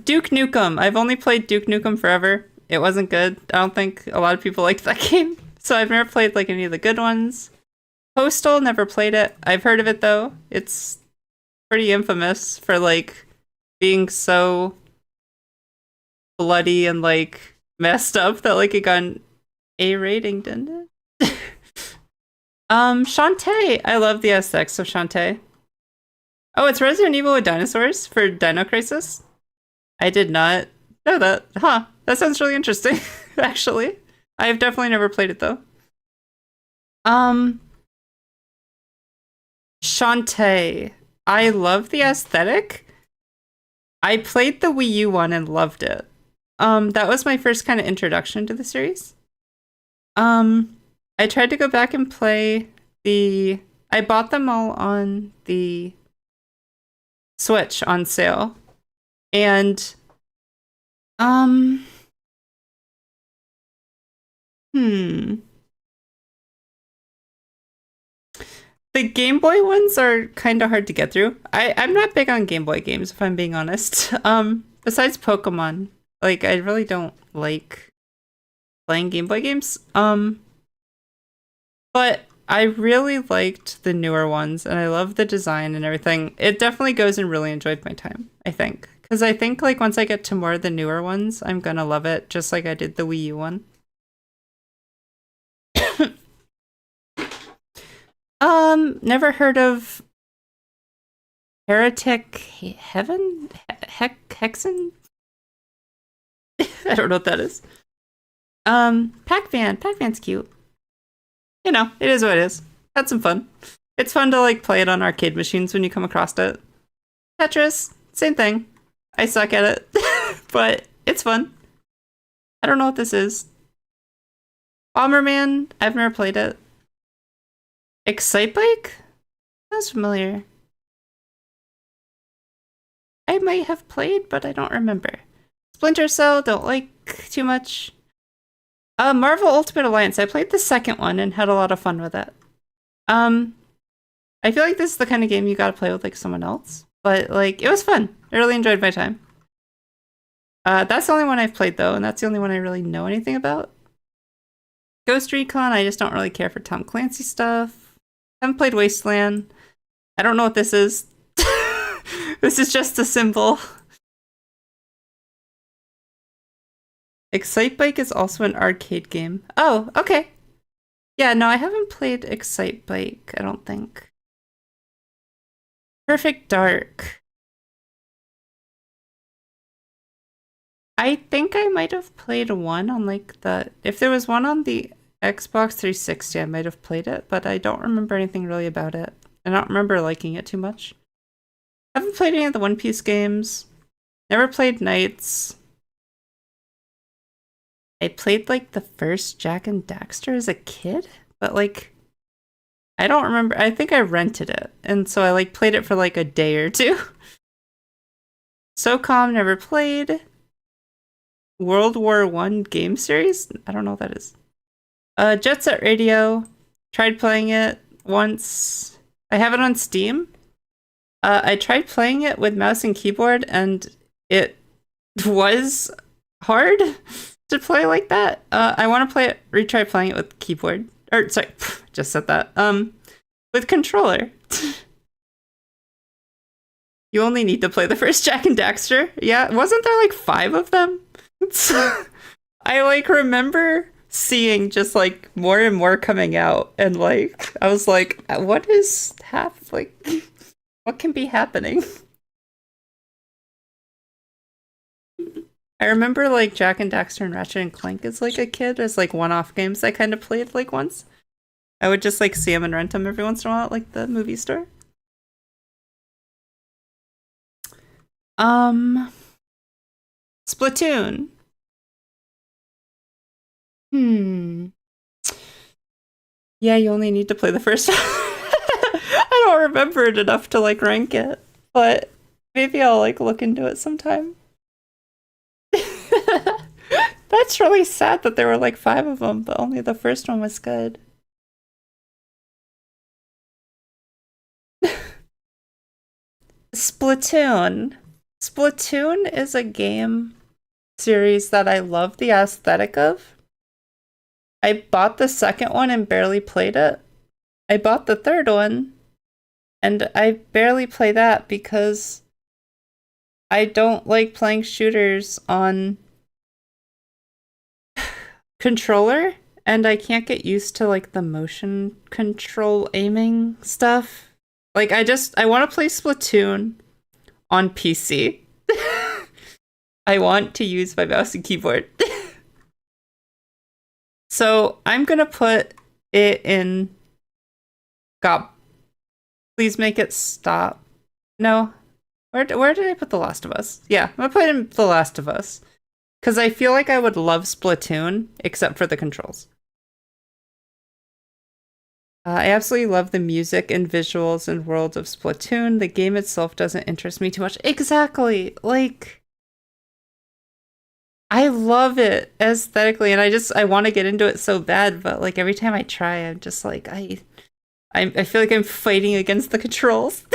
Duke Nukem. I've only played Duke Nukem Forever. It wasn't good. I don't think a lot of people liked that game. So I've never played like any of the good ones. Postal, never played it. I've heard of it though. It's pretty infamous for like being so bloody and like messed up that like it got an A rating, didn't it? Shantae. I love the aesthetics of Shantae. Oh, it's Resident Evil with dinosaurs for Dino Crisis? I did not know that. Huh. That sounds really interesting, actually. I've definitely never played it though. Um, Shantae. I love the aesthetic. I played the Wii U one and loved it. That was my first kind of introduction to the series. I tried to go back and play the I bought them all on the Switch on sale. And um hmm. The Game Boy ones are kind of hard to get through. I'm not big on Game Boy games, if I'm being honest. Besides Pokemon, like I really don't like playing Game Boy games. But I really liked the newer ones, and I love the design and everything. It definitely goes and really enjoyed my time, I think. Because I think like once I get to more of the newer ones, I'm gonna love it, just like I did the Wii U one. Never heard of Heretic Heaven? Hexen? I don't know what that is. Pac-Man. Pac-Man's cute. You know, it is what it is. Had some fun. It's fun to like play it on arcade machines when you come across it. Tetris, same thing. I suck at it, but it's fun. I don't know what this is. Bomberman, I've never played it. Excitebike? Sounds familiar. I might have played, but I don't remember. Splinter Cell, don't like too much. Marvel Ultimate Alliance, I played the second one and had a lot of fun with it. I feel like this is the kind of game you gotta play with like someone else. But like, it was fun. I really enjoyed my time. That's the only one I've played though, and that's the only one I really know anything about. Ghost Recon, I just don't really care for Tom Clancy stuff. Haven't played Wasteland. I don't know what this is. This is just a symbol. Excitebike is also an arcade game. Oh, okay. Yeah, no, I haven't played Excitebike, I don't think. Perfect Dark. I think I might have played one on like if there was one on the Xbox 360, I might have played it, but I don't remember anything really about it. I don't remember liking it too much. I haven't played any of the One Piece games. Never played Knights. I played like the first Jack and Daxter as a kid, but like I don't remember. I think I rented it, and so I like played it for like a day or two. SOCOM never played. World War One game series? I don't know what that is. Jet Set Radio. Tried playing it once. I have it on Steam. I tried playing it with mouse and keyboard, and it was hard to play like that. I want to retry playing it with keyboard. Or, sorry, just said that. With controller. You only need to play the first Jack and Daxter. Yeah, wasn't there like 5 of them? I like remember seeing just like more and more coming out, and like I was like, what is what can be happening? I remember like Jack and Daxter and Ratchet and Clank as like a kid as like one-off games I kind of played like once. I would just like see them and rent them every once in a while at like the movie store. Splatoon. Yeah, you only need to play the first one. I don't remember it enough to like rank it, but Maybe I'll like look into it sometime. That's really sad that there were like 5 of them, but only the first one was good. Splatoon. Splatoon is a game series that I love the aesthetic of. I bought the second one and barely played it. I bought the third one and I barely play that because I don't like playing shooters on controller and I can't get used to like the motion control aiming stuff. Like I want to play Splatoon on PC. I want to use my mouse and keyboard. So I'm gonna put it in God. Please make it stop. No. Where did I put The Last of Us? Yeah, I'm gonna put it in The Last of Us. Because I feel like I would love Splatoon, except for the controls. I absolutely love the music and visuals and world of Splatoon. The game itself doesn't interest me too much. Exactly! Like, I love it aesthetically, and I want to get into it so bad, but like every time I try, I'm just like, I feel like I'm fighting against the controls.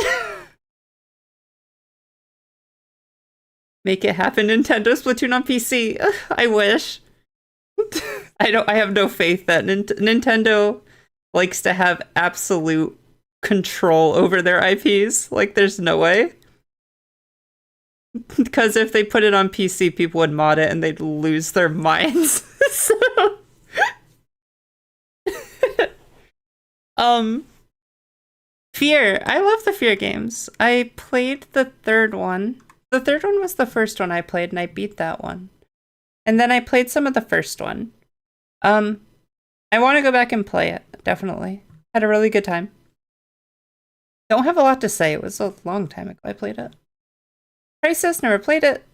Make it happen, Nintendo Splatoon on PC. Ugh, I wish. I have no faith that Nintendo likes to have absolute control over their IPs. Like, there's no way. Because if they put it on PC, people would mod it and they'd lose their minds. So... Fear. I love the Fear games. I played the third one. The third one was the first one I played, and I beat that one. And then I played some of the first one. I want to go back and play it, definitely. Had a really good time. Don't have a lot to say. It was a long time ago I played it. Crisis, never played it.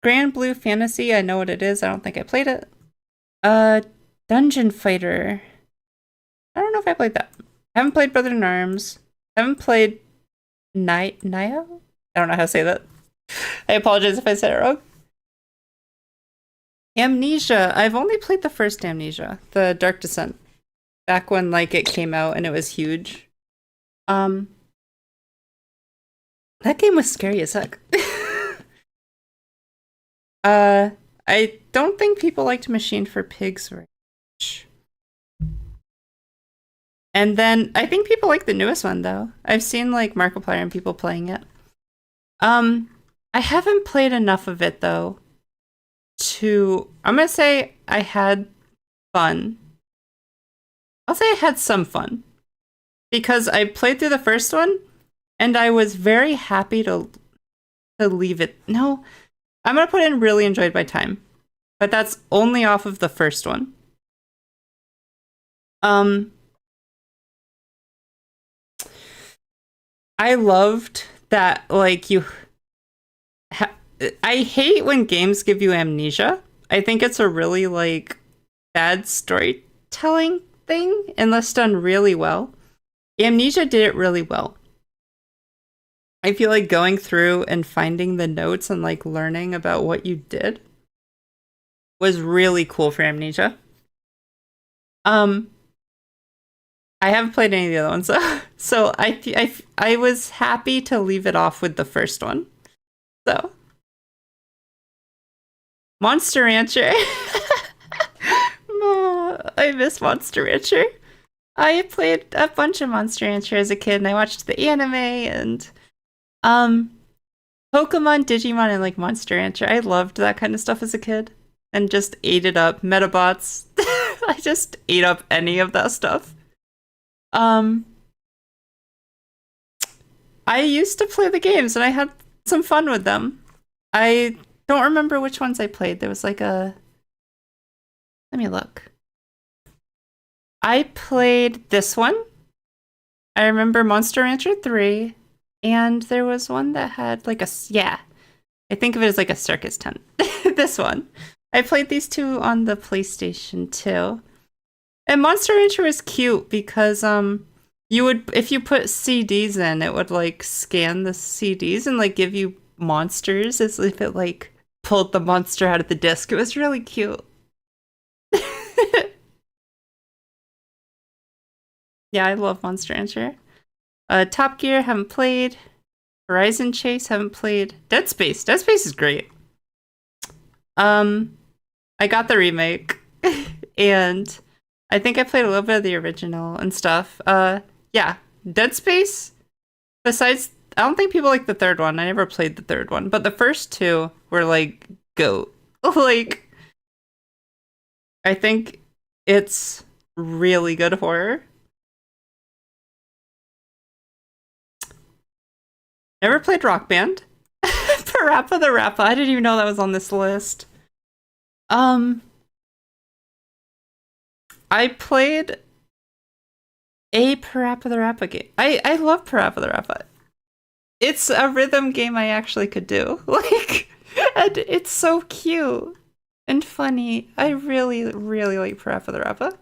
Grand Blue Fantasy, I know what it is. I don't think I played it. Dungeon Fighter. I don't know if I played that. Haven't played Brother in Arms. Haven't played Naya? I don't know how to say that. I apologize if I said it wrong. Amnesia. I've only played the first Amnesia, the Dark Descent. Back when like it came out and it was huge. That game was scary as heck. I don't think people liked Machine for Pigs very much. And then I think people like the newest one though. I've seen like Markiplier and people playing it. I haven't played enough of it though I'm gonna say I had fun. I'll say I had some fun. Because I played through the first one and I was very happy to leave it. No, I'm gonna put in really enjoyed my time. But that's only off of the first one. I loved that, like, I hate when games give you amnesia. I think it's a really, like, bad storytelling thing, unless done really well. Amnesia did it really well. I feel like going through and finding the notes and, like, learning about what you did was really cool for Amnesia. I haven't played any of the other ones, so I was happy to leave it off with the first one. So, Monster Rancher. Oh, I miss Monster Rancher. I played a bunch of Monster Rancher as a kid, and I watched the anime and Pokemon, Digimon, and like Monster Rancher. I loved that kind of stuff as a kid, and just ate it up. Metabots. I just ate up any of that stuff. I used to play the games and I had some fun with them. I don't remember which ones I played. There was like let me look. I played this one. I remember Monster Rancher 3, and there was one that had like I think of it as like a circus tent. This one. I played these two on the PlayStation 2. And Monster Rancher was cute because you would, if you put CDs in, it would like scan the CDs and like give you monsters as if it like pulled the monster out of the disc. It was really cute. Yeah, I love Monster Rancher. Top Gear, haven't played. Horizon Chase, haven't played. Dead Space. Dead Space is great. I got the remake, and I think I played a little bit of the original and stuff. Yeah, Dead Space. Besides, I don't think people like the third one. I never played the third one, but the first two were like GOAT. Like, I think it's really good horror. Never played Rock Band. Parappa the Rappa. I didn't even know that was on this list. I played a Parappa the Rappa game. I love Parappa the Rappa. It's a rhythm game I actually could do. Like, and it's so cute and funny. I really, really like Parappa the Rappa.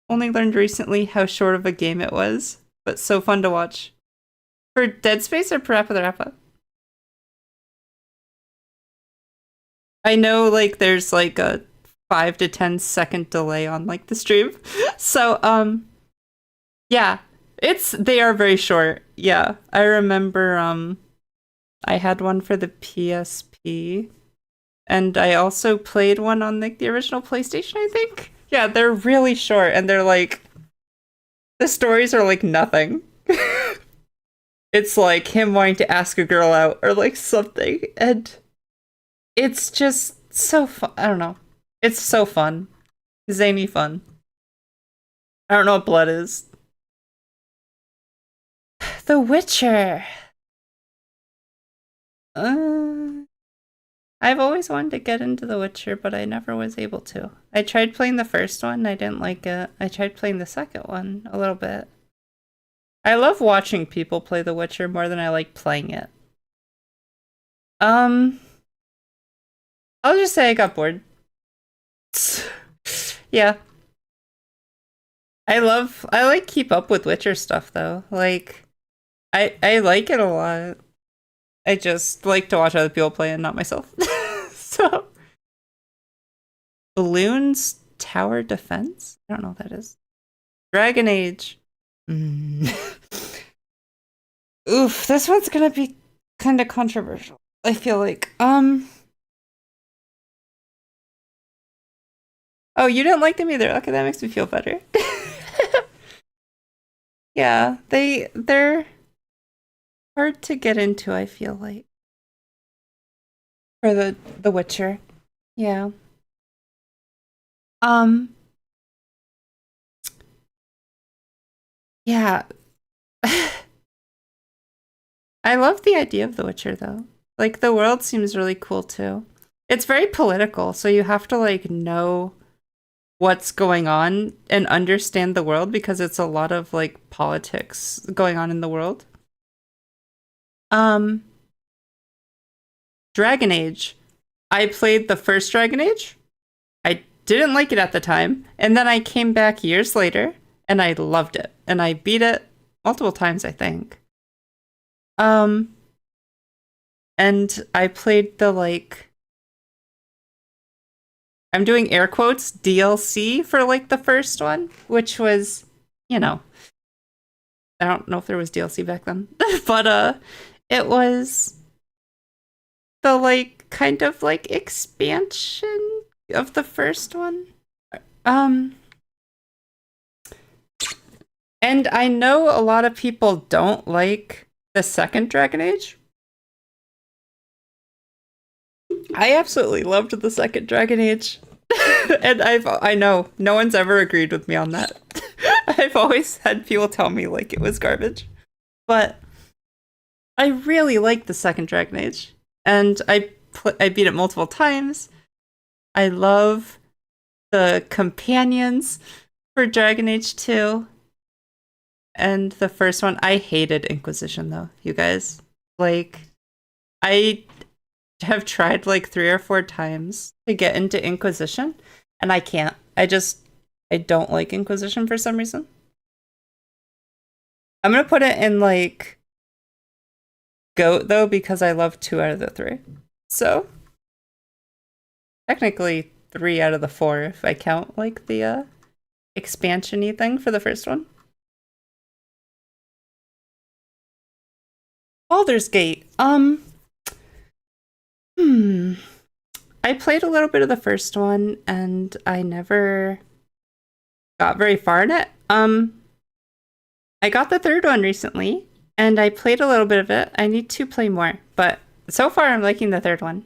Only learned recently how short of a game it was, but so fun to watch. For Dead Space or Parappa the Rappa? I know like there's like a 5 to 10 second delay on like the stream. So yeah, they are very short. Yeah. I remember I had one for the PSP, and I also played one on like the original PlayStation, I think. Yeah, they're really short, and they're like the stories are like nothing. It's like him wanting to ask a girl out or like something, and it's just so fun. I don't know. It's so fun. Zany fun. I don't know what blood is. The Witcher. I've always wanted to get into The Witcher, but I never was able to. I tried playing the first one, I didn't like it. I tried playing the second one a little bit. I love watching people play The Witcher more than I like playing it. I'll just say I got bored. Yeah. I like Keep Up with Witcher stuff though. Like I like it a lot. I just like to watch other people play and not myself. So Balloons Tower Defense? I don't know what that is. Dragon Age. Oof, this one's gonna be kind of controversial. I feel like. Oh, you didn't like them either. Okay, that makes me feel better. Yeah, they're hard to get into, I feel like. For the Witcher. Yeah. Yeah. I love the idea of The Witcher though. Like the world seems really cool too. It's very political, so you have to like know what's going on and understand the world because it's a lot of like politics going on in the world. Dragon Age. I played the first Dragon Age. I didn't like it at the time, and then I came back years later and I loved it. And I beat it multiple times, I think. And I played the like I'm doing air quotes DLC for like the first one, which was, you know, I don't know if there was DLC back then, but it was the like kind of like expansion of the first one. And I know a lot of people don't like the second Dragon Age. I absolutely loved the second Dragon Age. And I know no one's ever agreed with me on that. I've always had people tell me like it was garbage. But I really liked the second Dragon Age. And I beat it multiple times. I love the companions for Dragon Age 2. And the first one, I hated Inquisition though, you guys. Like, I have tried like 3 or 4 times to get into Inquisition, and I can't. I don't like Inquisition for some reason. I'm gonna put it in like GOAT though, because I love 2 out of the 3. So technically 3 out of the 4 if I count like the expansion-y thing for the first one. Baldur's Gate. I played a little bit of the first one and I never got very far in it. I got the third one recently and I played a little bit of it. I need to play more, but so far I'm liking the third one.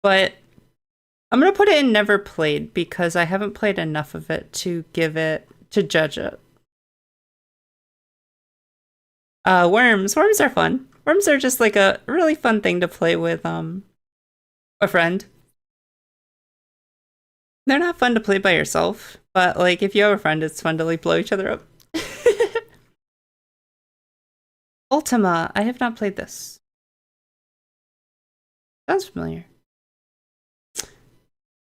But I'm gonna put it in never played because I haven't played enough of it to judge it. Worms. Worms are fun. Worms are just like a really fun thing to play with a friend. They're not fun to play by yourself, but like if you have a friend, it's fun to like blow each other up. Ultima. I have not played this. Sounds familiar.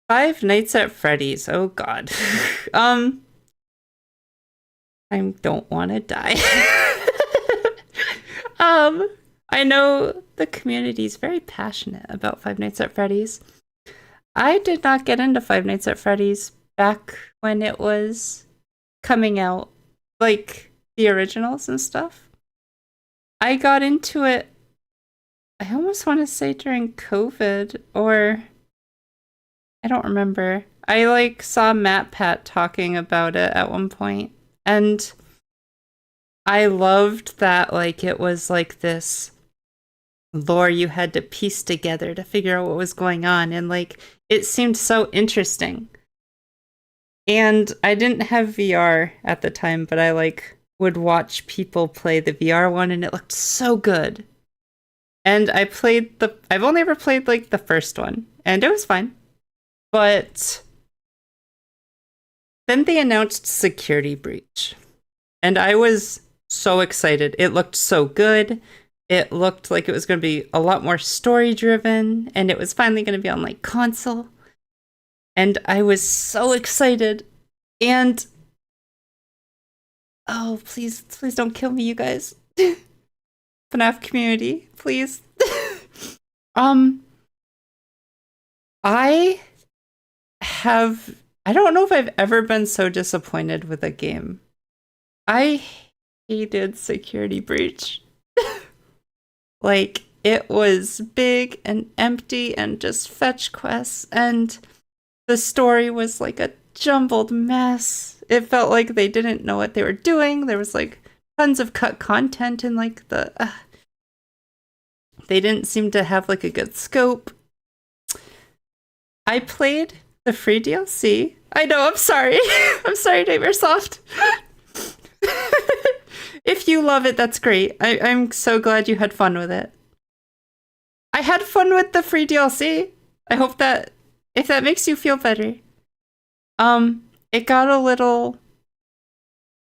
Five Nights at Freddy's. Oh god. I don't want to die. I know the community is very passionate about Five Nights at Freddy's. I did not get into Five Nights at Freddy's back when it was coming out, like the originals and stuff. I got into it, I almost want to say during COVID, or I don't remember. I like saw MatPat talking about it at one point, and I loved that like it was like this lore you had to piece together to figure out what was going on, and like it seemed so interesting. And I didn't have VR at the time, but I like would watch people play the VR one and it looked so good. And I've only ever played like the first one and it was fine. But then they announced Security Breach. And I was so excited. It looked so good. It looked like it was going to be a lot more story driven and it was finally going to be on like console. And I was so excited. And oh, please don't kill me, you guys. FNAF community, please. I don't know if I've ever been so disappointed with a game. I hated Security Breach. Like, it was big and empty and just fetch quests, and the story was like a jumbled mess. It felt like they didn't know what they were doing. There was like tons of cut content and like they didn't seem to have like a good scope. I played the free DLC. I know, I'm sorry. I'm sorry, Nightmaresoft. If you love it, that's great. I'm so glad you had fun with it. I had fun with the free DLC. I hope that if that makes you feel better. It got a little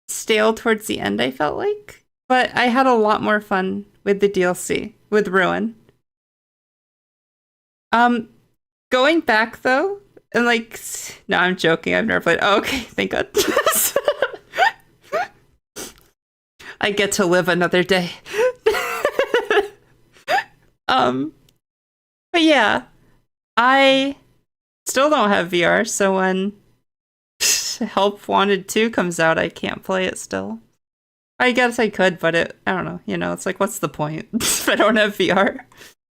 stale towards the end, I felt like. But I had a lot more fun with the DLC, with Ruin. Going back though, and like, no, I'm joking, I've never played. Oh, okay, thank God. I get to live another day. But yeah, I still don't have VR, so when Help Wanted 2 comes out, I can't play it still. I guess I could, but I don't know, it's like, what's the point if I don't have VR?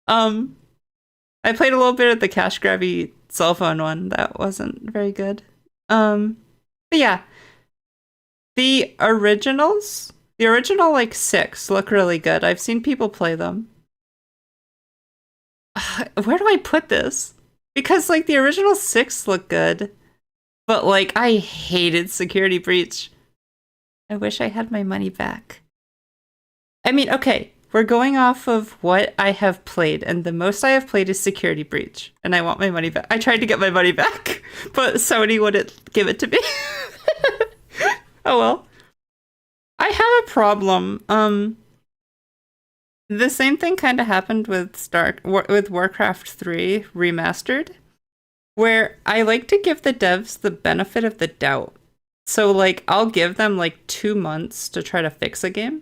I played a little bit of the cash grabby cell phone one. That wasn't very good. But yeah, the original like 6 look really good. I've seen people play them. Where do I put this? Because like the original 6 look good, but like I hated Security Breach. I wish I had my money back. I mean, okay, we're going off of what I have played, and the most I have played is Security Breach, and I want my money back. I tried to get my money back, but Sony wouldn't give it to me. Oh well. I have a problem. The same thing kind of happened with Warcraft 3 Remastered, where I like to give the devs the benefit of the doubt. So like I'll give them like 2 months to try to fix a game.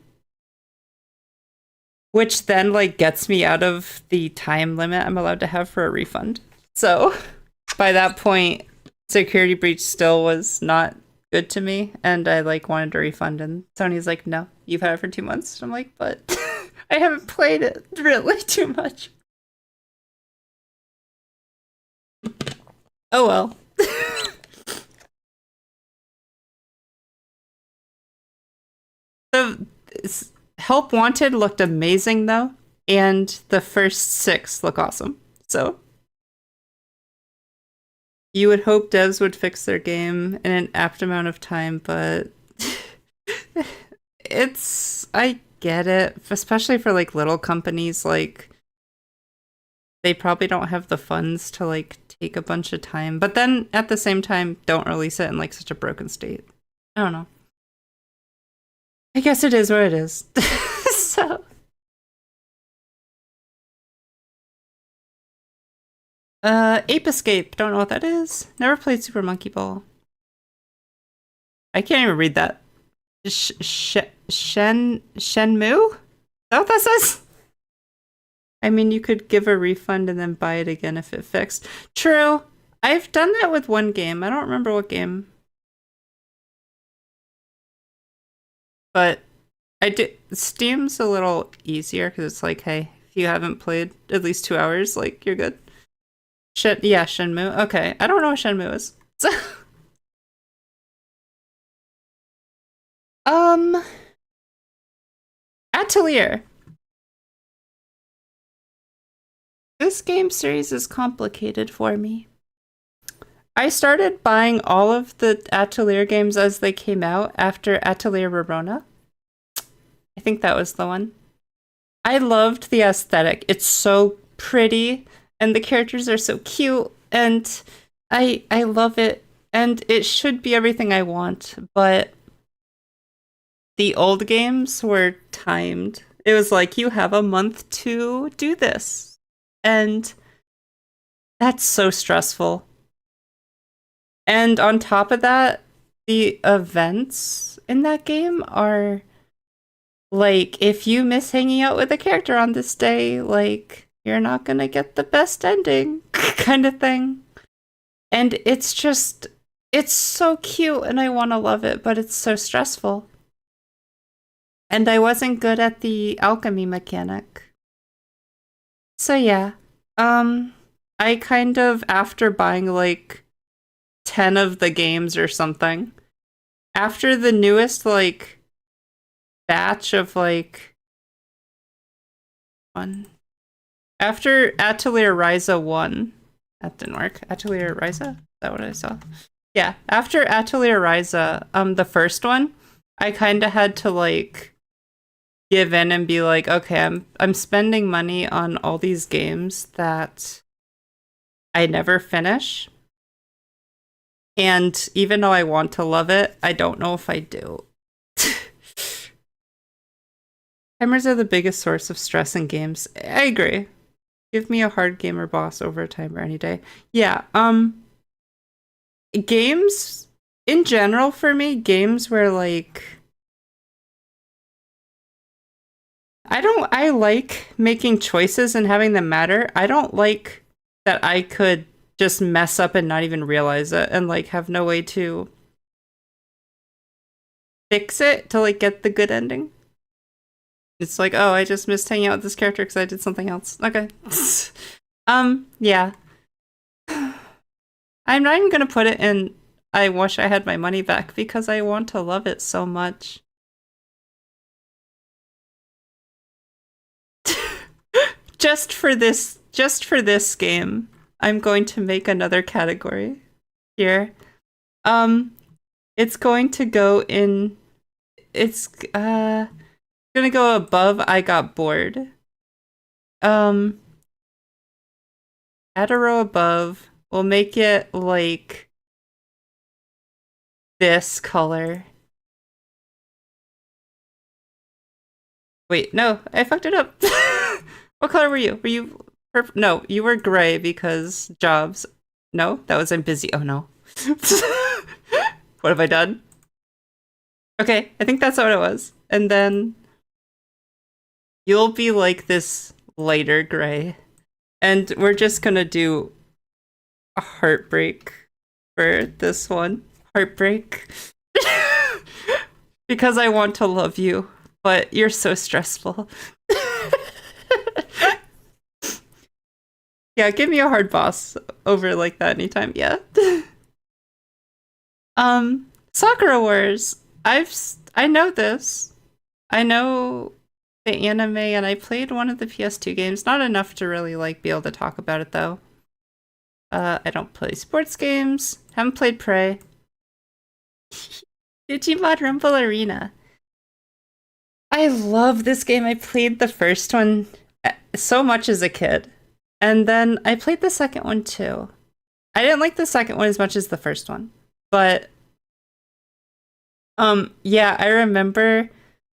which then like gets me out of the time limit I'm allowed to have for a refund. So by that point, security breach still was not good to me, and I like wanted a refund, and Sony's like, no, you've had it for 2 months. I'm like, but I haven't played it really too much. Oh well. The Help Wanted looked amazing though, and the first 6 look awesome. So you would hope devs would fix their game in an apt amount of time, but I get it, especially for like little companies, like they probably don't have the funds to like take a bunch of time, but then at the same time, don't release it in like such a broken state. I don't know. I guess it is what it is. So. Ape Escape. Don't know what that is. Never played Super Monkey Ball. I can't even read that. Shenmue? Is that what that says? I mean, you could give a refund and then buy it again if it fixed. True. I've done that with one game. I don't remember what game. But I did. Steam's a little easier because it's like, hey, if you haven't played at least 2 hours, like, you're good. Yeah, Shenmue. Okay, I don't know what Shenmue is. Atelier. This game series is complicated for me. I started buying all of the Atelier games as they came out after Atelier Rorona. I think that was the one. I loved the aesthetic. It's so pretty, and the characters are so cute, and I love it, and it should be everything I want, but the old games were timed. It was like, you have a month to do this, and that's so stressful. And on top of that, the events in that game are like, if you miss hanging out with a character on this day, like, you're not gonna get the best ending kind of thing. And it's just, it's so cute and I want to love it, but it's so stressful. And I wasn't good at the alchemy mechanic. So yeah, I kind of, after buying like 10 of the games or something, after the newest like batch of like after Atelier Ryza 1, that didn't work. Atelier Ryza? Is that what I saw? Yeah, after Atelier Ryza, the first one, I kind of had to like give in and be like, okay, I'm spending money on all these games that I never finish. And even though I want to love it, I don't know if I do. Timers are the biggest source of stress in games. I agree. Give me a hard gamer boss over a timer any day. Yeah, games in general for me, games where like I like making choices and having them matter. I don't like that I could just mess up and not even realize it and like have no way to fix it to like get the good ending. It's like, oh, I just missed hanging out with this character because I did something else. Okay. Yeah. I'm not even gonna put it in I wish I had my money back because I want to love it so much. Just for this game, I'm going to make another category here. It's going to go in, it's gonna go above I got bored. Add a row above. We'll make it like this color. Wait, no, I fucked it up. What color were you? Were you purple? No, you were gray because jobs. No, that was I'm busy. Oh no. What have I done? Okay, I think that's what it was. And then You'll be like this lighter gray. And we're just gonna do a heartbreak for this one. Heartbreak. Because I want to love you, but you're so stressful. Yeah, give me a hard boss over like that anytime. Yeah. Sakura Wars. I know this. I know the anime, and I played one of the PS2 games. Not enough to really like be able to talk about it though. I don't play sports games. Haven't played Prey. Digimon Rumble Arena. I love this game. I played the first one so much as a kid. And then I played the second one too. I didn't like the second one as much as the first one. But yeah, I remember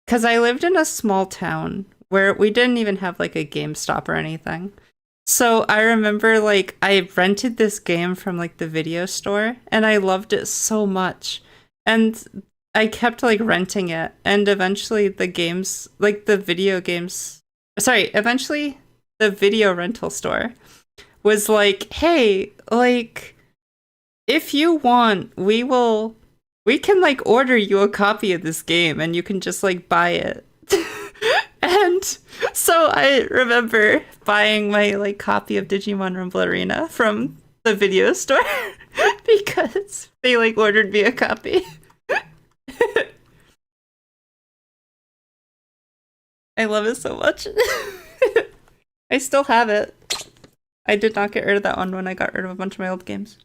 because I lived in a small town where we didn't even have like a GameStop or anything. So I remember like I rented this game from like the video store and I loved it so much. And I kept like renting it, and eventually eventually the video rental store was like, hey, like, if you want, we can like order you a copy of this game and you can just like buy it. And so I remember buying my like copy of Digimon Rumble Arena from the video store because they like ordered me a copy. I love it so much. I still have it. I did not get rid of that one when I got rid of a bunch of my old games.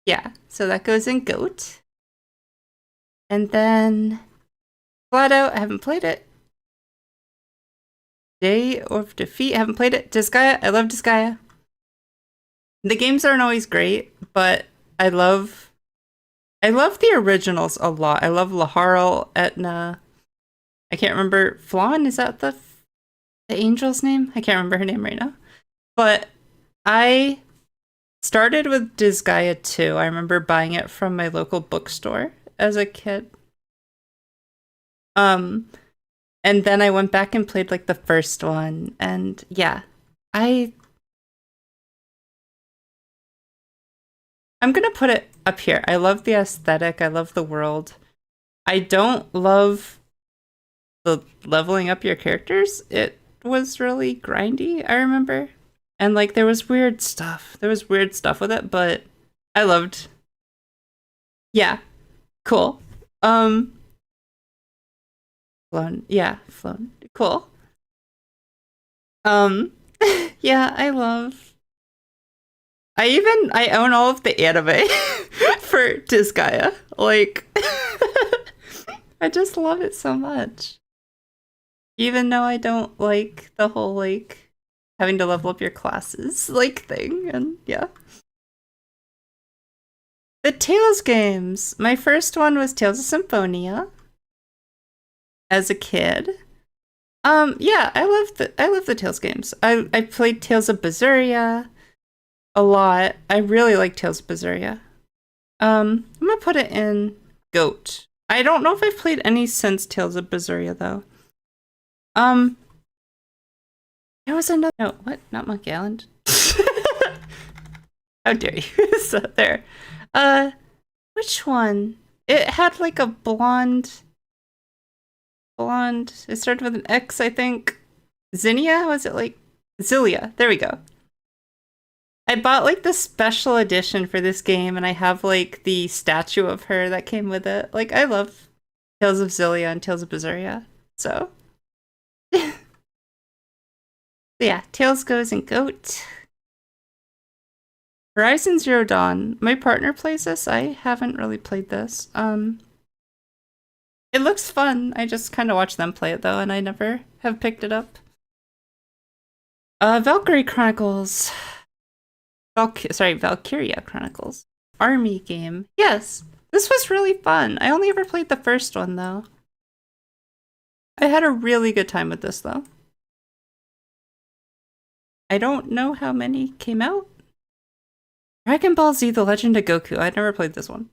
Yeah, so that goes in GOAT. And then Flat Out, I haven't played it. Day of Defeat, I haven't played it. Disgaea, I love Disgaea. The games aren't always great, but I love the originals a lot. I love Laharl, Etna. I can't remember Flan, is that the angel's name? I can't remember her name right now. But I started with Disgaea 2. I remember buying it from my local bookstore as a kid. And then I went back and played like the first one, and yeah, I'm gonna put it up here. I love the aesthetic, I love the world. I don't love the leveling up your characters. It was really grindy, I remember. And like there was weird stuff. There was weird stuff with it, but I loved. Yeah. Cool. Flown. Yeah, flown. Cool. Yeah, I own all of the anime for Disgaea. Like I just love it so much. Even though I don't like the whole like having to level up your classes like thing, and yeah. The Tales games. My first one was Tales of Symphonia as a kid. Yeah, I love the Tales games. I played Tales of Berseria a lot. I really like Tales of Berseria. I'm gonna put it in GOAT. I don't know if I've played any since Tales of Berseria though. There was another. No, what? Not Monkey Island. How dare you? So there. Which one? It had like a blonde. It started with an X, I think. Zinnia? Was it like Zilia? There we go. I bought like the special edition for this game, and I have like the statue of her that came with it. Like I love Tales of Zilia and Tales of Berseria. So yeah, Tales goes in GOAT. Horizon Zero Dawn. My partner plays this. I haven't really played this. It looks fun. I just kind of watch them play it though, and I never have picked it up. Valkyrie Chronicles. Valkyria Chronicles. Army game. Yes, this was really fun. I only ever played the first one though. I had a really good time with this though. I don't know how many came out. Dragon Ball Z: The Legend of Goku. I'd never played this one.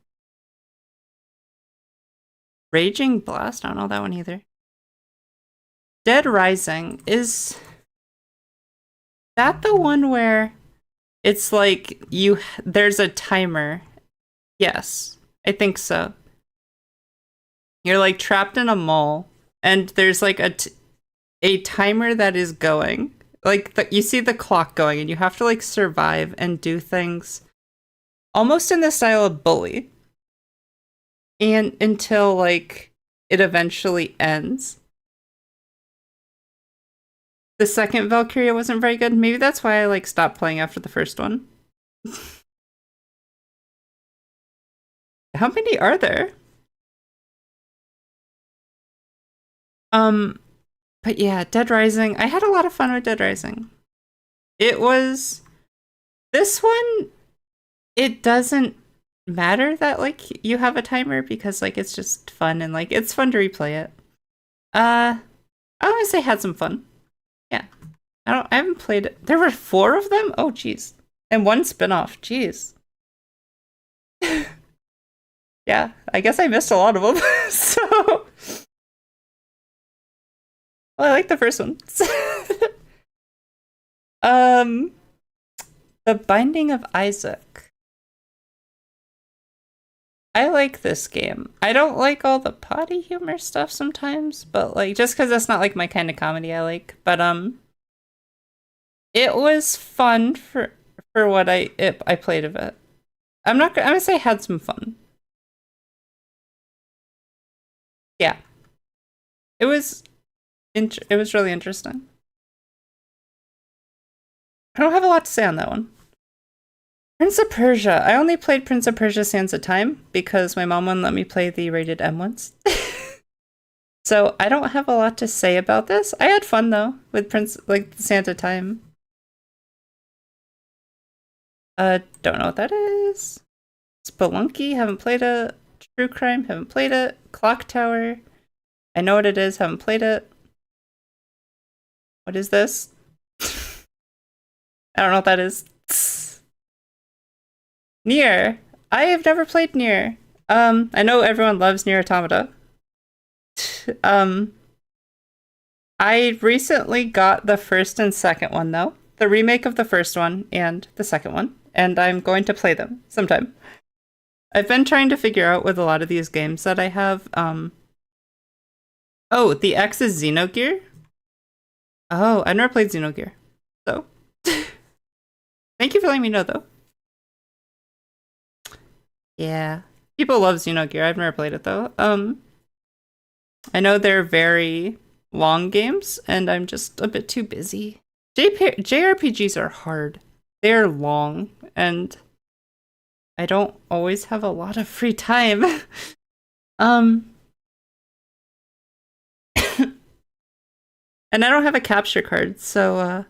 Raging Blast. I don't know that one either. Dead Rising. Is that the one where it's like there's a timer? Yes, I think so. You're like trapped in a mall and there's like a timer that is going. Like you see the clock going and you have to like survive and do things almost in the style of Bully. And until like it eventually ends. The second Valkyria wasn't very good. Maybe that's why I like stopped playing after the first one. How many are there? But yeah, Dead Rising. I had a lot of fun with Dead Rising. It was this one, it doesn't matter that like you have a timer because like it's just fun and like it's fun to replay it. I would say had some fun. Yeah. I haven't played it. There were 4 of them? Oh jeez. And 1 spin-off. Jeez. Yeah, I guess I missed a lot of them. So well, I like the first one. The Binding of Isaac. I like this game. I don't like all the potty humor stuff sometimes, but like just because that's not like my kind of comedy I like. But it was fun for what I played of it. I'm gonna say I had some fun. Yeah. It was really interesting. I don't have a lot to say on that one. Prince of Persia. I only played Prince of Persia Sands of Time because my mom wouldn't let me play the rated M ones. So I don't have a lot to say about this. I had fun though with Sands of Time. Don't know what that is. Spelunky, haven't played it. True Crime, haven't played it. Clock Tower. I know what it is, haven't played it. What is this? I don't know what that is. Nier. I have never played Nier. I know everyone loves Nier Automata. I recently got the first and second one though. The remake of the first one and the second one. And I'm going to play them sometime. I've been trying to figure out with a lot of these games that I have, oh, the X is Xenogear? Oh, I've never played Xenogear. So, thank you for letting me know, though. Yeah. People love Xenogear. I've never played it, though. I know they're very long games, and I'm just a bit too busy. JRPGs are hard. They're long, and I don't always have a lot of free time. And I don't have a capture card, so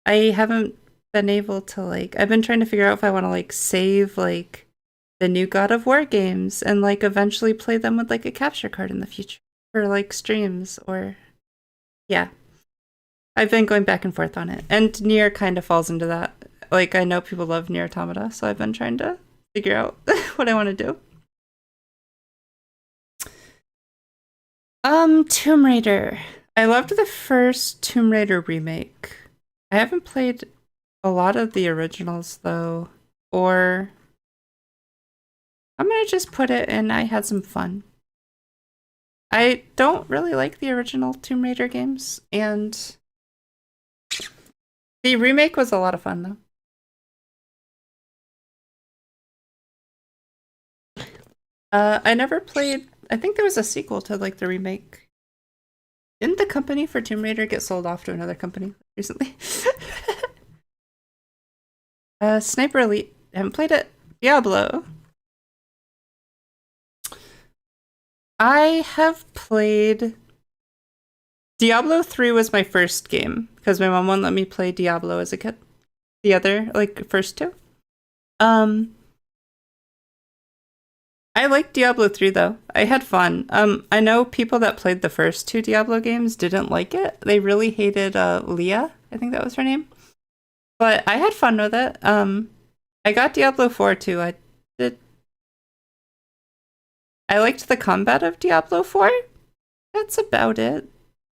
I haven't been able to like I've been trying to figure out if I want to like save like the new God of War games and like eventually play them with like a capture card in the future for like streams or yeah. I've been going back and forth on it. And Nier kind of falls into that. Like I know people love Nier Automata, so I've been trying to figure out what I want to do. Tomb Raider. I loved the first Tomb Raider remake. I haven't played a lot of the originals though, or I'm gonna just put it in I had some fun. I don't really like the original Tomb Raider games, and the remake was a lot of fun though. I never played, I think there was a sequel to like the remake. Didn't the company for Tomb Raider get sold off to another company recently? Sniper Elite, haven't played it. Diablo. I have played Diablo 3 was my first game because my mom wouldn't let me play Diablo as a kid. The other, like, first 2. I liked Diablo 3 though. I had fun. I know people that played the first 2 Diablo games didn't like it. They really hated Leah. I think that was her name. But I had fun with it. I got Diablo 4 too. Did I liked the combat of Diablo 4. That's about it.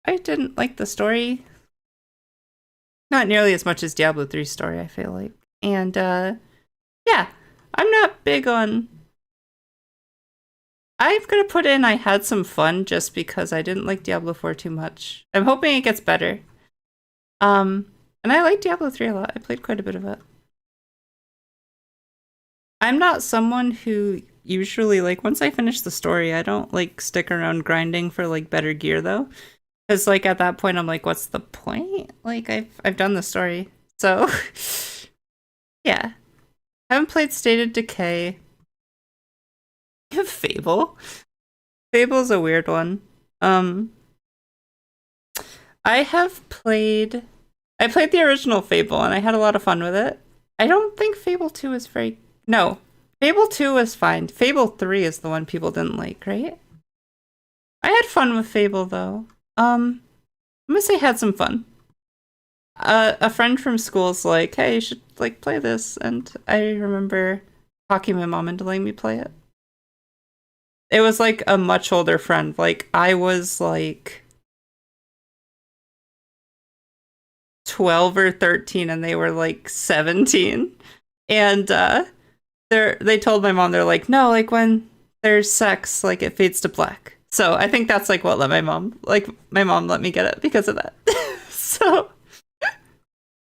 I didn't like the story. Not nearly as much as Diablo 3's story, I feel like. And yeah, I'm not big on... I'm gonna put in I had some fun just because I didn't like Diablo 4 too much. I'm hoping it gets better. And I like Diablo 3 a lot. I played quite a bit of it. I'm not someone who usually, like, once I finish the story, I don't, like, stick around grinding for, like, better gear, though. Because, like, at that point, I'm like, what's the point? Like, I've done the story. So, yeah. Haven't played State of Decay. Fable. Fable's a weird one. I played the original Fable, and I had a lot of fun with it. I don't think Fable 2 is very... No. Fable 2 was fine. Fable 3 is the one people didn't like, right? I had fun with Fable, though. I'm gonna say had some fun. A friend from school's like, hey, you should, like, play this, and I remember talking my mom into letting me play it. It was, like, a much older friend. Like, I was, like... 12 or 13 and they were like 17, and they told my mom, they're like, no, like when there's sex, like it fades to black. So I think that's like what let my mom let me get it because of that. So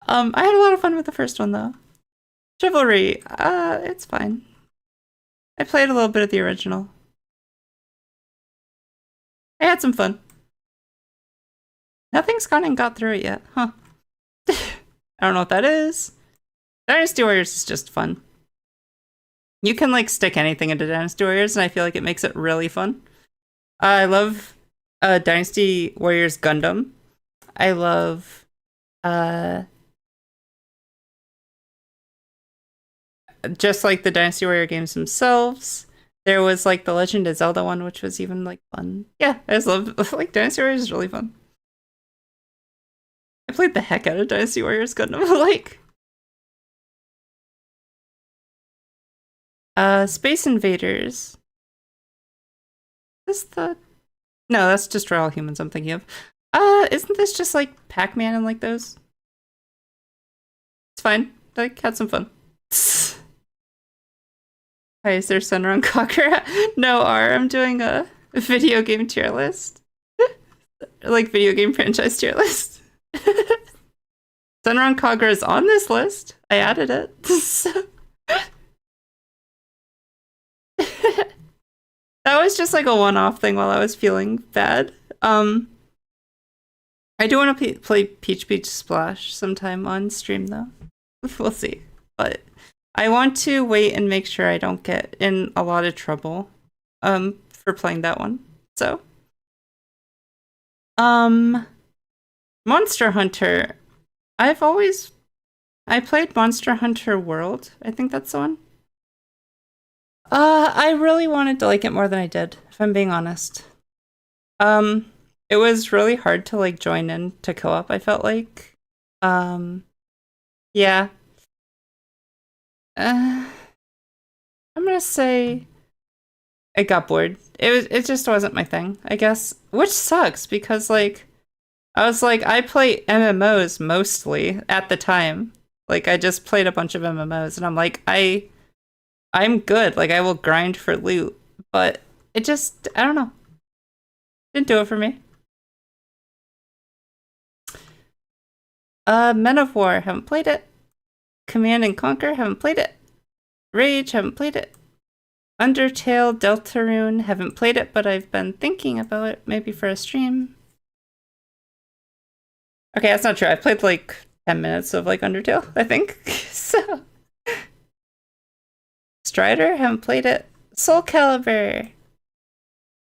I had a lot of fun with the first one though. Chivalry, it's fine. I played a little bit of the original. I had some fun. Nothing's gone and got through it yet, huh? I don't know what that is. Dynasty Warriors is just fun. You can, like, stick anything into Dynasty Warriors, and I feel like it makes it really fun. I love Dynasty Warriors Gundam. I love just, like, the Dynasty Warrior games themselves. There was, like, the Legend of Zelda one, which was even, like, fun. Yeah, I just love, like, Dynasty Warriors is really fun. I played the heck out of Dynasty Warriors Gundam, like... Space Invaders. Is the... No, that's just for all humans I'm thinking of. Isn't this just like Pac-Man and like those? It's fine. Like, had some fun. Hi, is there Sunrun Conquer? No, I'm doing a video game tier list. Like, video game franchise tier list. Sunrun Conquer is on this list. I added it. That was just like a one-off thing while I was feeling bad. I do want to play Peach Beach Splash sometime on stream though. We'll see. But I want to wait and make sure I don't get in a lot of trouble for playing that one. So Monster Hunter. I played Monster Hunter World. I think that's the one. I really wanted to like it more than I did, if I'm being honest. It was really hard to like join in to co-op, I felt like. Yeah. I'm gonna say I got bored. It just wasn't my thing, I guess. Which sucks because like I was like, I play MMOs mostly at the time. Like I just played a bunch of MMOs and I'm like, I'm good. Like, I will grind for loot. But it just, I don't know. Didn't do it for me. Men of War, haven't played it. Command and Conquer, haven't played it. Rage, haven't played it. Undertale, Deltarune, haven't played it, but I've been thinking about it, maybe for a stream. Okay, that's not true. I played like 10 minutes of like Undertale, I think. So... Strider, haven't played it. Soul Calibur.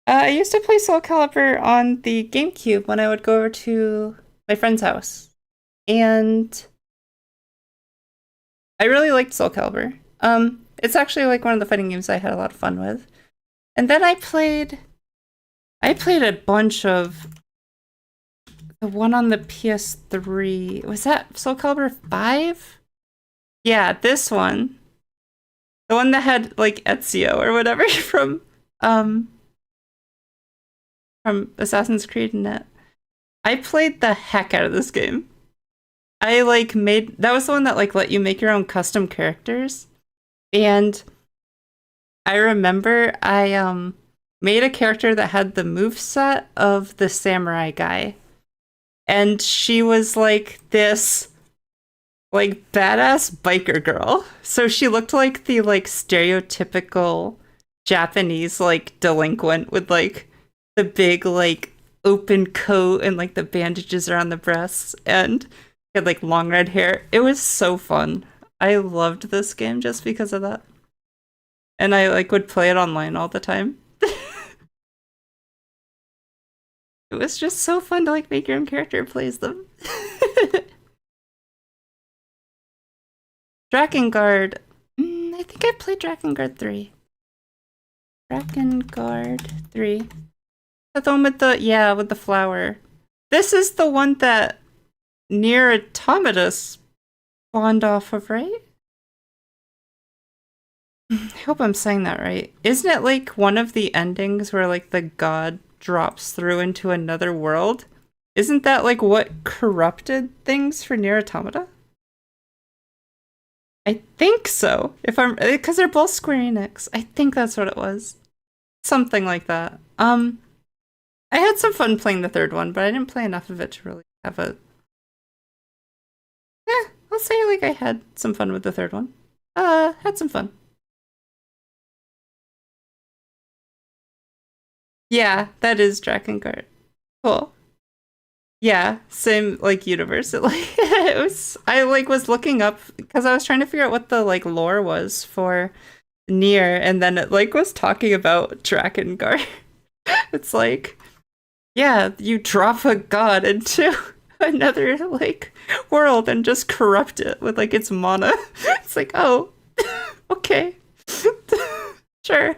I used to play Soul Calibur on the GameCube when I would go over to my friend's house. And I really liked Soul Calibur. It's actually like one of the fighting games I had a lot of fun with. And then I played a bunch of The one on the PS3. Was that Soul Calibur 5? Yeah, this one. The one that had like Ezio or whatever from Assassin's Creed Net. I played the heck out of this game. I like made that was the one that like let you make your own custom characters. And I remember I made a character that had the moveset of the samurai guy. And she was like this like badass biker girl. So she looked like the like stereotypical Japanese like delinquent with like the big like open coat and like the bandages around the breasts and had like long red hair. It was so fun. I loved this game just because of that. And I like would play it online all the time. It was just so fun to like make your own character and plays them. Drakengard. I think I played Drakengard 3. Drakengard 3. That's the one with the, yeah, with the flower. This is the one that Nier Automata spawned off of, right? I hope I'm saying that right. Isn't it like one of the endings where like the god drops through into another world? Isn't that like what corrupted things for Nier Automata? I think so. If I'm because they're both Square Enix. I think that's what it was. Something like that. I had some fun playing the third one, but I didn't play enough of it to really have a I'll say like I had some fun with the third one. Had some fun. Yeah, that is Drakengard. Cool. Yeah, same like universe. It, like it was I like was looking up because I was trying to figure out what the like lore was for Nier and then it like was talking about Drakengard. It's like yeah, you drop a god into another like world and just corrupt it with like its mana. It's like, oh, okay. Sure.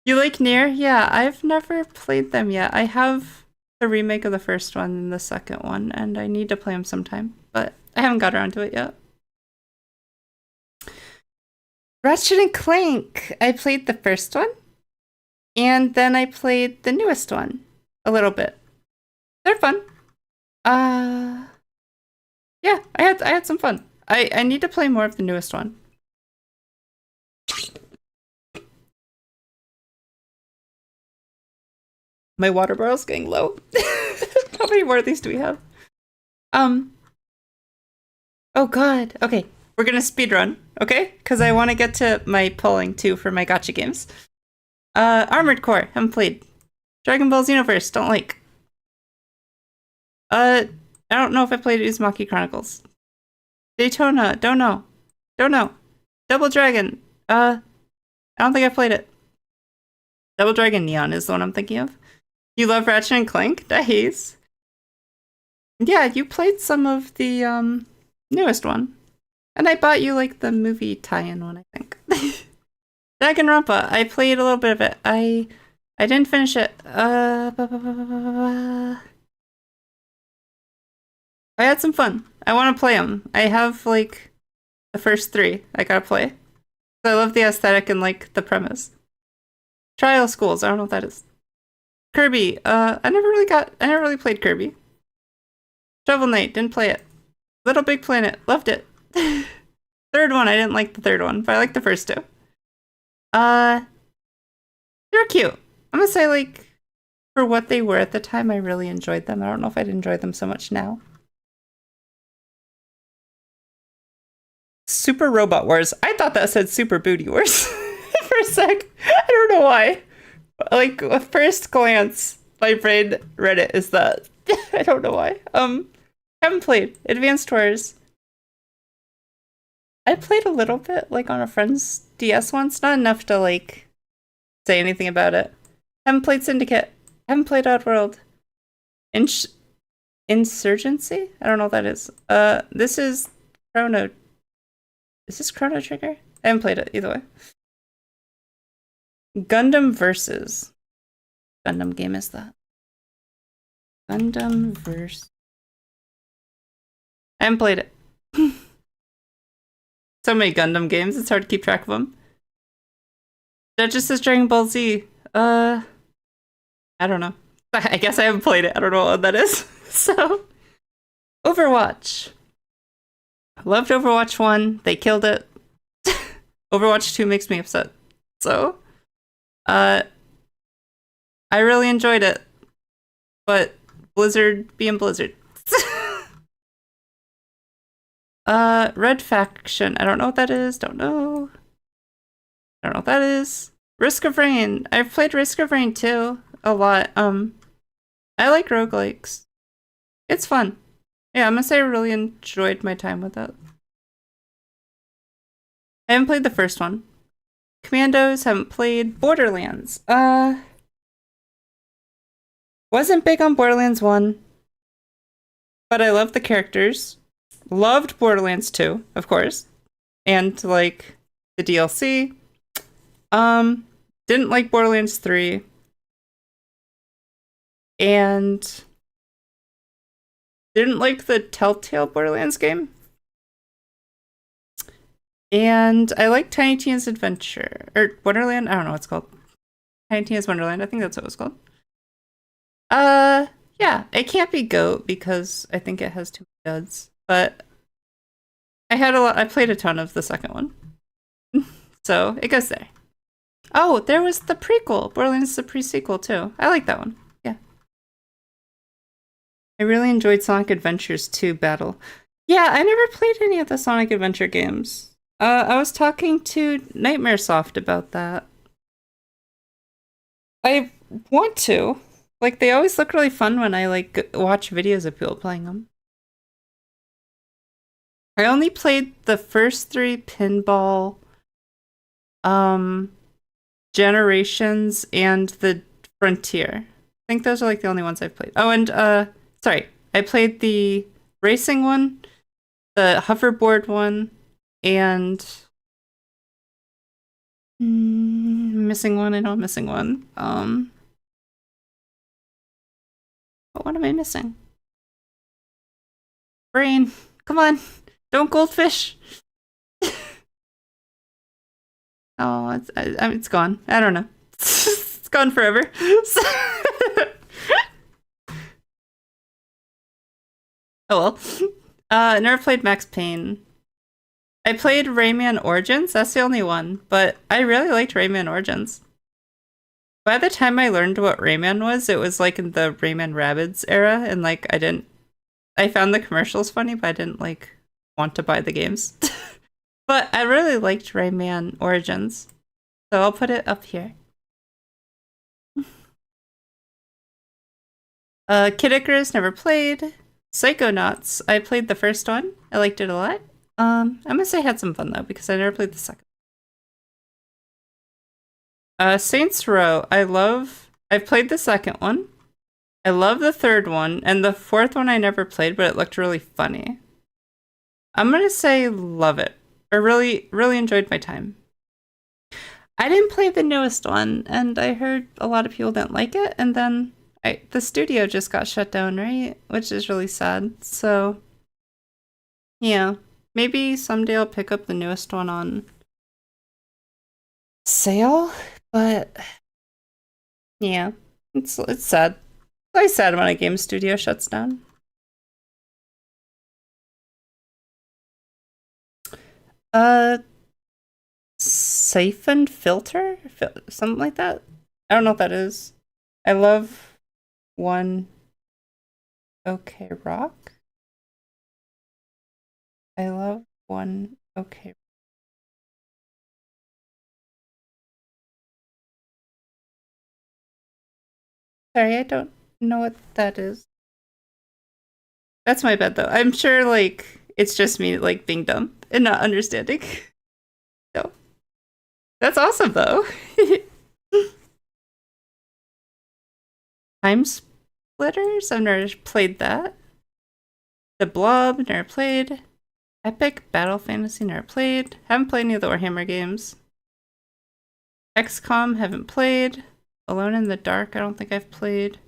You like Nier? Yeah, I've never played them yet. I have the remake of the first one and the second one, and I need to play them sometime, but I haven't got around to it yet. Ratchet and Clank! I played the first one, and then I played the newest one a little bit. They're fun. Yeah, I had some fun. I need to play more of the newest one. My water bottle's getting low. How many more of these do we have? Oh god. Okay, we're gonna speedrun, okay? Because I want to get to my polling too for my gacha games. Armored Core, haven't played. Dragon Ball Xenoverse, don't like. I don't know if I played Uzumaki Chronicles. Daytona, don't know. Don't know. Double Dragon, I don't think I played it. Double Dragon Neon is the one I'm thinking of. You love Ratchet and Clank? Nice. Yeah, you played some of the newest one. And I bought you like the movie tie-in one, I think. Danganronpa, I played a little bit of it. I didn't finish it. I had some fun. I want to play them. I have like the first 3 I gotta play. I love the aesthetic and like the premise. Trial Schools, I don't know what that is. Kirby, I never really played Kirby. Shovel Knight, didn't play it. Little Big Planet, loved it. Third one, I didn't like the third one, but I liked the first 2. They're cute. I'm gonna say like, for what they were at the time, I really enjoyed them. I don't know if I'd enjoy them so much now. Super Robot Wars. I thought that said Super Booty Wars for a sec. I don't know why. Like, at first glance, my brain read it as that. I don't know why. Haven't played Advanced Wars. I played a little bit, like, on a friend's DS once. Not enough to, like, say anything about it. Haven't played Syndicate. Haven't played Oddworld. Insurgency? I don't know what that is. This is Chrono. Is this Chrono Trigger? I haven't played it, either way. Gundam Versus. Gundam game is that? Gundam verse. I haven't played it. So many Gundam games, it's hard to keep track of them. Duchess is Dragon Ball Z. I don't know. I guess I haven't played it. I don't know what that is. So, Overwatch. I loved Overwatch 1. They killed it. Overwatch 2 makes me upset. So, I really enjoyed it. But Blizzard being Blizzard. Red Faction. I don't know what that is. Don't know. I don't know what that is. Risk of Rain. I've played Risk of Rain too a lot. I like roguelikes. It's fun. Yeah, I'm gonna say I really enjoyed my time with it. I haven't played the first one. Commandos, haven't played. Borderlands. Wasn't big on Borderlands 1. But I love the characters. Loved Borderlands 2, of course. And like the DLC. Didn't like Borderlands 3. And didn't like the Telltale Borderlands game. And I like Tiny Tina's Adventure. Or Wonderland? I don't know what it's called. Tiny Tina's Wonderland. I think that's what it was called. Yeah. It can't be GOAT because I think it has too many duds. But I played a ton of the second one. So it goes there. Oh, there was the prequel. Borderlands the pre-sequel too. I like that one. Yeah. I really enjoyed Sonic Adventures 2 Battle. Yeah, I never played any of the Sonic Adventure games. I was talking to Nightmare Soft about that. I want to. Like, they always look really fun when I, like, watch videos of people playing them. I only played the first 3 pinball, Generations and the Frontier. I think those are, like, the only ones I've played. Oh, and, sorry. I played the racing one, the hoverboard one, and missing one. I know I'm missing one. But what am I missing? Brain, come on, don't goldfish. Oh, it's gone. I don't know. It's gone forever. Oh well. Never played Max Payne. I played Rayman Origins. That's the only one, but I really liked Rayman Origins. By the time I learned what Rayman was, it was like in the Rayman Rabbids era, and like I found the commercials funny, but I didn't like want to buy the games. But I really liked Rayman Origins, so I'll put it up here. Kid Icarus never played. Psychonauts, I played the first one. I liked it a lot. I'm gonna say I had some fun though, because I never played the second. Saints Row, I've played the second one. I love the third one, and the fourth one I never played, but it looked really funny. I'm gonna say love it. I really, really enjoyed my time. I didn't play the newest one, and I heard a lot of people didn't like it, and then the studio just got shut down, right? Which is really sad, so yeah. Maybe someday I'll pick up the newest one on sale, but yeah, it's sad. It's always sad when a game studio shuts down. Siphon Filter? Something like that? I don't know what that is. I love One OK Rock. I love One OK. Sorry, I don't know what that is. That's my bad though. I'm sure like it's just me like being dumb and not understanding. So that's awesome though. Time Splitters? I've never played that. The Blob, never played. Epic Battle Fantasy, never played. Haven't played any of the Warhammer games. XCOM, haven't played. Alone in the Dark, I don't think I've played.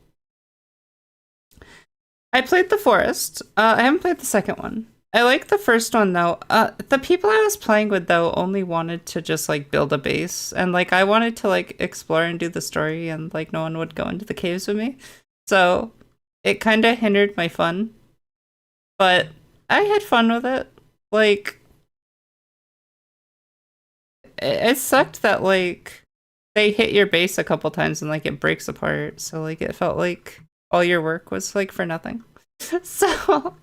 I played the forest. I haven't played the second one. I like the first one though. The people I was playing with though only wanted to just like build a base, and like I wanted to like explore and do the story, and like no one would go into the caves with me. So it kind of hindered my fun, but I had fun with it. Like it sucked that like they hit your base a couple times and like it breaks apart. So like it felt like all your work was like for nothing. So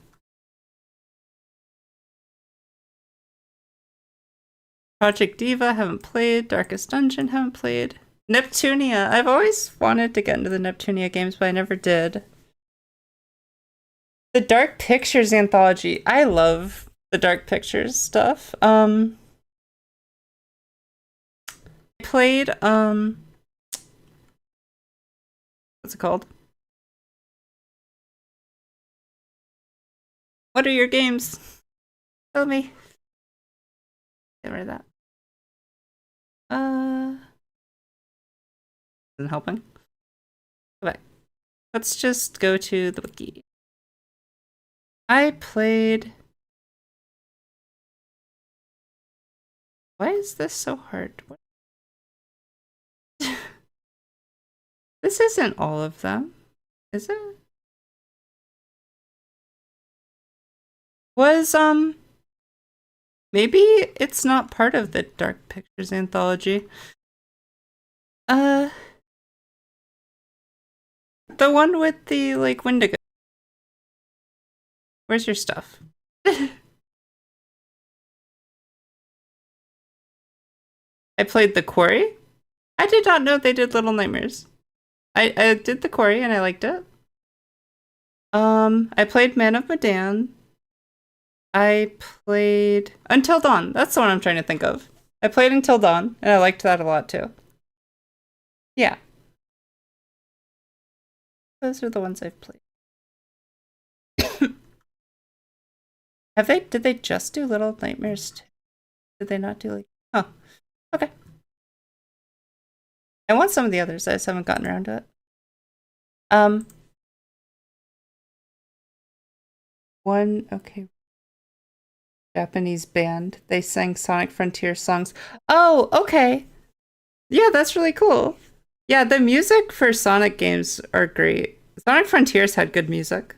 Project Diva, haven't played. Darkest Dungeon, haven't played. Neptunia, I've always wanted to get into the Neptunia games, but I never did. The Dark Pictures anthology, I love the Dark Pictures stuff. I played, what's it called? What are your games? Tell me. Get rid of that. Isn't helping. Okay. Let's just go to the wiki. I played... Why is this so hard? What? This isn't all of them, is it? Was, maybe it's not part of the Dark Pictures anthology. The one with the, like, Wendigo. Where's your stuff? I played The Quarry. I did not know they did Little Nightmares. I did The Quarry and I liked it. I played Man of Medan. I played Until Dawn. That's the one I'm trying to think of. I played Until Dawn, and I liked that a lot too. Yeah. Those are the ones I've played. Did they just do Little Nightmares too? Did they not do like, huh. Okay. I want some of the others, I just haven't gotten around to it. Okay. Japanese band. They sang Sonic Frontier songs. Oh, okay. Yeah, that's really cool. Yeah, the music for Sonic games are great. Sonic Frontiers had good music.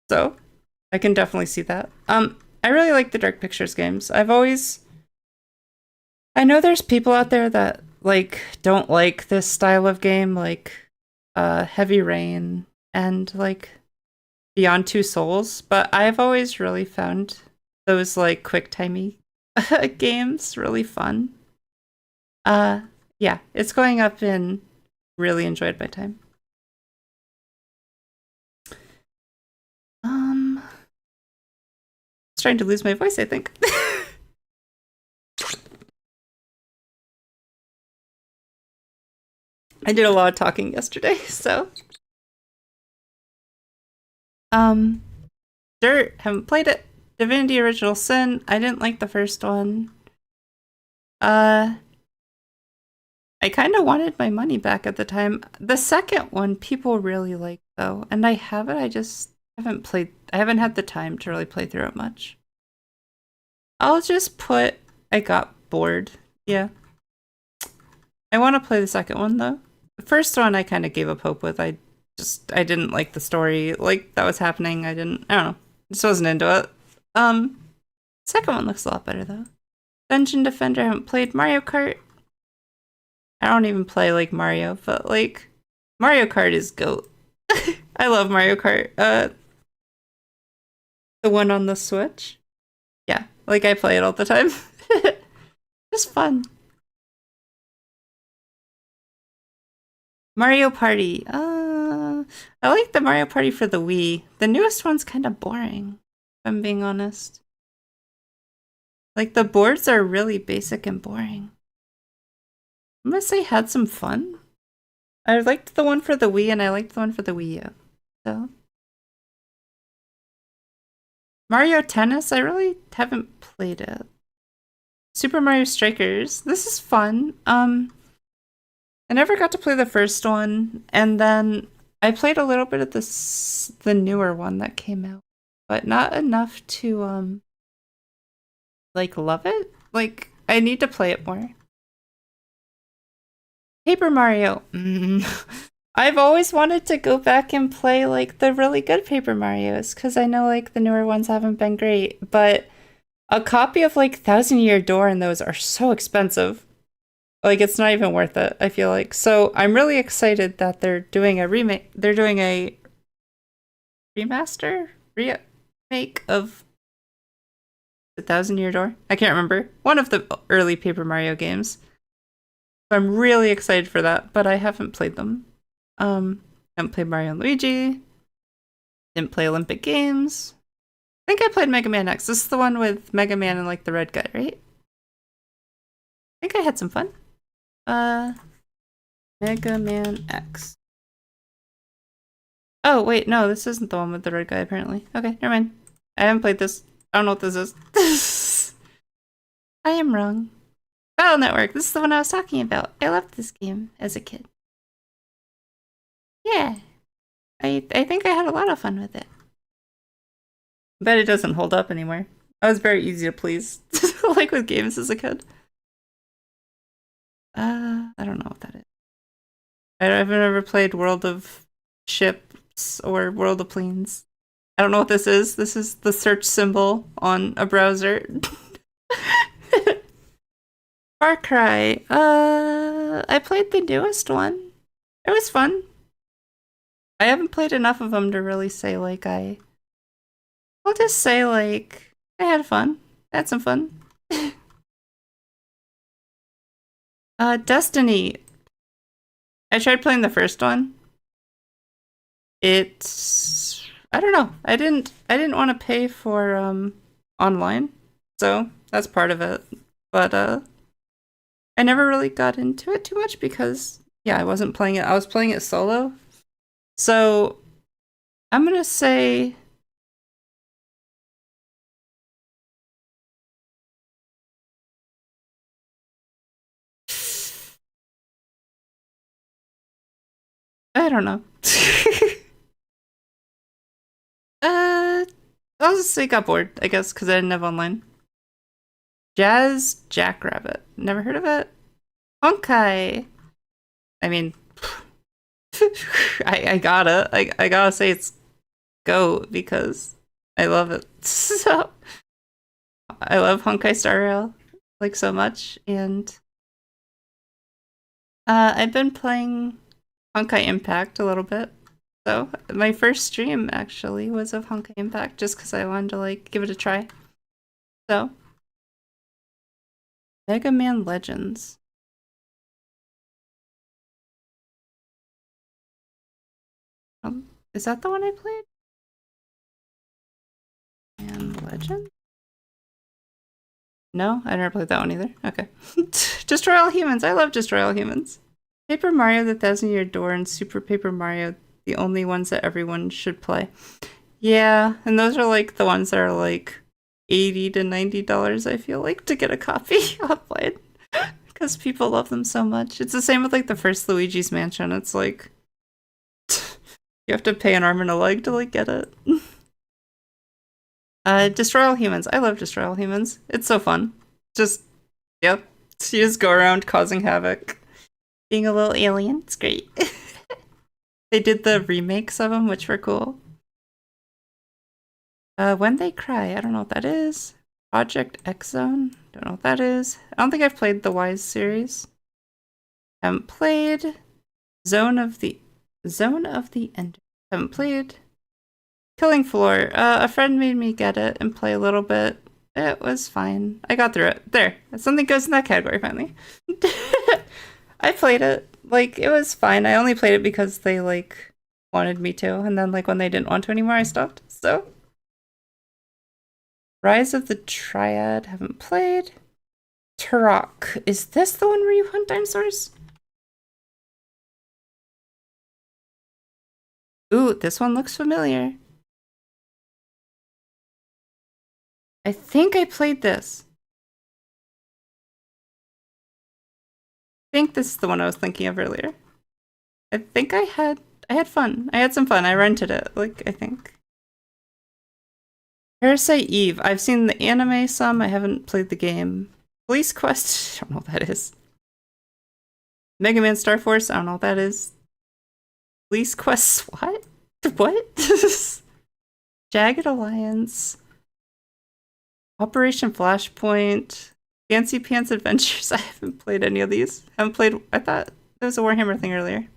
So, I can definitely see that. I really like the Dark Pictures games. I know there's people out there that like don't like this style of game, like Heavy Rain and like Beyond Two Souls, but I've always really found those like quick-timey games really fun. Yeah, it's going up and really enjoyed my time. It's trying to lose my voice, I think. I did a lot of talking yesterday, so. Dirt, haven't played it. Divinity Original Sin, I didn't like the first one. I kind of wanted my money back at the time. The second one, people really like though, and I have it, I just haven't played, I haven't had the time to really play through it much. I'll just put, I got bored, yeah. I want to play the second one though. The first one I kind of gave up hope with, I didn't like the story, like, that was happening, I don't know, just wasn't into it. Second one looks a lot better though. Dungeon Defender, I haven't played. Mario Kart, I don't even play like Mario, but like Mario Kart is GOAT. I love Mario Kart. The one on the Switch. Yeah, like I play it all the time. Just fun. Mario Party. I like the Mario Party for the Wii. The newest one's kind of boring, if I'm being honest. Like the boards are really basic and boring. Unless they had some fun. I liked the one for the Wii and I liked the one for the Wii U. So Mario Tennis, I really haven't played it. Super Mario Strikers, this is fun. I never got to play the first one, and then I played a little bit of the newer one that came out, but not enough to like love it. Like I need to play it more. Paper Mario. I've always wanted to go back and play like the really good Paper Marios because I know like the newer ones haven't been great, but a copy of like Thousand Year Door and those are so expensive. Like it's not even worth it, I feel like. So I'm really excited that they're doing a remake. They're doing a remake of the Thousand Year Door. I can't remember. One of the early Paper Mario games. So I'm really excited for that, but I haven't played them. Haven't played Mario and Luigi. Didn't play Olympic Games. I think I played Mega Man X. This is the one with Mega Man and like the red guy, right? I think I had some fun. Mega Man X. Oh, wait, no, this isn't the one with the red guy, apparently. Okay, never mind. I haven't played this. I don't know what this is. I am wrong. Battle Network, this is the one I was talking about. I loved this game as a kid. Yeah. I think I had a lot of fun with it. But it doesn't hold up anymore. I was very easy to please, like with games as a kid. I don't know what that is. I've never played World of Ships or World of Planes. I don't know what this is. This is the search symbol on a browser. Far Cry. I played the newest one. It was fun. I haven't played enough of them to really say like I'll just say like I had fun. I had some fun. Destiny. I tried playing the first one. It's I don't know. I didn't want to pay for online. So that's part of it. But I never really got into it too much because yeah, I wasn't playing it. I was playing it solo. So I'm gonna say I don't know. I'll just say got bored, I guess, because I didn't have online. Jazz Jackrabbit. Never heard of it? Honkai. I mean, I gotta. I gotta say it's Go because I love it. So I love Honkai Star Rail like so much, and I've been playing Honkai Impact a little bit. So my first stream actually was of Honkai Impact just because I wanted to like give it a try. So Mega Man Legends. Is that the one I played? Man Legend? No, I never played that one either. Okay. Destroy All Humans. I love Destroy All Humans. Paper Mario, The Thousand Year Door, and Super Paper Mario, the only ones that everyone should play. Yeah, and those are like the ones that are like $80 to $90, I feel like, to get a copy online. Because people love them so much. It's the same with like the first Luigi's Mansion. It's like you have to pay an arm and a leg to like get it. Destroy All Humans. I love Destroy All Humans. It's so fun. Just, yep. You just go around causing havoc. Being a little alien. It's great. They did the remakes of them, which were cool. When They Cry. I don't know what that is. Project X Zone. Don't know what that is. I don't think I've played the Wise series. Haven't played. Zone of the End. Haven't played. Killing Floor. A friend made me get it and play a little bit. It was fine. I got through it. There. Something goes in that category finally. I played it. Like, it was fine. I only played it because they, like, wanted me to. And then, like, when they didn't want to anymore, I stopped. So. Rise of the Triad. Haven't played. Turok. Is this the one where you hunt dinosaurs? Ooh, this one looks familiar. I think I played this. I think this is the one I was thinking of earlier. I I had fun. I had some fun. I rented it, like, I think. Parasite Eve. I've seen the anime some. I haven't played the game. Police Quest. I don't know what that is. Mega Man Star Force. I don't know what that is. Police Quest. What? What? Jagged Alliance. Operation Flashpoint. Fancy Pants Adventures. I haven't played any of these. Haven't played. I thought there was a Warhammer thing earlier.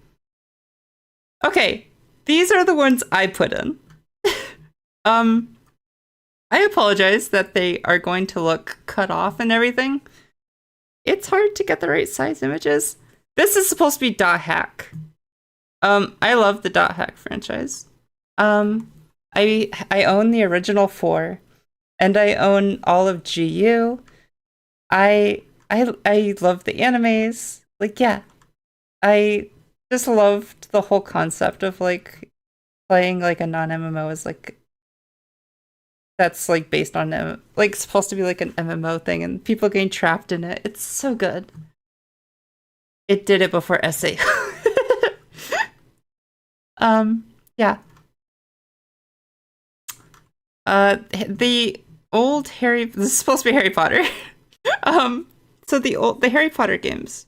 Okay. These are the ones I put in. I apologize that they are going to look cut off and everything. It's hard to get the right size images. This is supposed to be Dot Hack. I love the Dot Hack franchise. I own the original 4, and I own all of GU. I love the animes. Like, yeah. I just loved the whole concept of like playing like a non-MMO is like that's like based on like supposed to be like an MMO thing and people getting trapped in it. It's so good. It did it before SA. Yeah. The old Harry. This is supposed to be Harry Potter. So the Harry Potter games.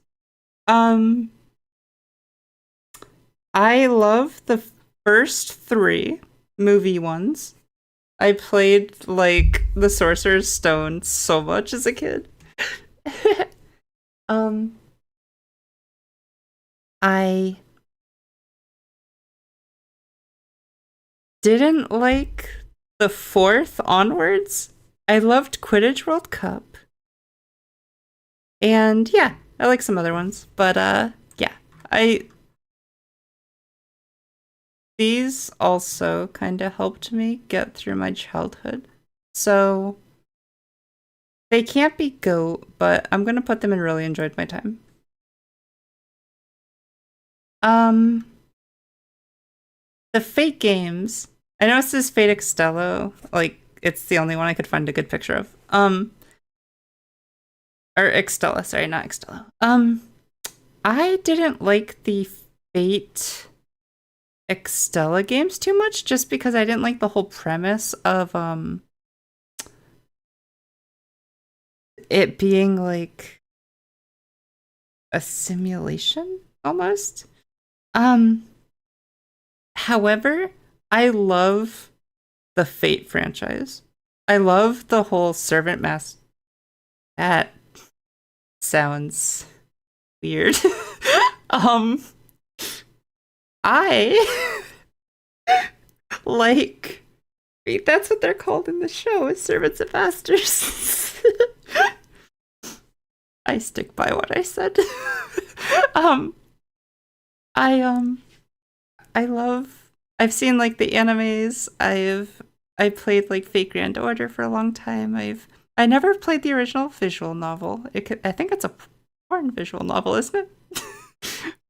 I love the first 3 movie ones. I played like the Sorcerer's Stone so much as a kid. I didn't like the 4th onwards. I loved Quidditch World Cup. And yeah, I like some other ones, but yeah. These also kind of helped me get through my childhood. So they can't be GOAT, but I'm gonna put them in really enjoyed my time. The Fate games. I know it says Fate Extello. Like, it's the only one I could find a good picture of. Or Extella, sorry, not Extello. I didn't like the Fate Extella games too much just because I didn't like the whole premise of it being like a simulation almost. However, I love the Fate franchise. I love the whole servant master. That sounds weird. I like that's what they're called in the show, is servants and masters. I stick by what I said. I love I've seen like the animes. I played like Fate Grand Order for a long time. I never played the original visual novel. I think it's a porn visual novel, isn't it?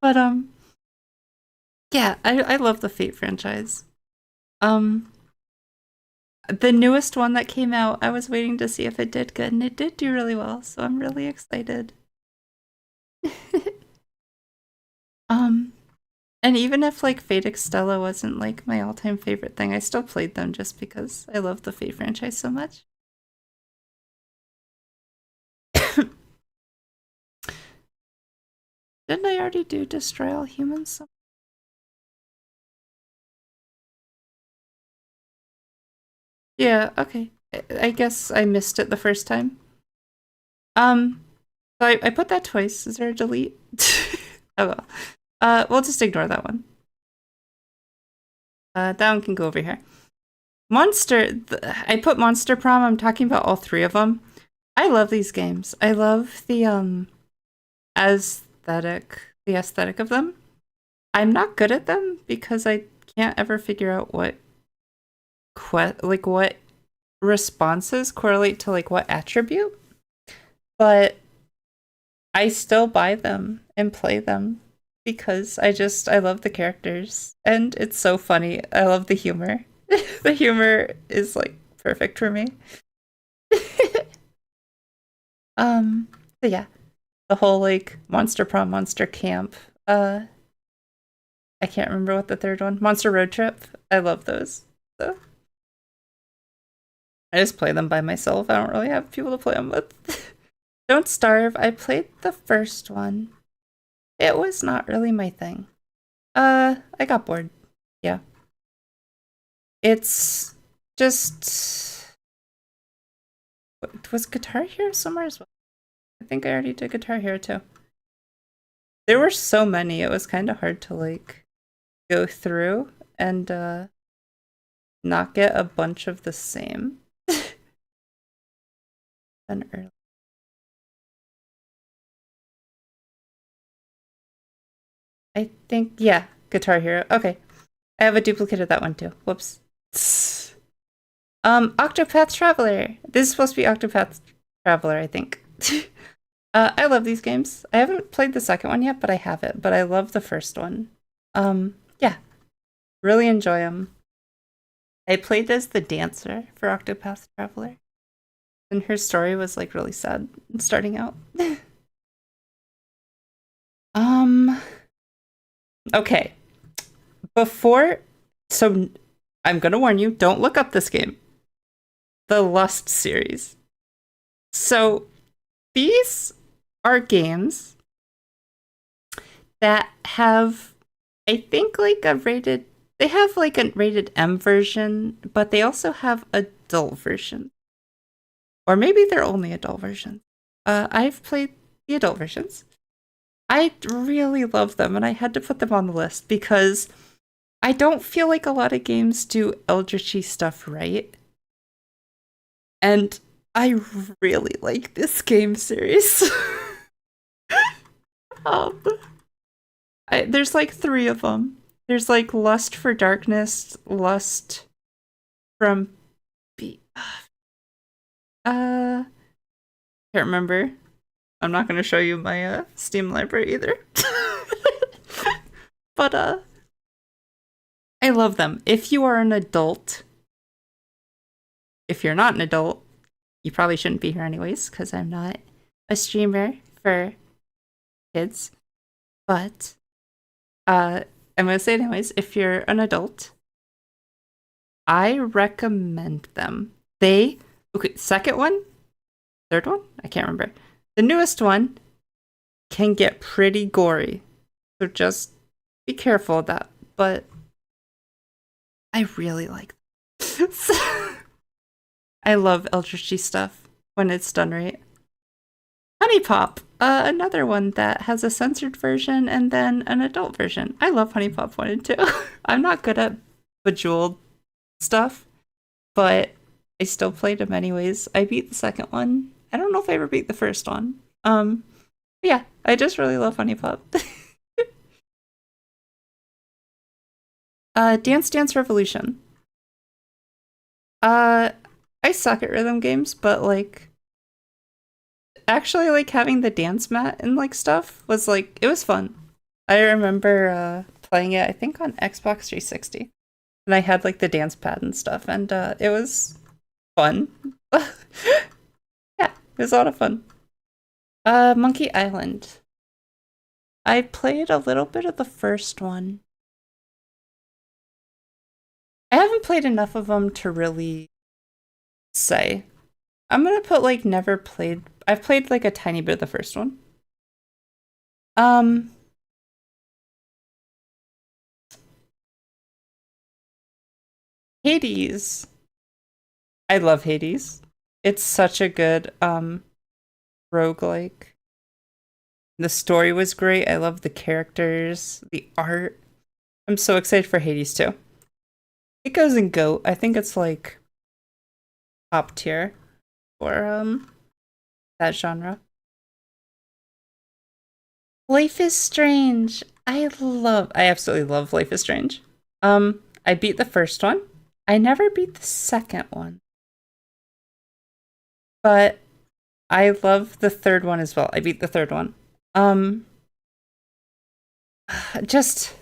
But yeah, I love the Fate franchise. The newest one that came out, I was waiting to see if it did good, and it did do really well, so I'm really excited. And even if like Fate Extella wasn't like my all-time favorite thing, I still played them just because I love the Fate franchise so much. Didn't I already do Destroy All Humans? Yeah, okay. I guess I missed it the first time. So I put that twice. Is there a delete? Oh well. We'll just ignore that one. That one can go over here. I put Monster Prom. I'm talking about all 3 of them. I love these games. I love the aesthetic of them. I'm not good at them because I can't ever figure out what responses correlate to like what attribute. But I still buy them and play them because I love the characters and it's so funny. I love the humor. The humor is like perfect for me. So yeah, the whole like Monster Prom, Monster Camp I can't remember what the third one. Monster Road Trip. I love those. So I just play them by myself. I don't really have people to play them with. Don't Starve. I played the first one. It was not really my thing. I got bored. Yeah. It's just... Was Guitar Hero somewhere as well? I think I already did Guitar Hero too. There were so many, it was kind of hard to like go through and not get a bunch of the same. Then early. I think, yeah, Guitar Hero. Okay. I have a duplicate of that one too. Whoops. Octopath Traveler. This is supposed to be Octopath Traveler, I think. I love these games. I haven't played the second one yet, but I have it. But I love the first one. Yeah. Really enjoy them. I played as the dancer for Octopath Traveler. And her story was like really sad starting out. Okay. So I'm gonna warn you, don't look up this game. The Lust series. So these are games that have, I think, like they have like a rated M version, but they also have adult version. Or maybe they're only adult versions. I've played the adult versions. I really love them, and I had to put them on the list because I don't feel like a lot of games do eldritchy stuff right. And I really like this game series. There's like 3 of them. There's like Lust for Darkness, Lust from can't remember. I'm not going to show you my Steam library either. But I love them. If you are an adult, if you're not an adult, you probably shouldn't be here anyways, because I'm not a streamer for kids. But I'm going to say it anyways. If you're an adult, I recommend them. Okay, second one? Third one? I can't remember. The newest one can get pretty gory. So just be careful of that. But I really like them. I love eldritchy stuff when it's done right. Honey Pop, another one that has a censored version and then an adult version. I love Honey Pop 1 and 2. I'm not good at Bejeweled stuff, but I still played them anyways. I beat the second one. I don't know if I ever beat the first one. Yeah, I just really love Honey Pop. Dance Dance Revolution. I suck at rhythm games, but like actually like having the dance mat and like stuff was like it was fun. I remember playing it I think on Xbox 360. And I had like the dance pad and stuff and it was fun. Yeah, it was a lot of fun. Monkey Island. I played a little bit of the first one. I haven't played enough of them to really say. I'm gonna put like never played. I've played like a tiny bit of the first one. Hades. I love Hades. It's such a good roguelike. The story was great. I love the characters, the art. I'm so excited for Hades too. It goes in GOAT. I think it's like top tier for that genre. Life is Strange. I absolutely love Life is Strange. I beat the first one. I never beat the second one. But I love the third one as well. I beat the third one. Just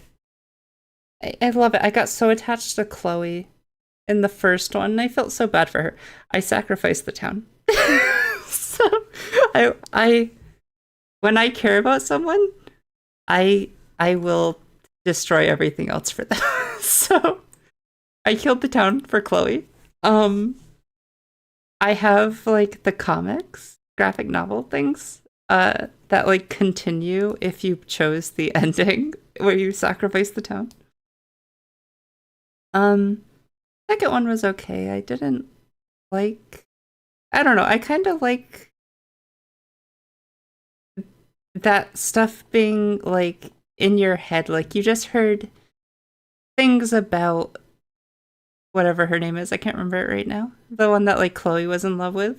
I love it. I got so attached to Chloe in the first one, and I felt so bad for her. I sacrificed the town. So I when I care about someone, I will destroy everything else for them. So I killed the town for Chloe. I have like the comics, graphic novel things, that like continue if you chose the ending where you sacrifice the town. Second one was okay. I didn't like, I don't know, I kind of like that stuff being like in your head. Like you just heard things about whatever her name is. I can't remember it right now. The one that like Chloe was in love with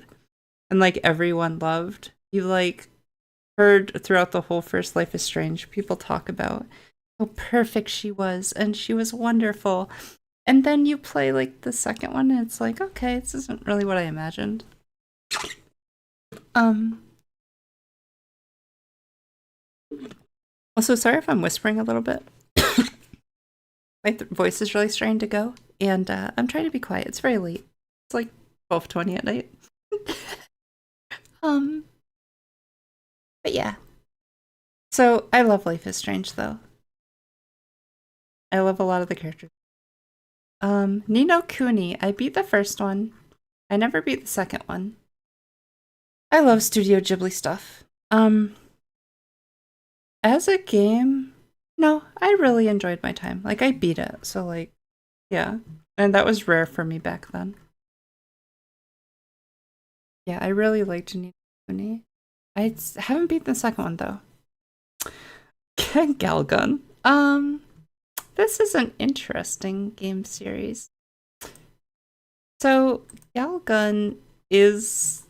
and like everyone loved. You like heard throughout the whole first Life is Strange people talk about how perfect she was and she was wonderful. And then you play like the second one and it's like, okay, this isn't really what I imagined. Also, sorry if I'm whispering a little bit. My voice is really starting to go, and I'm trying to be quiet. It's very late. It's like 12:20 at night. But yeah. So I love Life is Strange though. I love a lot of the characters. Ni no Kuni. I beat the first one. I never beat the second one. I love Studio Ghibli stuff. As a game, no, I really enjoyed my time. Like I beat it, so like, yeah, and that was rare for me back then. Yeah, I really liked Ni no Kuni. Haven't beaten the second one though. Galgun. This is an interesting game series. So Galgun is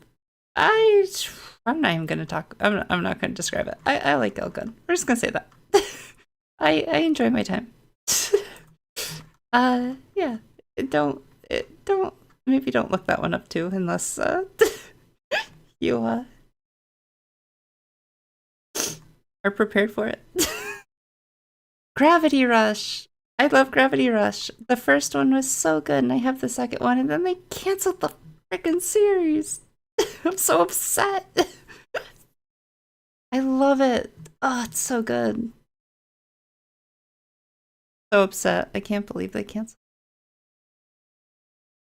I'm not even gonna talk. I'm not gonna describe it. I like Galgun. We're just gonna say that. I enjoy my time. Yeah. Don't maybe don't look that one up too unless you are prepared for it. Gravity Rush. I love Gravity Rush. The first one was so good, and I have the second one, and then they canceled the freaking series. I'm so upset. I love it. Oh, it's so good. So upset. I can't believe they canceled.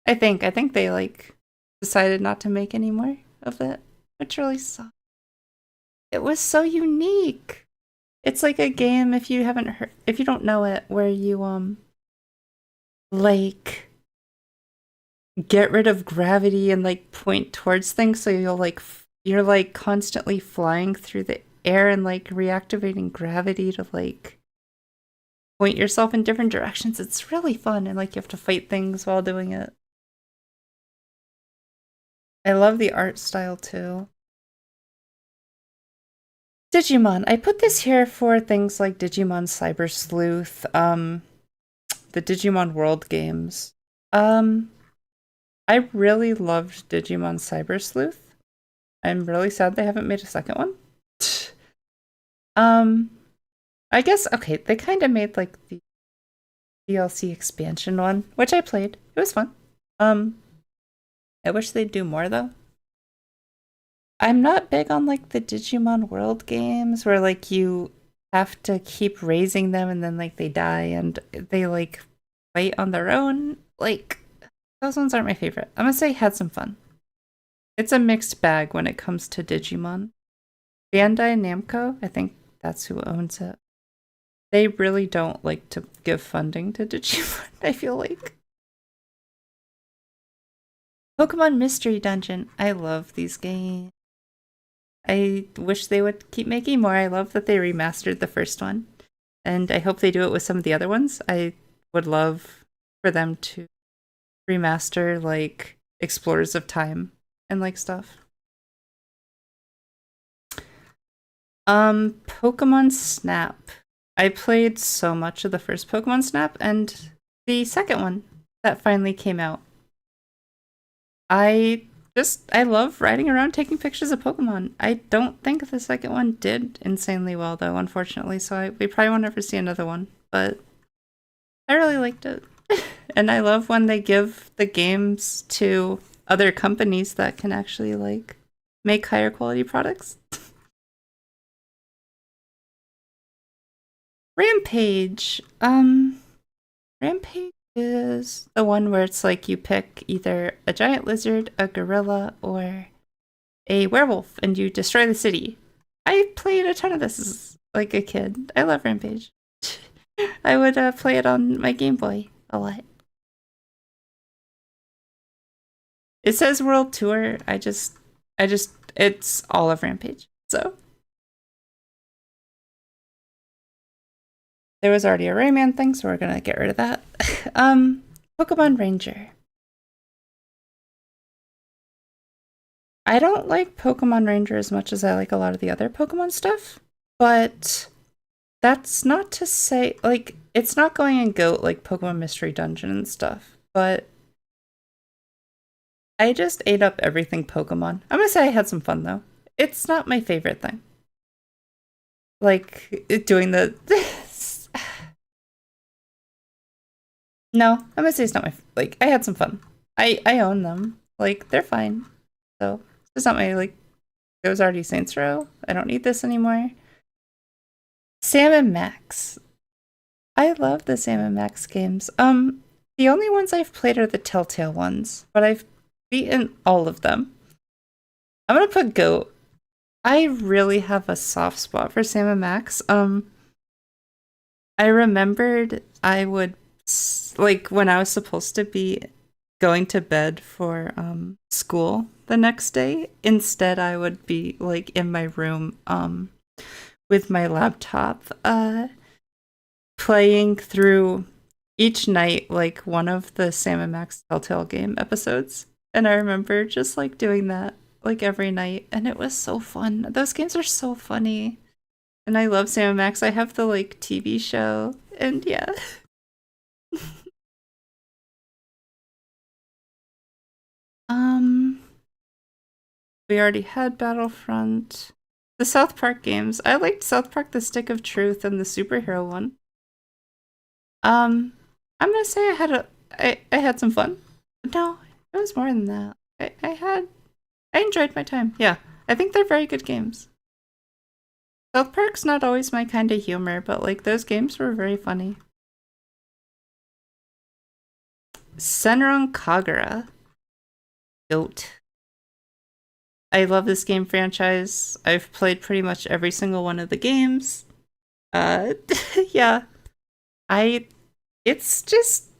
I think they like decided not to make any more of it, which really sucks. It was so unique. It's like a game if you haven't heard, if you don't know it, where you like get rid of gravity and like point towards things, so you're like constantly flying through the air and like reactivating gravity to like point yourself in different directions. It's really fun, and like you have to fight things while doing it. I love the art style too. Digimon. I put this here for things like Digimon Cyber Sleuth, the Digimon World games. I really loved Digimon Cyber Sleuth. I'm really sad they haven't made a second one. I guess, okay, they kind of made like the DLC expansion one, which I played. It was fun. I wish they'd do more though. I'm not big on like the Digimon World games where like you have to keep raising them and then like they die and they like fight on their own. Like those ones aren't my favorite. I'm gonna say had some fun. It's a mixed bag when it comes to Digimon. Bandai Namco, I think that's who owns it. They really don't like to give funding to Digimon, I feel like. Pokemon Mystery Dungeon. I love these games. I wish they would keep making more. I love that they remastered the first one. And I hope they do it with some of the other ones. I would love for them to remaster like Explorers of Time and like stuff. Pokemon Snap. I played so much of the first Pokemon Snap and the second one that finally came out. I love riding around taking pictures of Pokemon. I don't think the second one did insanely well though, unfortunately, so we probably won't ever see another one, but I really liked it. And I love when they give the games to other companies that can actually like make higher quality products. Rampage. Rampage is the one where it's like you pick either a giant lizard, a gorilla, or a werewolf, and you destroy the city. I played a ton of this as like a kid. I love Rampage. I would play it on my Game Boy a lot. It says World Tour. It's all of Rampage. So there was already a Rayman thing, so we're gonna get rid of that. Pokemon Ranger. I don't like Pokemon Ranger as much as I like a lot of the other Pokemon stuff, but that's not to say, like, it's not going in GOAT like Pokemon Mystery Dungeon and stuff, but I just ate up everything Pokemon. I'm gonna say I had some fun, though. It's not my favorite thing. Like, doing the... No, I'm gonna say it's not my... Like, I had some fun. I own them. Like, they're fine. So, it's not my, like... There was already Saints Row. I don't need this anymore. Sam and Max. I love the Sam and Max games. The only ones I've played are the Telltale ones, but I've beaten all of them. I'm gonna put GOAT. I really have a soft spot for Sam and Max. I remembered I would, like, when I was supposed to be going to bed for school the next day, instead I would be, like, in my room with my laptop playing through each night, like, one of the Sam and Max Telltale game episodes. And I remember just, like, doing that, like, every night, and it was so fun. Those games are so funny. And I love Sam and Max. I have the, like, TV show, and yeah. We already had Battlefront. The South Park games. I liked South Park: The Stick of Truth and the superhero one. I'm gonna say I had some fun. No, it was more than that. I enjoyed my time. Yeah, I think they're very good games. South Park's not always my kind of humor, but like those games were very funny. Senran Kagura. Goat. I love this game franchise. I've played pretty much every single one of the games. Yeah. It's just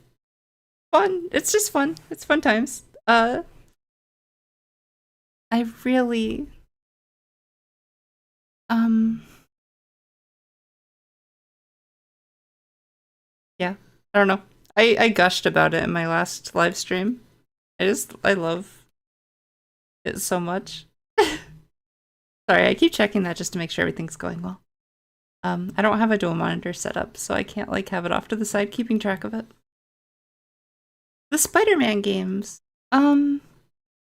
fun. It's just fun. It's fun times. I really yeah, I don't know. I gushed about it in my last live stream. I love it so much. Sorry, I keep checking that just to make sure everything's going well. I don't have a dual monitor set up, so I can't like have it off to the side keeping track of it. The Spider-Man games. I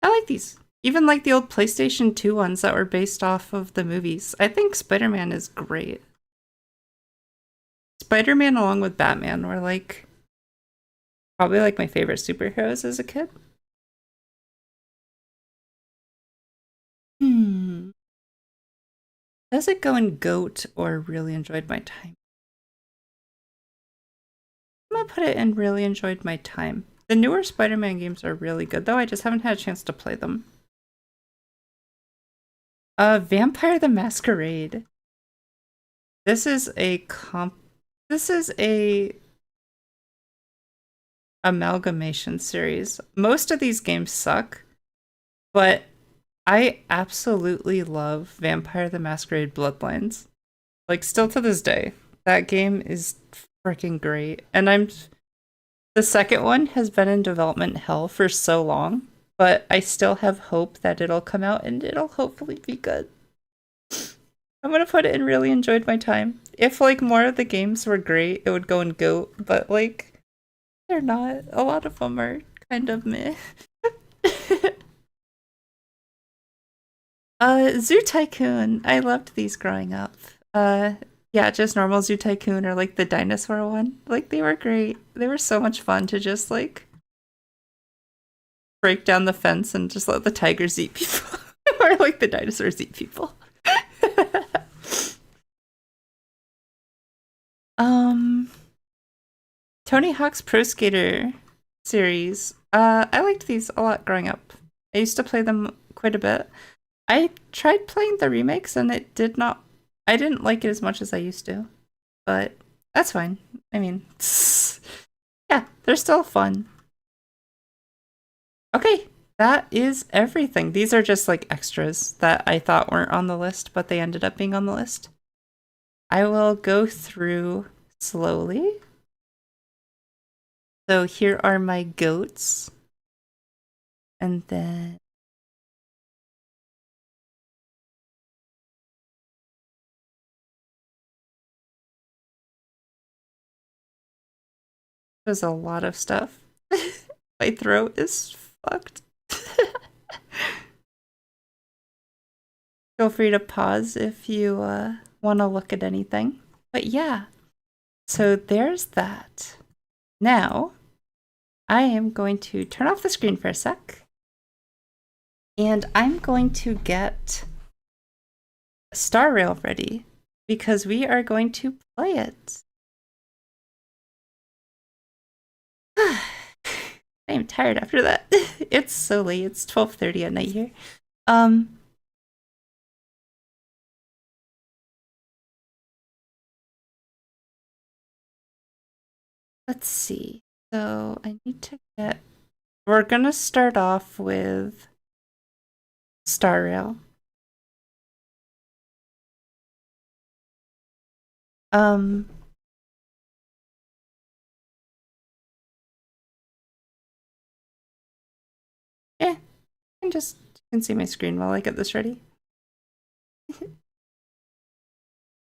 like these. Even like the old PlayStation 2 ones that were based off of the movies. I think Spider-Man is great. Spider-Man along with Batman were like probably like my favorite superheroes as a kid. Does it go in GOAT or really enjoyed my time? I'm gonna put it in really enjoyed my time. The newer Spider-Man games are really good though, I just haven't had a chance to play them. Vampire the Masquerade. This is a amalgamation series. Most of these games suck, but I absolutely love Vampire the Masquerade Bloodlines. Like, still to this day, that game is freaking great. And the second one has been in development hell for so long, but I still have hope that it'll come out and it'll hopefully be good. I'm gonna put it in really enjoyed my time. If, like, more of the games were great, it would go in GOAT, but, like, they're not. A lot of them are kind of meh. Zoo Tycoon. I loved these growing up. Yeah, just normal Zoo Tycoon or like the dinosaur one. Like, they were great. They were so much fun to just like break down the fence and just let the tigers eat people. Or like the dinosaurs eat people. Tony Hawk's Pro Skater series. I liked these a lot growing up. I used to play them quite a bit. I tried playing the remakes and I didn't like it as much as I used to. But that's fine. I mean, yeah, they're still fun. Okay, that is everything. These are just like extras that I thought weren't on the list, but they ended up being on the list. I will go through slowly. So here are my goats. And then there's a lot of stuff. My throat is fucked. Feel free to pause if you want to look at anything. But yeah, so there's that. Now, I am going to turn off the screen for a sec. And I'm going to get Star Rail ready because we are going to play it. I am tired after that. It's so late. It's 12:30 at night here. Let's see. So I need to get... We're gonna start off with Star Rail. Yeah, you can see my screen while I get this ready.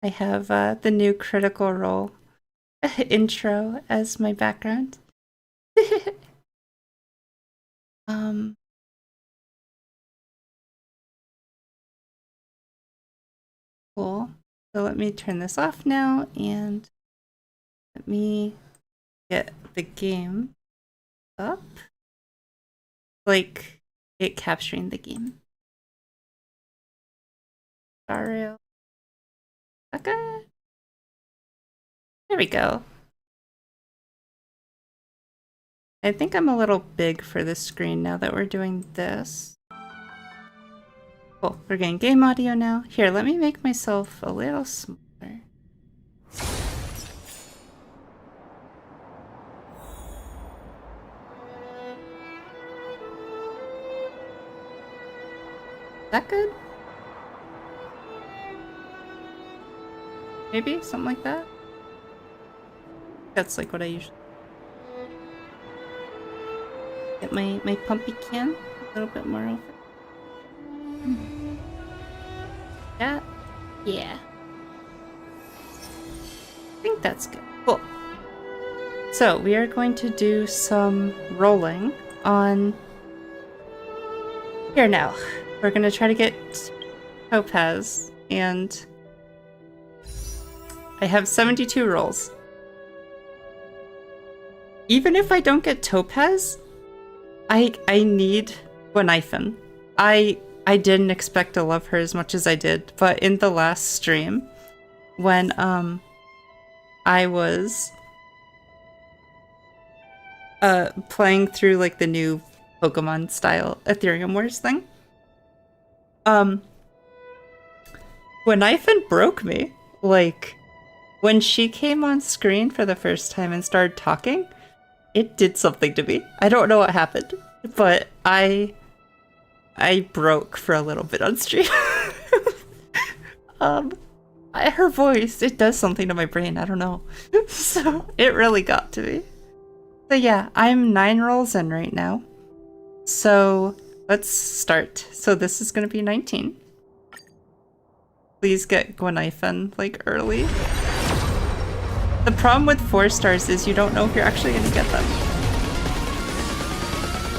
I have the new Critical Role intro as my background. Cool. So let me turn this off now and let me get the game up. Like it capturing the game. Star Rail. Okay. There we go. I think I'm a little big for this screen now that we're doing this. Cool, we're getting game audio now. Here, let me make myself a little smaller. Is that good? Maybe? Something like that? That's like what I usually... Get my pumpy can a little bit more over. That? Yeah. I think that's good. Cool. So we are going to do some rolling on... Here now. We're going to try to get Topaz, and I have 72 rolls. Even if I don't get Topaz, I need Gwenithan. I didn't expect to love her as much as I did, but in the last stream, when I was playing through like the new Pokemon style Ethereum Wars thing, Gwenithan broke me. Like, when she came on screen for the first time and started talking, it did something to me. I don't know what happened, but I broke for a little bit on stream. Her voice, it does something to my brain, I don't know. So it really got to me. So yeah, I'm 9 rolls in right now. So let's start. So this is gonna be 19. Please get Gwenithan, like, early. The problem with 4 stars is you don't know if you're actually gonna get them.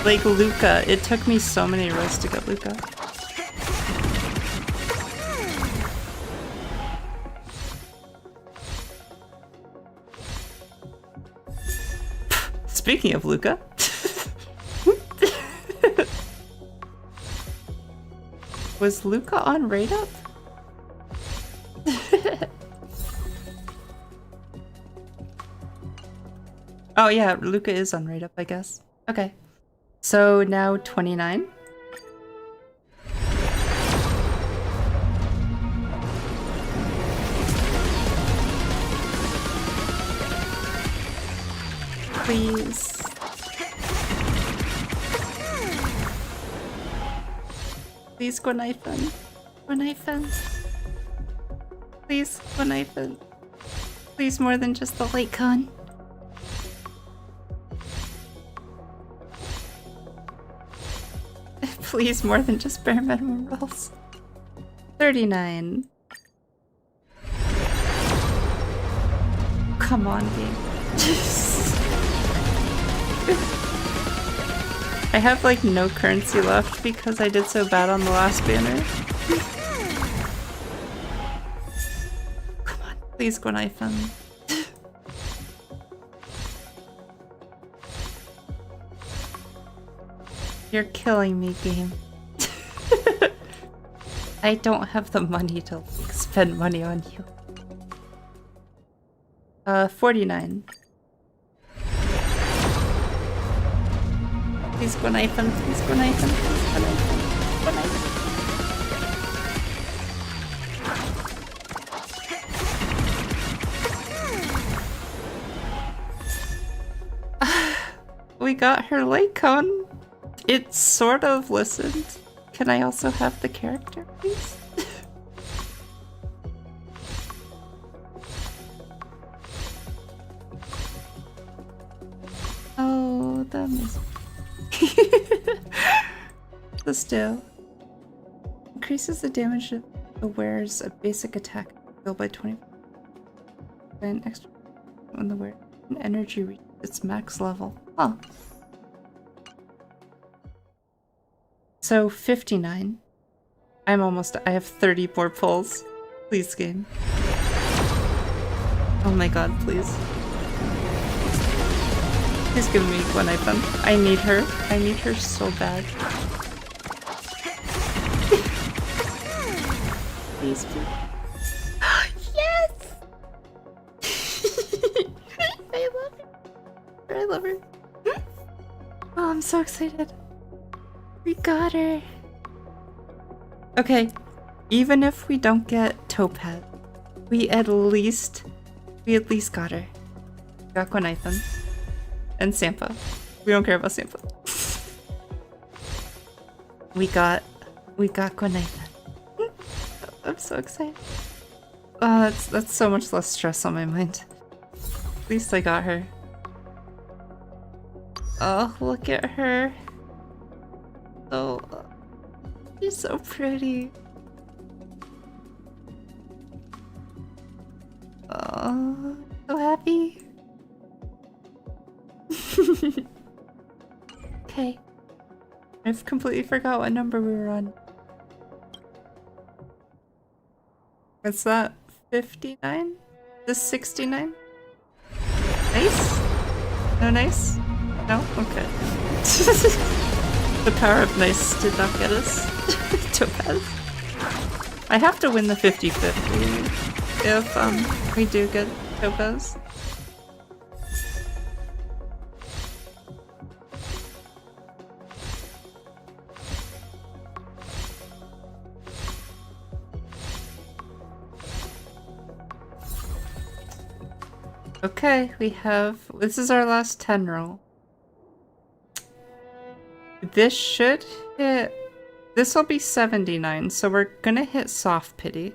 Like Luca, it took me so many rolls to get Luca. Speaking of Luca. Was Luca on Raid Up? Oh yeah, Luca is on right up, I guess. Okay. So now 29. Please. Please go knife-in. Go knife-in. Please go knife-in. Please more than just the light con. Please more than just bare minimum rolls. 39. Come on, game. I have like no currency left because I did so bad on the last banner. Come on, please go knife him. You're killing me, game. I don't have the money to spend money on you. 49. Please go knife him, please go knife him, please go knife him, go knife him. We got her light cone. It sort of listened. Can I also have the character, please? Oh, that is... This do. Increases the damage of the wearer's basic attack built by 20%. And extra when the wearer energy reaches its max level. Huh. So 59. I'm almost. I have 30 more pulls. Please, game. Oh my god, please. Please give me one item. I need her. I need her so bad. Please, please. Yes! I love her. I love her. Oh, I'm so excited. We got her. Okay, even if we don't get Topaz, we at least got her. Got Konaifen. And Sampa. We don't care about Sampa. we got Konaifen. I'm so excited. Oh, that's so much less stress on my mind. At least I got her. Oh, look at her. Oh, she's so pretty. Oh, so happy. Okay. I've completely forgot what number we were on. What's that? 59? This 69? Nice? No nice? No? Okay. The power of nice did not get us. Topaz. I have to win the 50-50 if we do get Topaz. Okay, we have... This is our last 10 roll. This should hit... This will be 79, so we're gonna hit soft pity.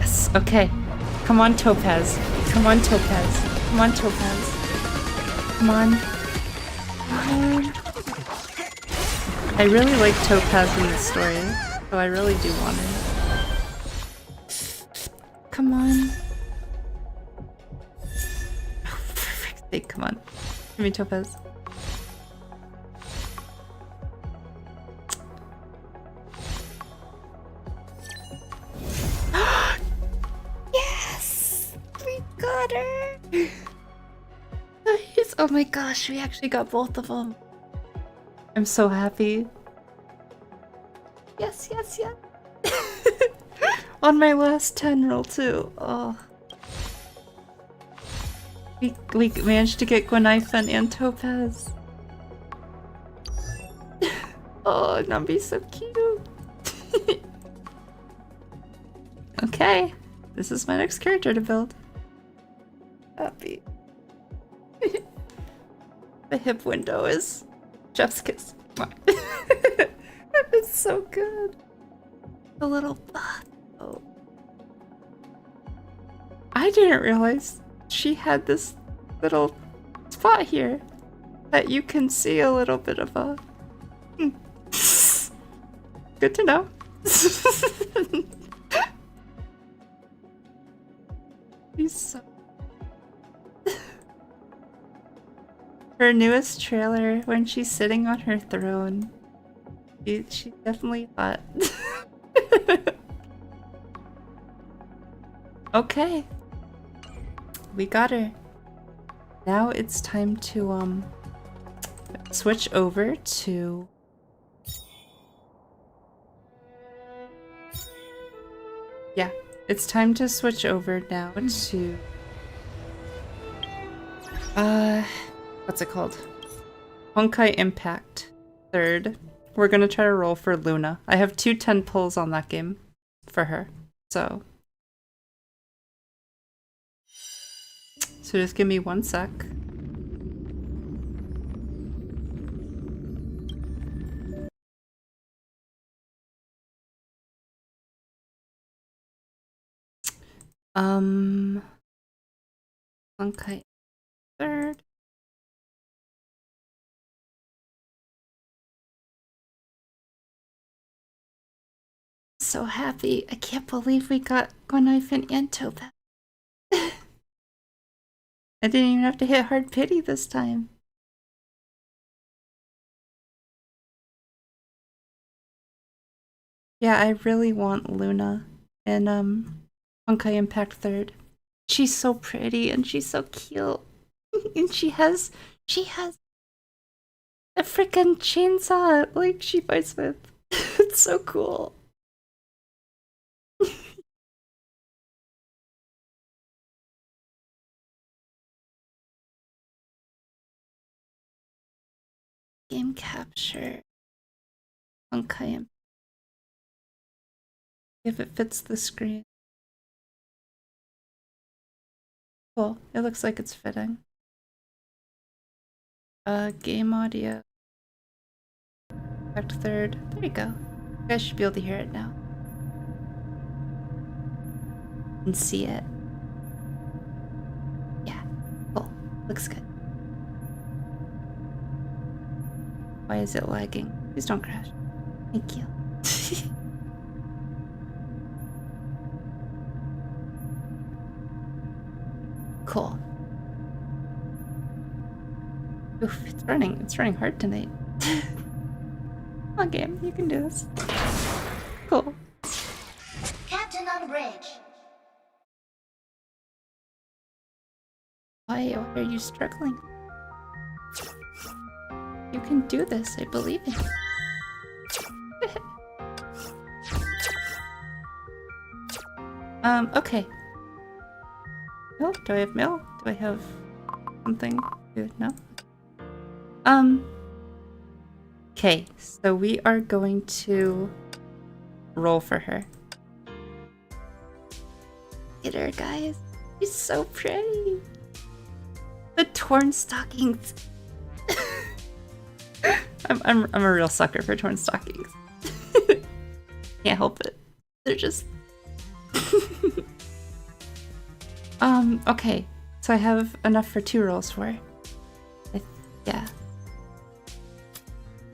Yes, okay. Come on, Topaz. Come on, Topaz. Come on, Topaz. Come on. Come on. I really like Topaz in this story, so I really do want her. Come on. Oh, for frick's sake, come on. Give me Topaz. Yes! We got her! Nice! Oh my gosh, we actually got both of them. I'm so happy. Yes, yes, yes. On my last 10 roll too. Oh. We managed to get Gwenaifen and Topaz. Oh, Numby's so cute. Okay, this is my next character to build. Happy. The hip window is Jeff's kiss. It's so good. The little oh. I didn't realize she had this little spot here that you can see a little bit of a... Good to know. He's so... Her newest trailer, when she's sitting on her throne, she's definitely hot. Okay. We got her. Now it's time to switch over to it's time to switch over now to what's it called? Honkai Impact 3rd. We're gonna try to roll for Luna. I have 2 10 pulls on that game for her. So just give me 1 sec. Honkai 3rd. So happy. I can't believe we got Gwenaifen and Topaz. I didn't even have to hit hard pity this time. Yeah, I really want Luna in Honkai Impact 3rd. She's so pretty and she's so cute. And she has a freaking chainsaw like she fights with. It's so cool. Game capture. Honkai Impact. If it fits the screen. Cool. It looks like it's fitting. Game audio. Act 3rd. There you go. You guys should be able to hear it now. And see it. Yeah. Cool. Looks good. Why is it lagging? Please don't crash. Thank you. Cool. Oof, it's running hard tonight. Come on, game, you can do this. Cool. Captain on bridge. Why are you struggling? You can do this, I believe in you. Okay. Oh, do I have mail? Do I have something? No? Okay, so we are going to roll for her. Get her, guys. She's so pretty. The torn stockings. I'm a real sucker for torn stockings. Can't help it. They're just okay. So I have enough for 2 rolls for her. Yeah.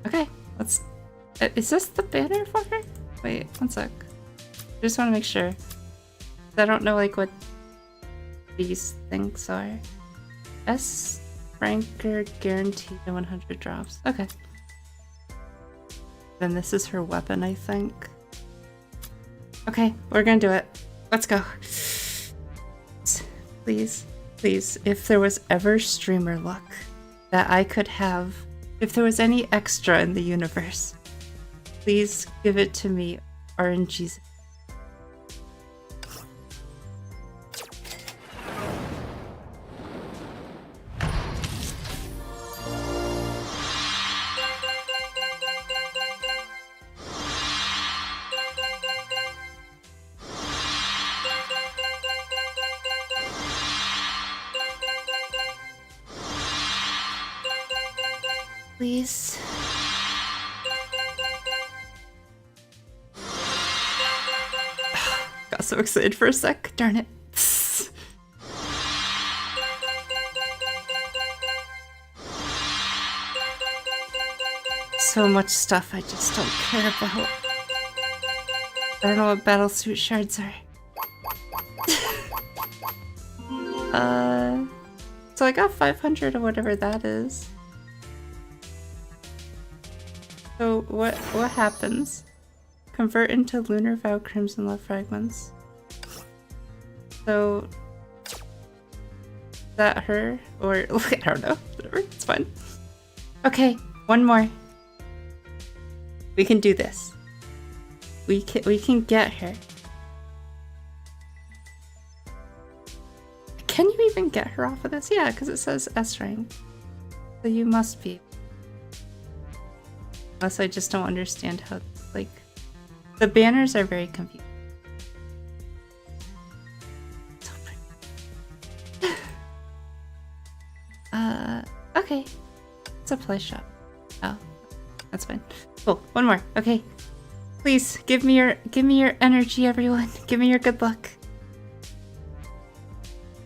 Okay, let's... is this the banner for her? Wait, 1 sec. I just want to make sure. I don't know, like, what these things are. S. Franker guaranteed 100 drops. Okay. Then this is her weapon, I think. Okay, we're gonna do it. Let's go. Please, please, if there was ever streamer luck that I could have, if there was any extra in the universe, please give it to me, RNGs. Please. Got so excited for a sec. Darn it. So much stuff I just don't care about. I don't know what battlesuit shards are. So I got 500 or whatever that is. So what happens? Convert into Lunar Vow Crimson Love fragments. So is that her? Or I don't know. Whatever, it's fine. Okay, one more. We can do this. We can get her. Can you even get her off of this? Yeah, because it says S rank. So you must be. Unless I just don't understand how, like, the banners are very confusing. So pretty. Okay. It's a play shop. Oh, that's fine. Cool. One more. Okay. Please give me your energy, everyone. Give me your good luck.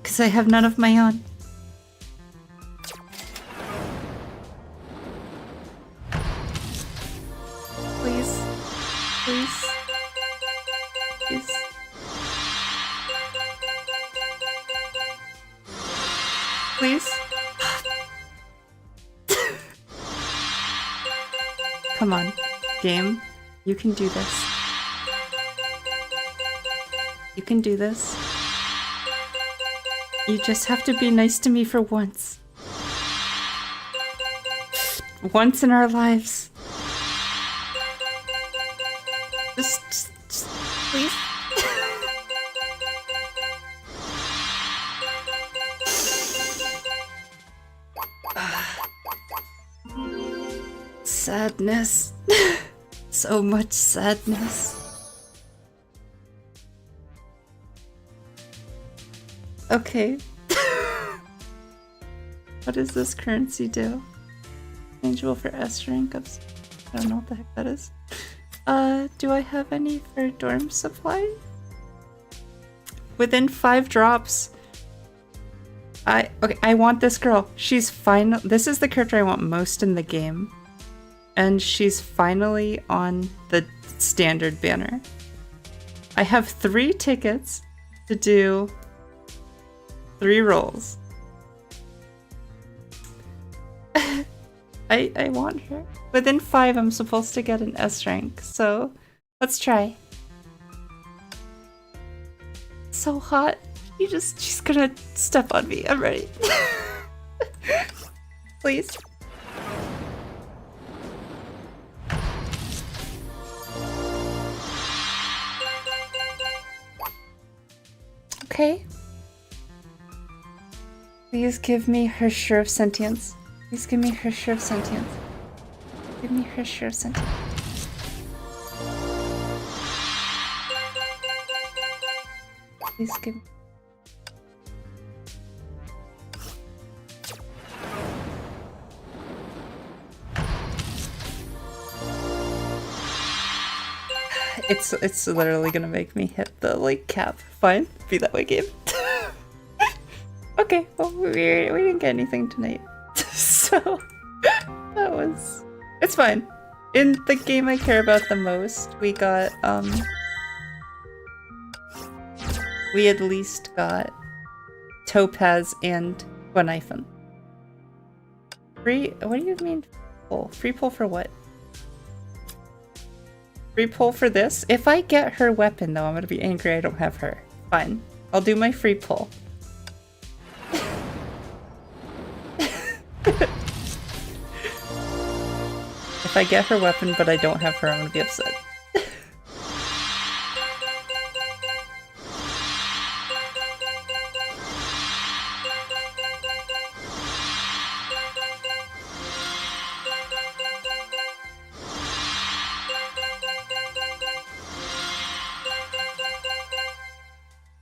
Cause I have none of my own. Please. Please. Please. Please. Come on, game. You can do this. You can do this. You just have to be nice to me for once. Once in our lives. Just please. Sadness. So much sadness. Okay. What does this currency do? Changeable for S rank of... I don't know what the heck that is. Do I have any for dorm supply? Within 5 drops. Okay, I want this girl. She's final. This is the character I want most in the game. And she's finally on the standard banner. I have 3 tickets to do 3 rolls. I want her. Within 5, I'm supposed to get an S rank, so let's try. So hot. She's gonna step on me. I'm ready. Please. Okay. Please give me her share of sentience. Please give me her share of sentience. Give me her share of sentience. Please give me. It's literally gonna make me hit the like cap. Fine, be that way, game. Okay, well we didn't get anything tonight, so that was. It's fine. In the game I care about the most, we got we at least got Topaz and Guanifon. Free? What do you mean? Pull? Free pull for what? Free pull for this? If I get her weapon though, I'm gonna be angry I don't have her. Fine. I'll do my free pull. If I get her weapon but I don't have her, I'm gonna be upset.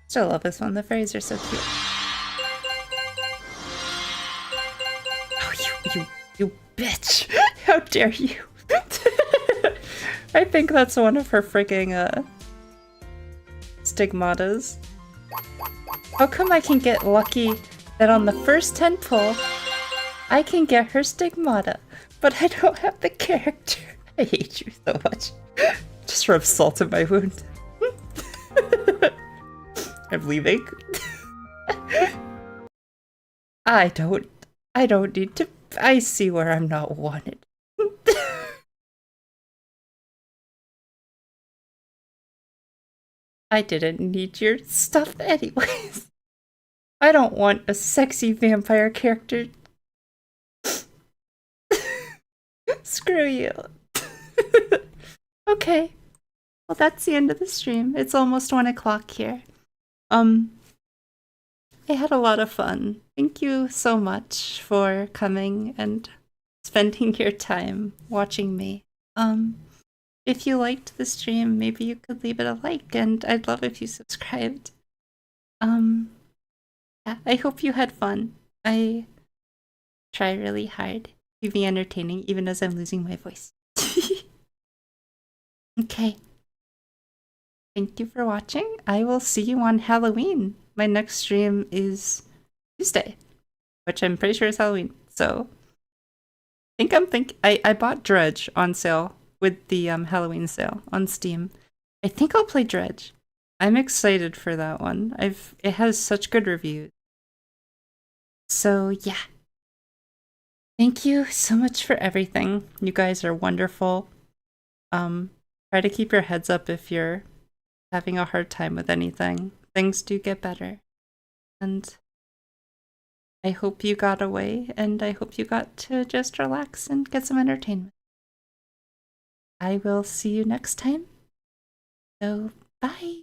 Still love this one. The fairies are so cute. Oh, you bitch! How dare you? I think that's one of her freaking stigmatas. How come I can get lucky that on the first 10 pull, I can get her stigmata, but I don't have the character? I hate you so much. Just rub salt in my wound. I'm leaving. I don't need to. I see where I'm not wanted. I didn't need your stuff anyways. I don't want a sexy vampire character. Screw you. Okay. Well, that's the end of the stream. It's almost 1 o'clock here. I had a lot of fun. Thank you so much for coming and spending your time watching me. If you liked the stream, maybe you could leave it a like, and I'd love if you subscribed. Yeah, I hope you had fun. I try really hard to be entertaining, even as I'm losing my voice. Okay. Thank you for watching. I will see you on Halloween. My next stream is Tuesday, which I'm pretty sure is Halloween. So I bought Dredge on sale with the Halloween sale on Steam. I think I'll play Dredge. I'm excited for that one. It has such good reviews. So yeah. Thank you so much for everything. You guys are wonderful. Try to keep your heads up if you're having a hard time with anything. Things do get better. And I hope you got away, and I hope you got to just relax and get some entertainment. I will see you next time. So, bye!